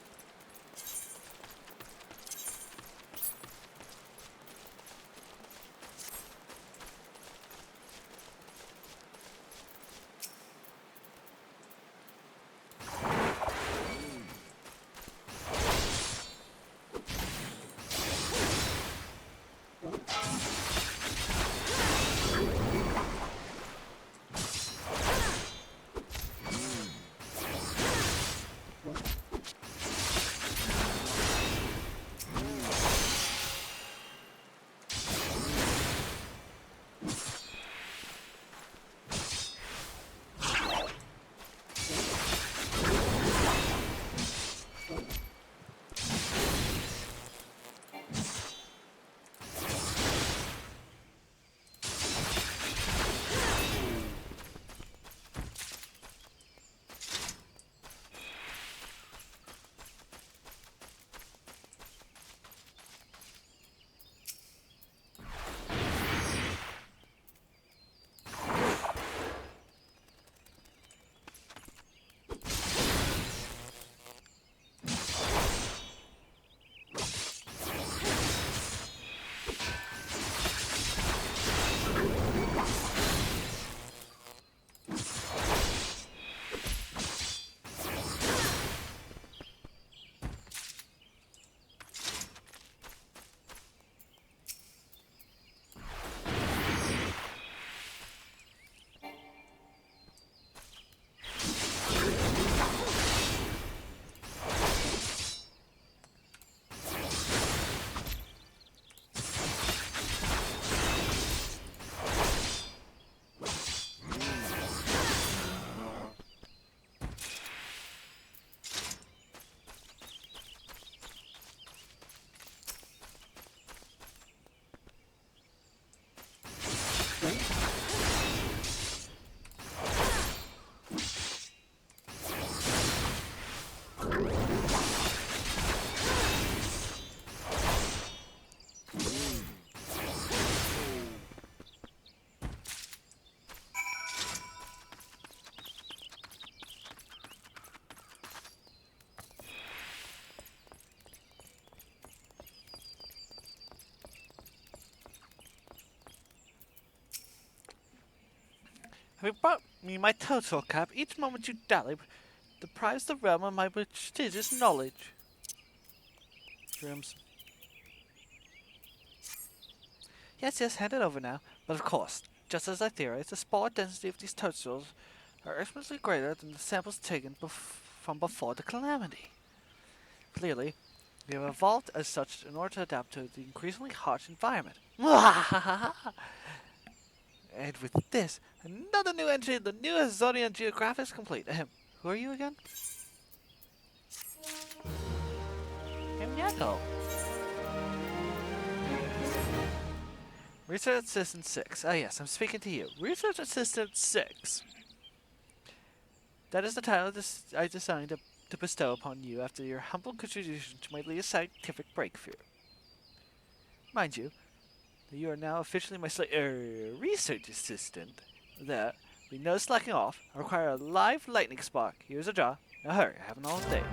Have you brought me my total cap? Each moment you dally deprives the realm of my prestigious knowledge. Shrooms. Yes, hand it over now. But of course, just as I theorized, the spore density of these toadstools are exponentially greater than the samples taken from before the calamity. Clearly, we have evolved as such in order to adapt to the increasingly harsh environment. And with this, another new entry in the new Eorzea Geographic is complete. Who are you again? I'm Miqo'te. Research Assistant 6. Ah yes, I'm speaking to you. Research Assistant 6. That is the title I designed to bestow upon you after your humble contribution to my latest scientific breakthrough. Mind you, that you are now officially my research assistant. There will be no slacking off. I require a live lightning spark. Here's a jar. Now hurry, I haven't all day.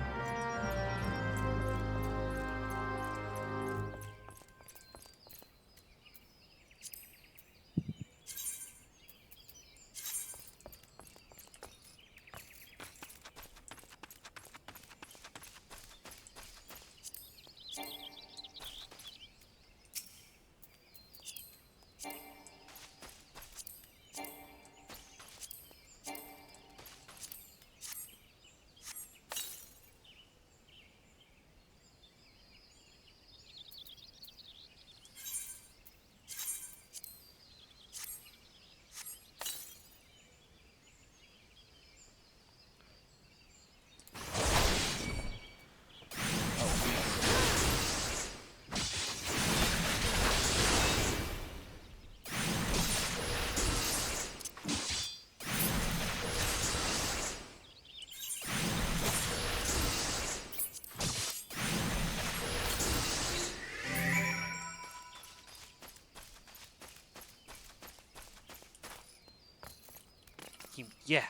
Yeah,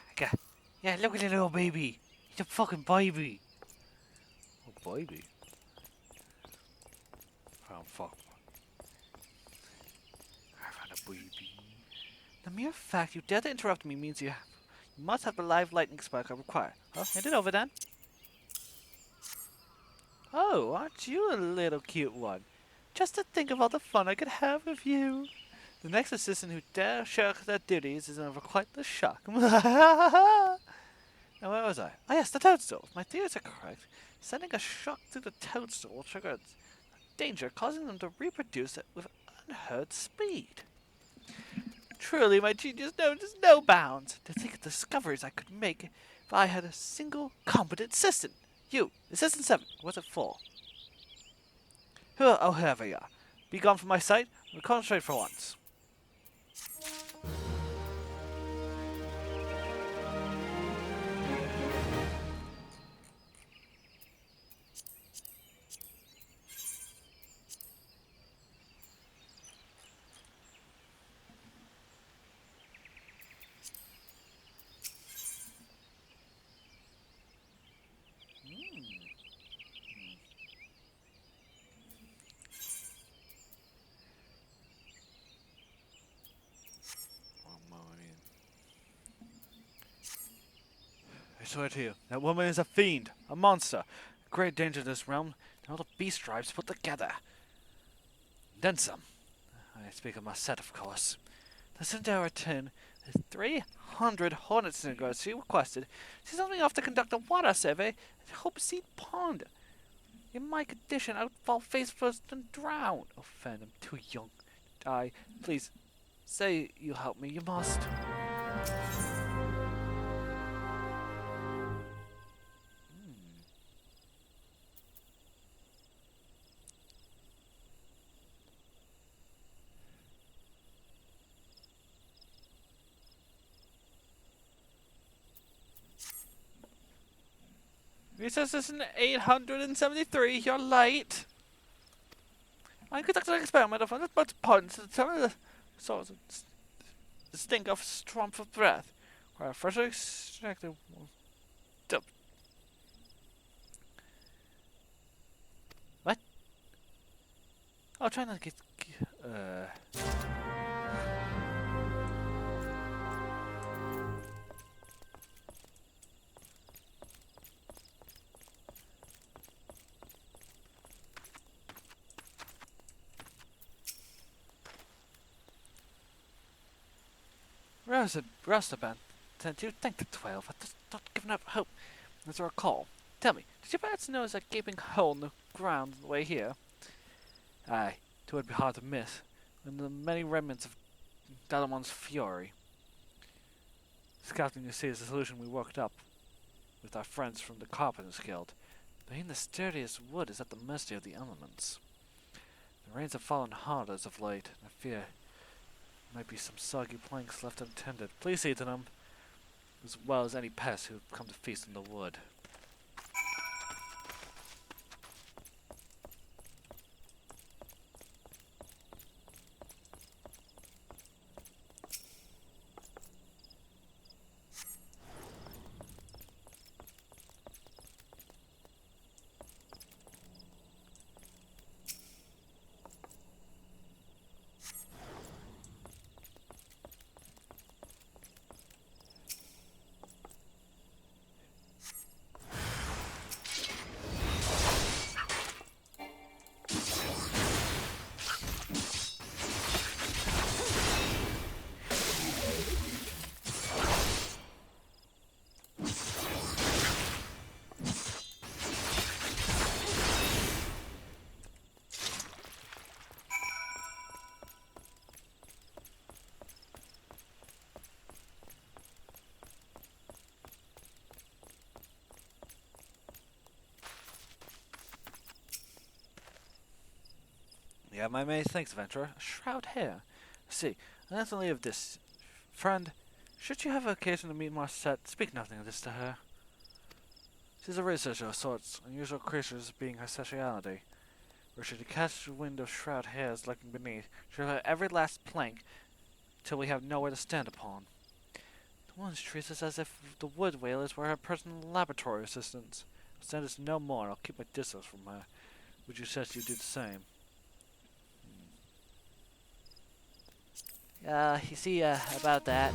yeah, look at the little baby. He's a fucking baby. Oh, baby. Oh, fuck. I found a baby. The mere fact you dare to interrupt me means you must have the live lightning spark I require. Well, hand it over then. Oh, aren't you a little cute one? Just to think of all the fun I could have with you. The next assistant who dare shirk their duties is in for quite the shock. Now, where was I? Oh yes, the toadstool. My theories are correct. Sending a shock to the toadstool will trigger its danger, causing them to reproduce it with unheard speed. Truly, my genius knows no bounds. To think of the discoveries I could make if I had a single competent assistant. You, Assistant 7, what's it for? Oh, whoever you are. Be gone from my sight, and concentrate for once. I swear to you, that woman is a fiend, a monster, a great danger to this realm, and all the beast tribes put together. Then some. I speak of my set, of course. The Sindara return with 300 hornet synagogues she requested. She sent me off to conduct a water survey at Hope Seed Pond. In my condition, I would fall face first and drown. Oh, Fen, I'm too young to die. Please, say you'll help me. You must. Research Assistant 873, you're late. I conducted an experiment of unexpected ponds to determine the source of the stink of swamp of breath, where a freshly extracted. What? Oh, trying to get. Rostaban, sent you. Thank the 12. I've just not given up hope. As I recall. Tell me, did you perhaps notice a gaping hole in the ground on the way here? Aye, it would be hard to miss, and the many remnants of Dalamon's fury. Scouting, you see, is the solution we worked up with our friends from the Carpenters Guild. Being the sturdiest wood is at the mercy of the elements. The rains have fallen hard as of late, and I fear might be some soggy planks left untended. Please see to them, as well as any pests who come to feast on the wood. Yeah, my maid, thanks, adventurer. A shroud hair. See, and that's only of this. Friend, should you have occasion to meet Marcette, speak nothing of this to her. She's a researcher of sorts, unusual creatures being her speciality. Or should you catch wind of shroud hairs lurking beneath, she'll have every last plank till we have nowhere to stand upon. The The woman treats us as if the wood whalers were her personal laboratory assistants. I'll send us no more, and I'll keep my distance from her. Would you suggest you do the same? You see, about that.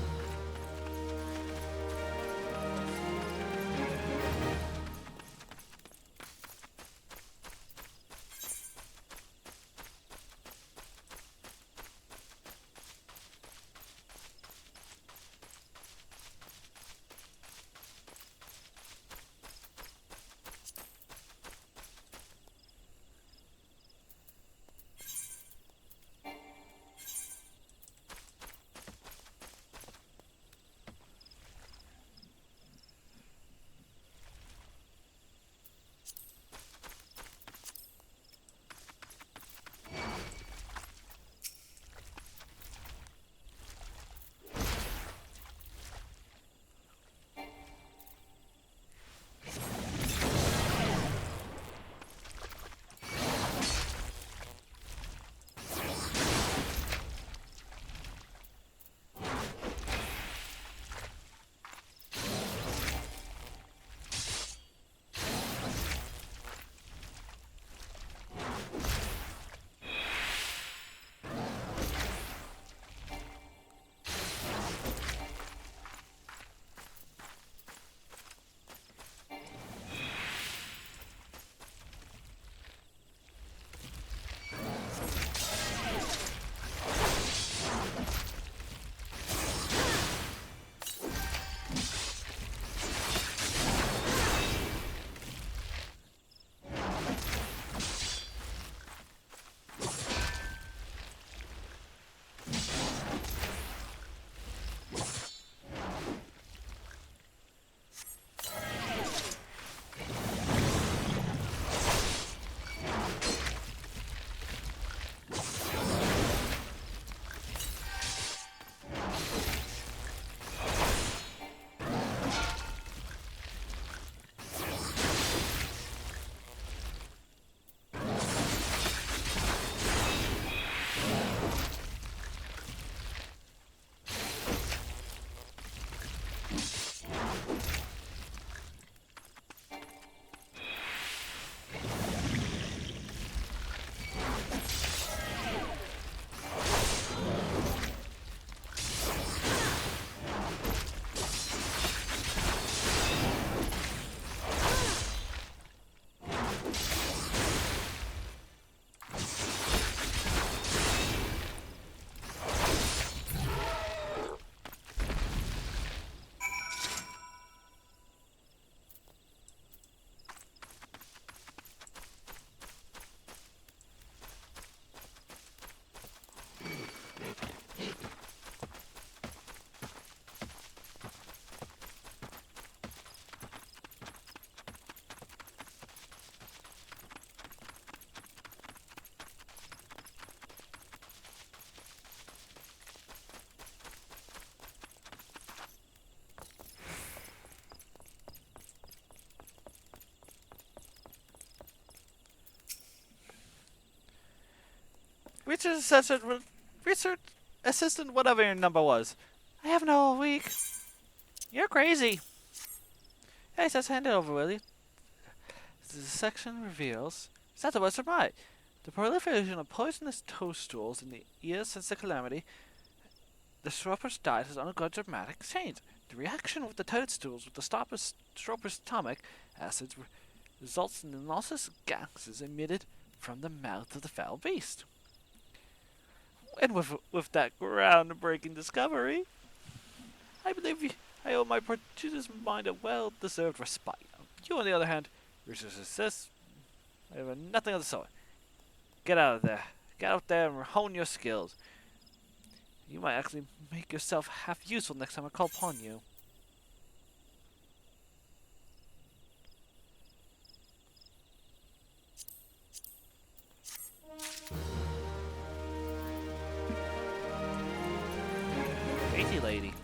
Research assistant, whatever your number was. I haven't all week. You're crazy. Hey, just hand it over, will you? The section reveals. Is that the worst of right? The proliferation of poisonous toadstools in the years since the calamity, the strawberry's diet has undergone dramatic change. The reaction of the toadstools with the strawberry's stomach acids results in the nauseous gases emitted from the mouth of the foul beast. And with that groundbreaking discovery, I believe I owe my producer's mind a well-deserved respite. You, on the other hand, research assists. I have nothing of the sort. Get out of there. Get out there and hone your skills. You might actually make yourself half useful next time I call upon you. Crazy lady.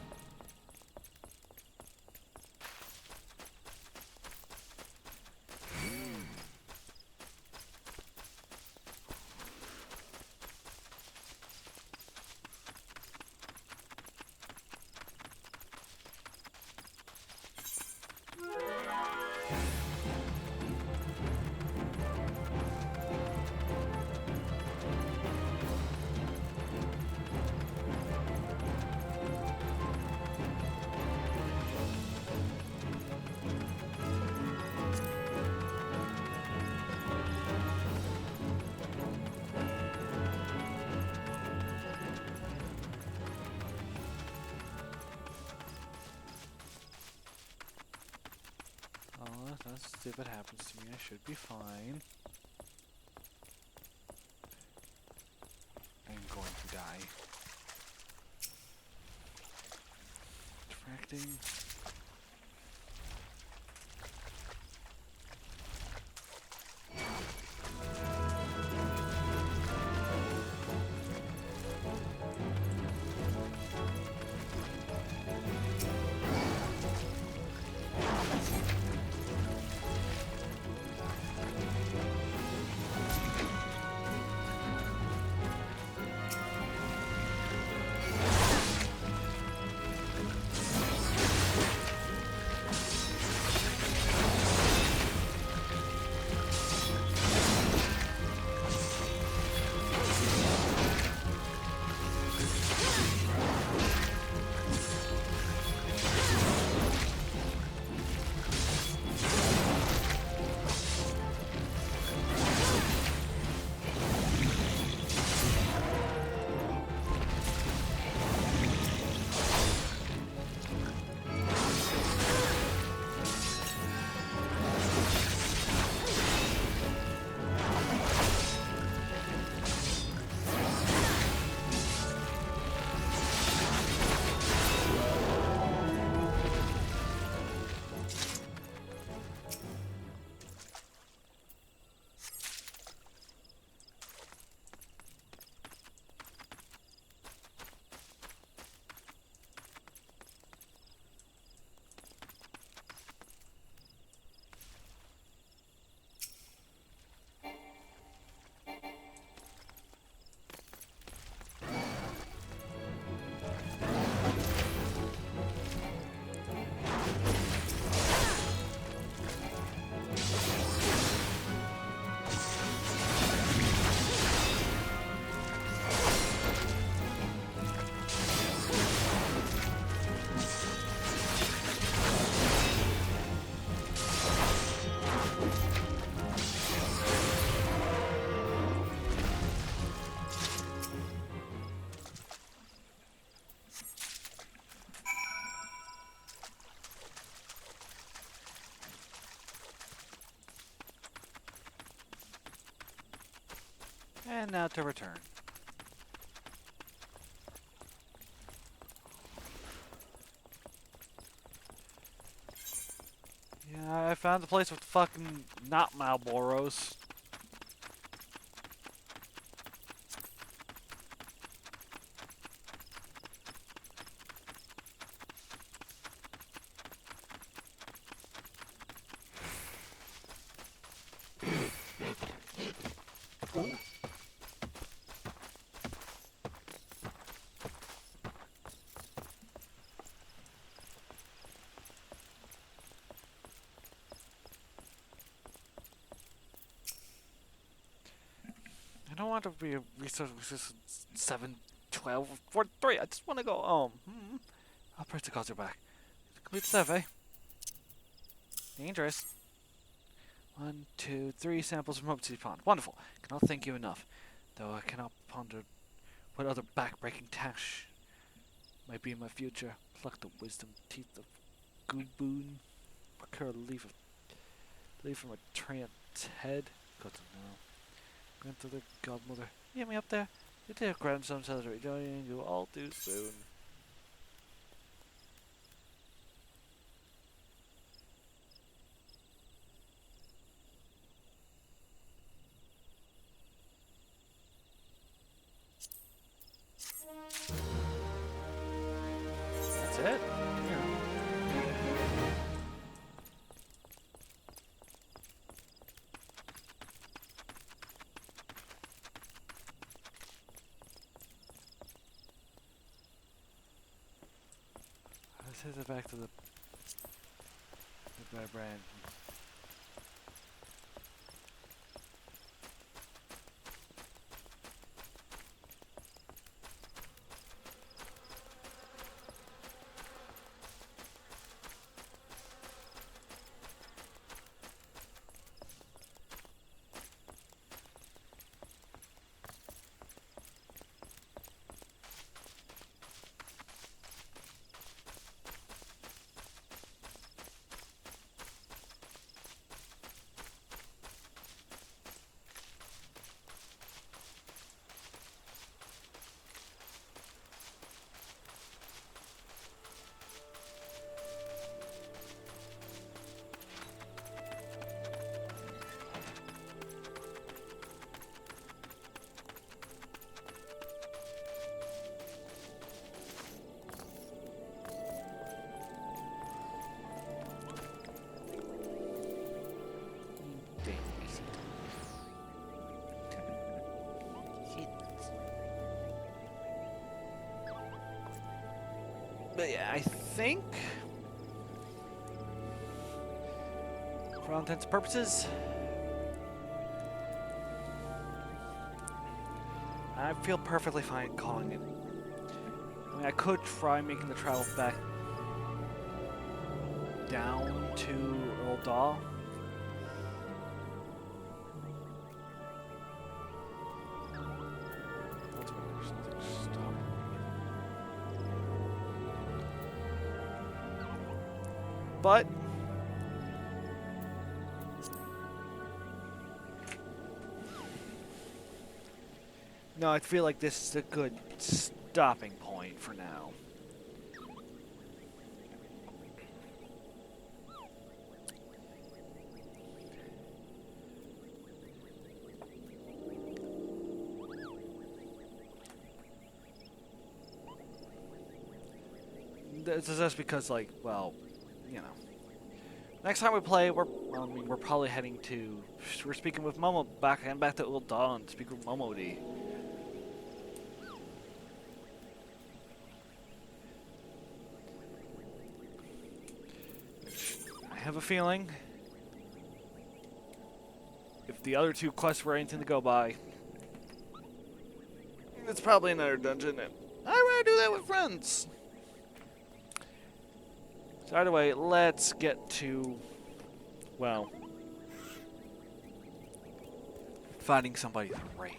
Sometimes if it happens to me, I should be fine. I'm going to die. Distracting. And now to return. Yeah, I found the place with fucking not Malboros. I don't want to be a resource resistant 7, 12, 43. I just want to go home. I'll press the culture back. Complete the survey. Dangerous. 1, 2, 3 samples from Miqo'te Pond. Wonderful. Cannot thank you enough. Though I cannot ponder what other back-breaking task might be in my future. Pluck the wisdom teeth of Goodboon. Procure a leaf from a treant's head. God to know. Grandmother, godmother. You get me up there? You dear grandson celebrate joining you all too soon. That's it? Here. Let's head it back to the brand. But yeah, I think, for all intents and purposes, I feel perfectly fine calling it. I mean, I could try making the travel back down to Eorzea. That's why there's nothing stopping me. But no, I feel like this is a good stopping point for now. This is just because, like, well, you know. Next time we play, we're probably heading to. We're speaking with Momo back to Eorzea and speak with Miqo'te. I have a feeling if the other two quests were anything to go by, it's probably another dungeon, and I'd rather do that with friends. So either way, let's get to, well, finding somebody to raid.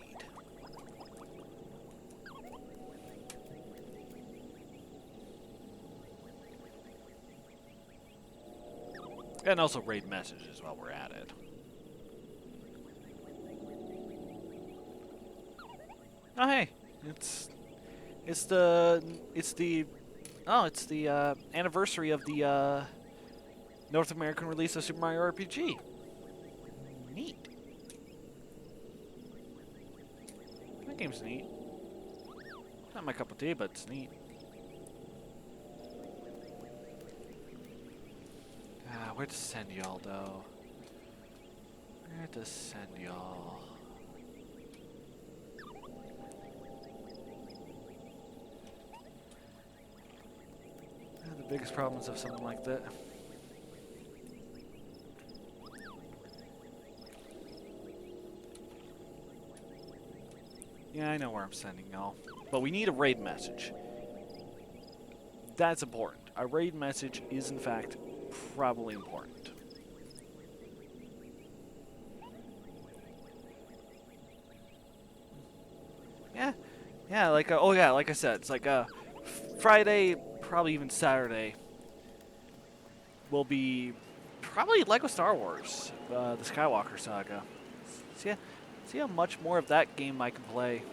And also raid messages while we're at it. Oh hey, it's the anniversary of the North American release of Super Mario RPG. Neat. That game's neat. Not my cup of tea, but it's neat. Where to send y'all, though? Where to send y'all? The biggest problems of something like that. Yeah, I know where I'm sending y'all. But we need a raid message. That's important. A raid message is, in fact, probably important. Yeah, like, oh yeah, like I said, it's like, Friday, probably even Saturday, will be probably Lego Star Wars, the Skywalker Saga. See how much more of that game I can play.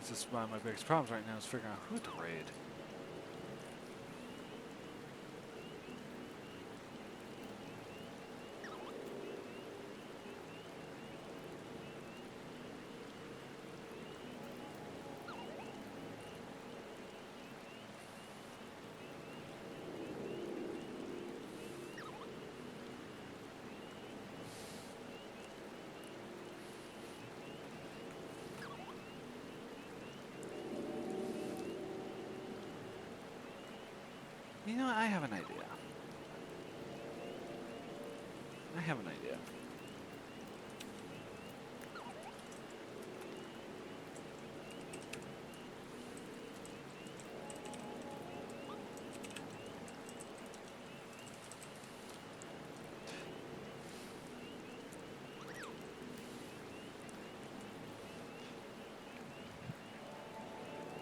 This is one of my biggest problems right now is figuring out who to raid. You know, I have an idea. I have an idea.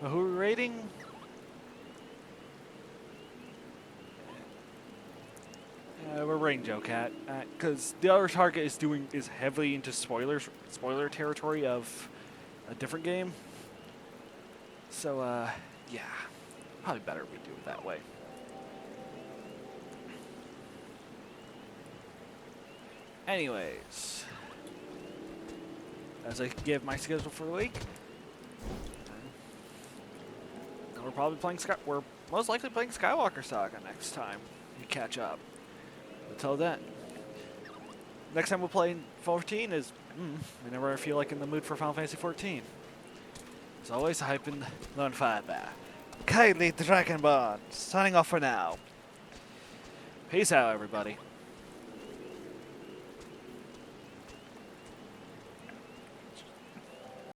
Who are we raiding? We're raiding Joe Cat because the other target is heavily into spoiler territory of a different game. So yeah, probably better we do it that way. Anyways, as I give my schedule for the week, we're probably playing we're most likely playing Skywalker Saga next time we catch up. Until then, next time we'll play 14 is whenever I feel like in the mood for Final Fantasy 14. As always, hype and learn fire bear. Kindly Dragonborn, signing off for now. Peace out, everybody.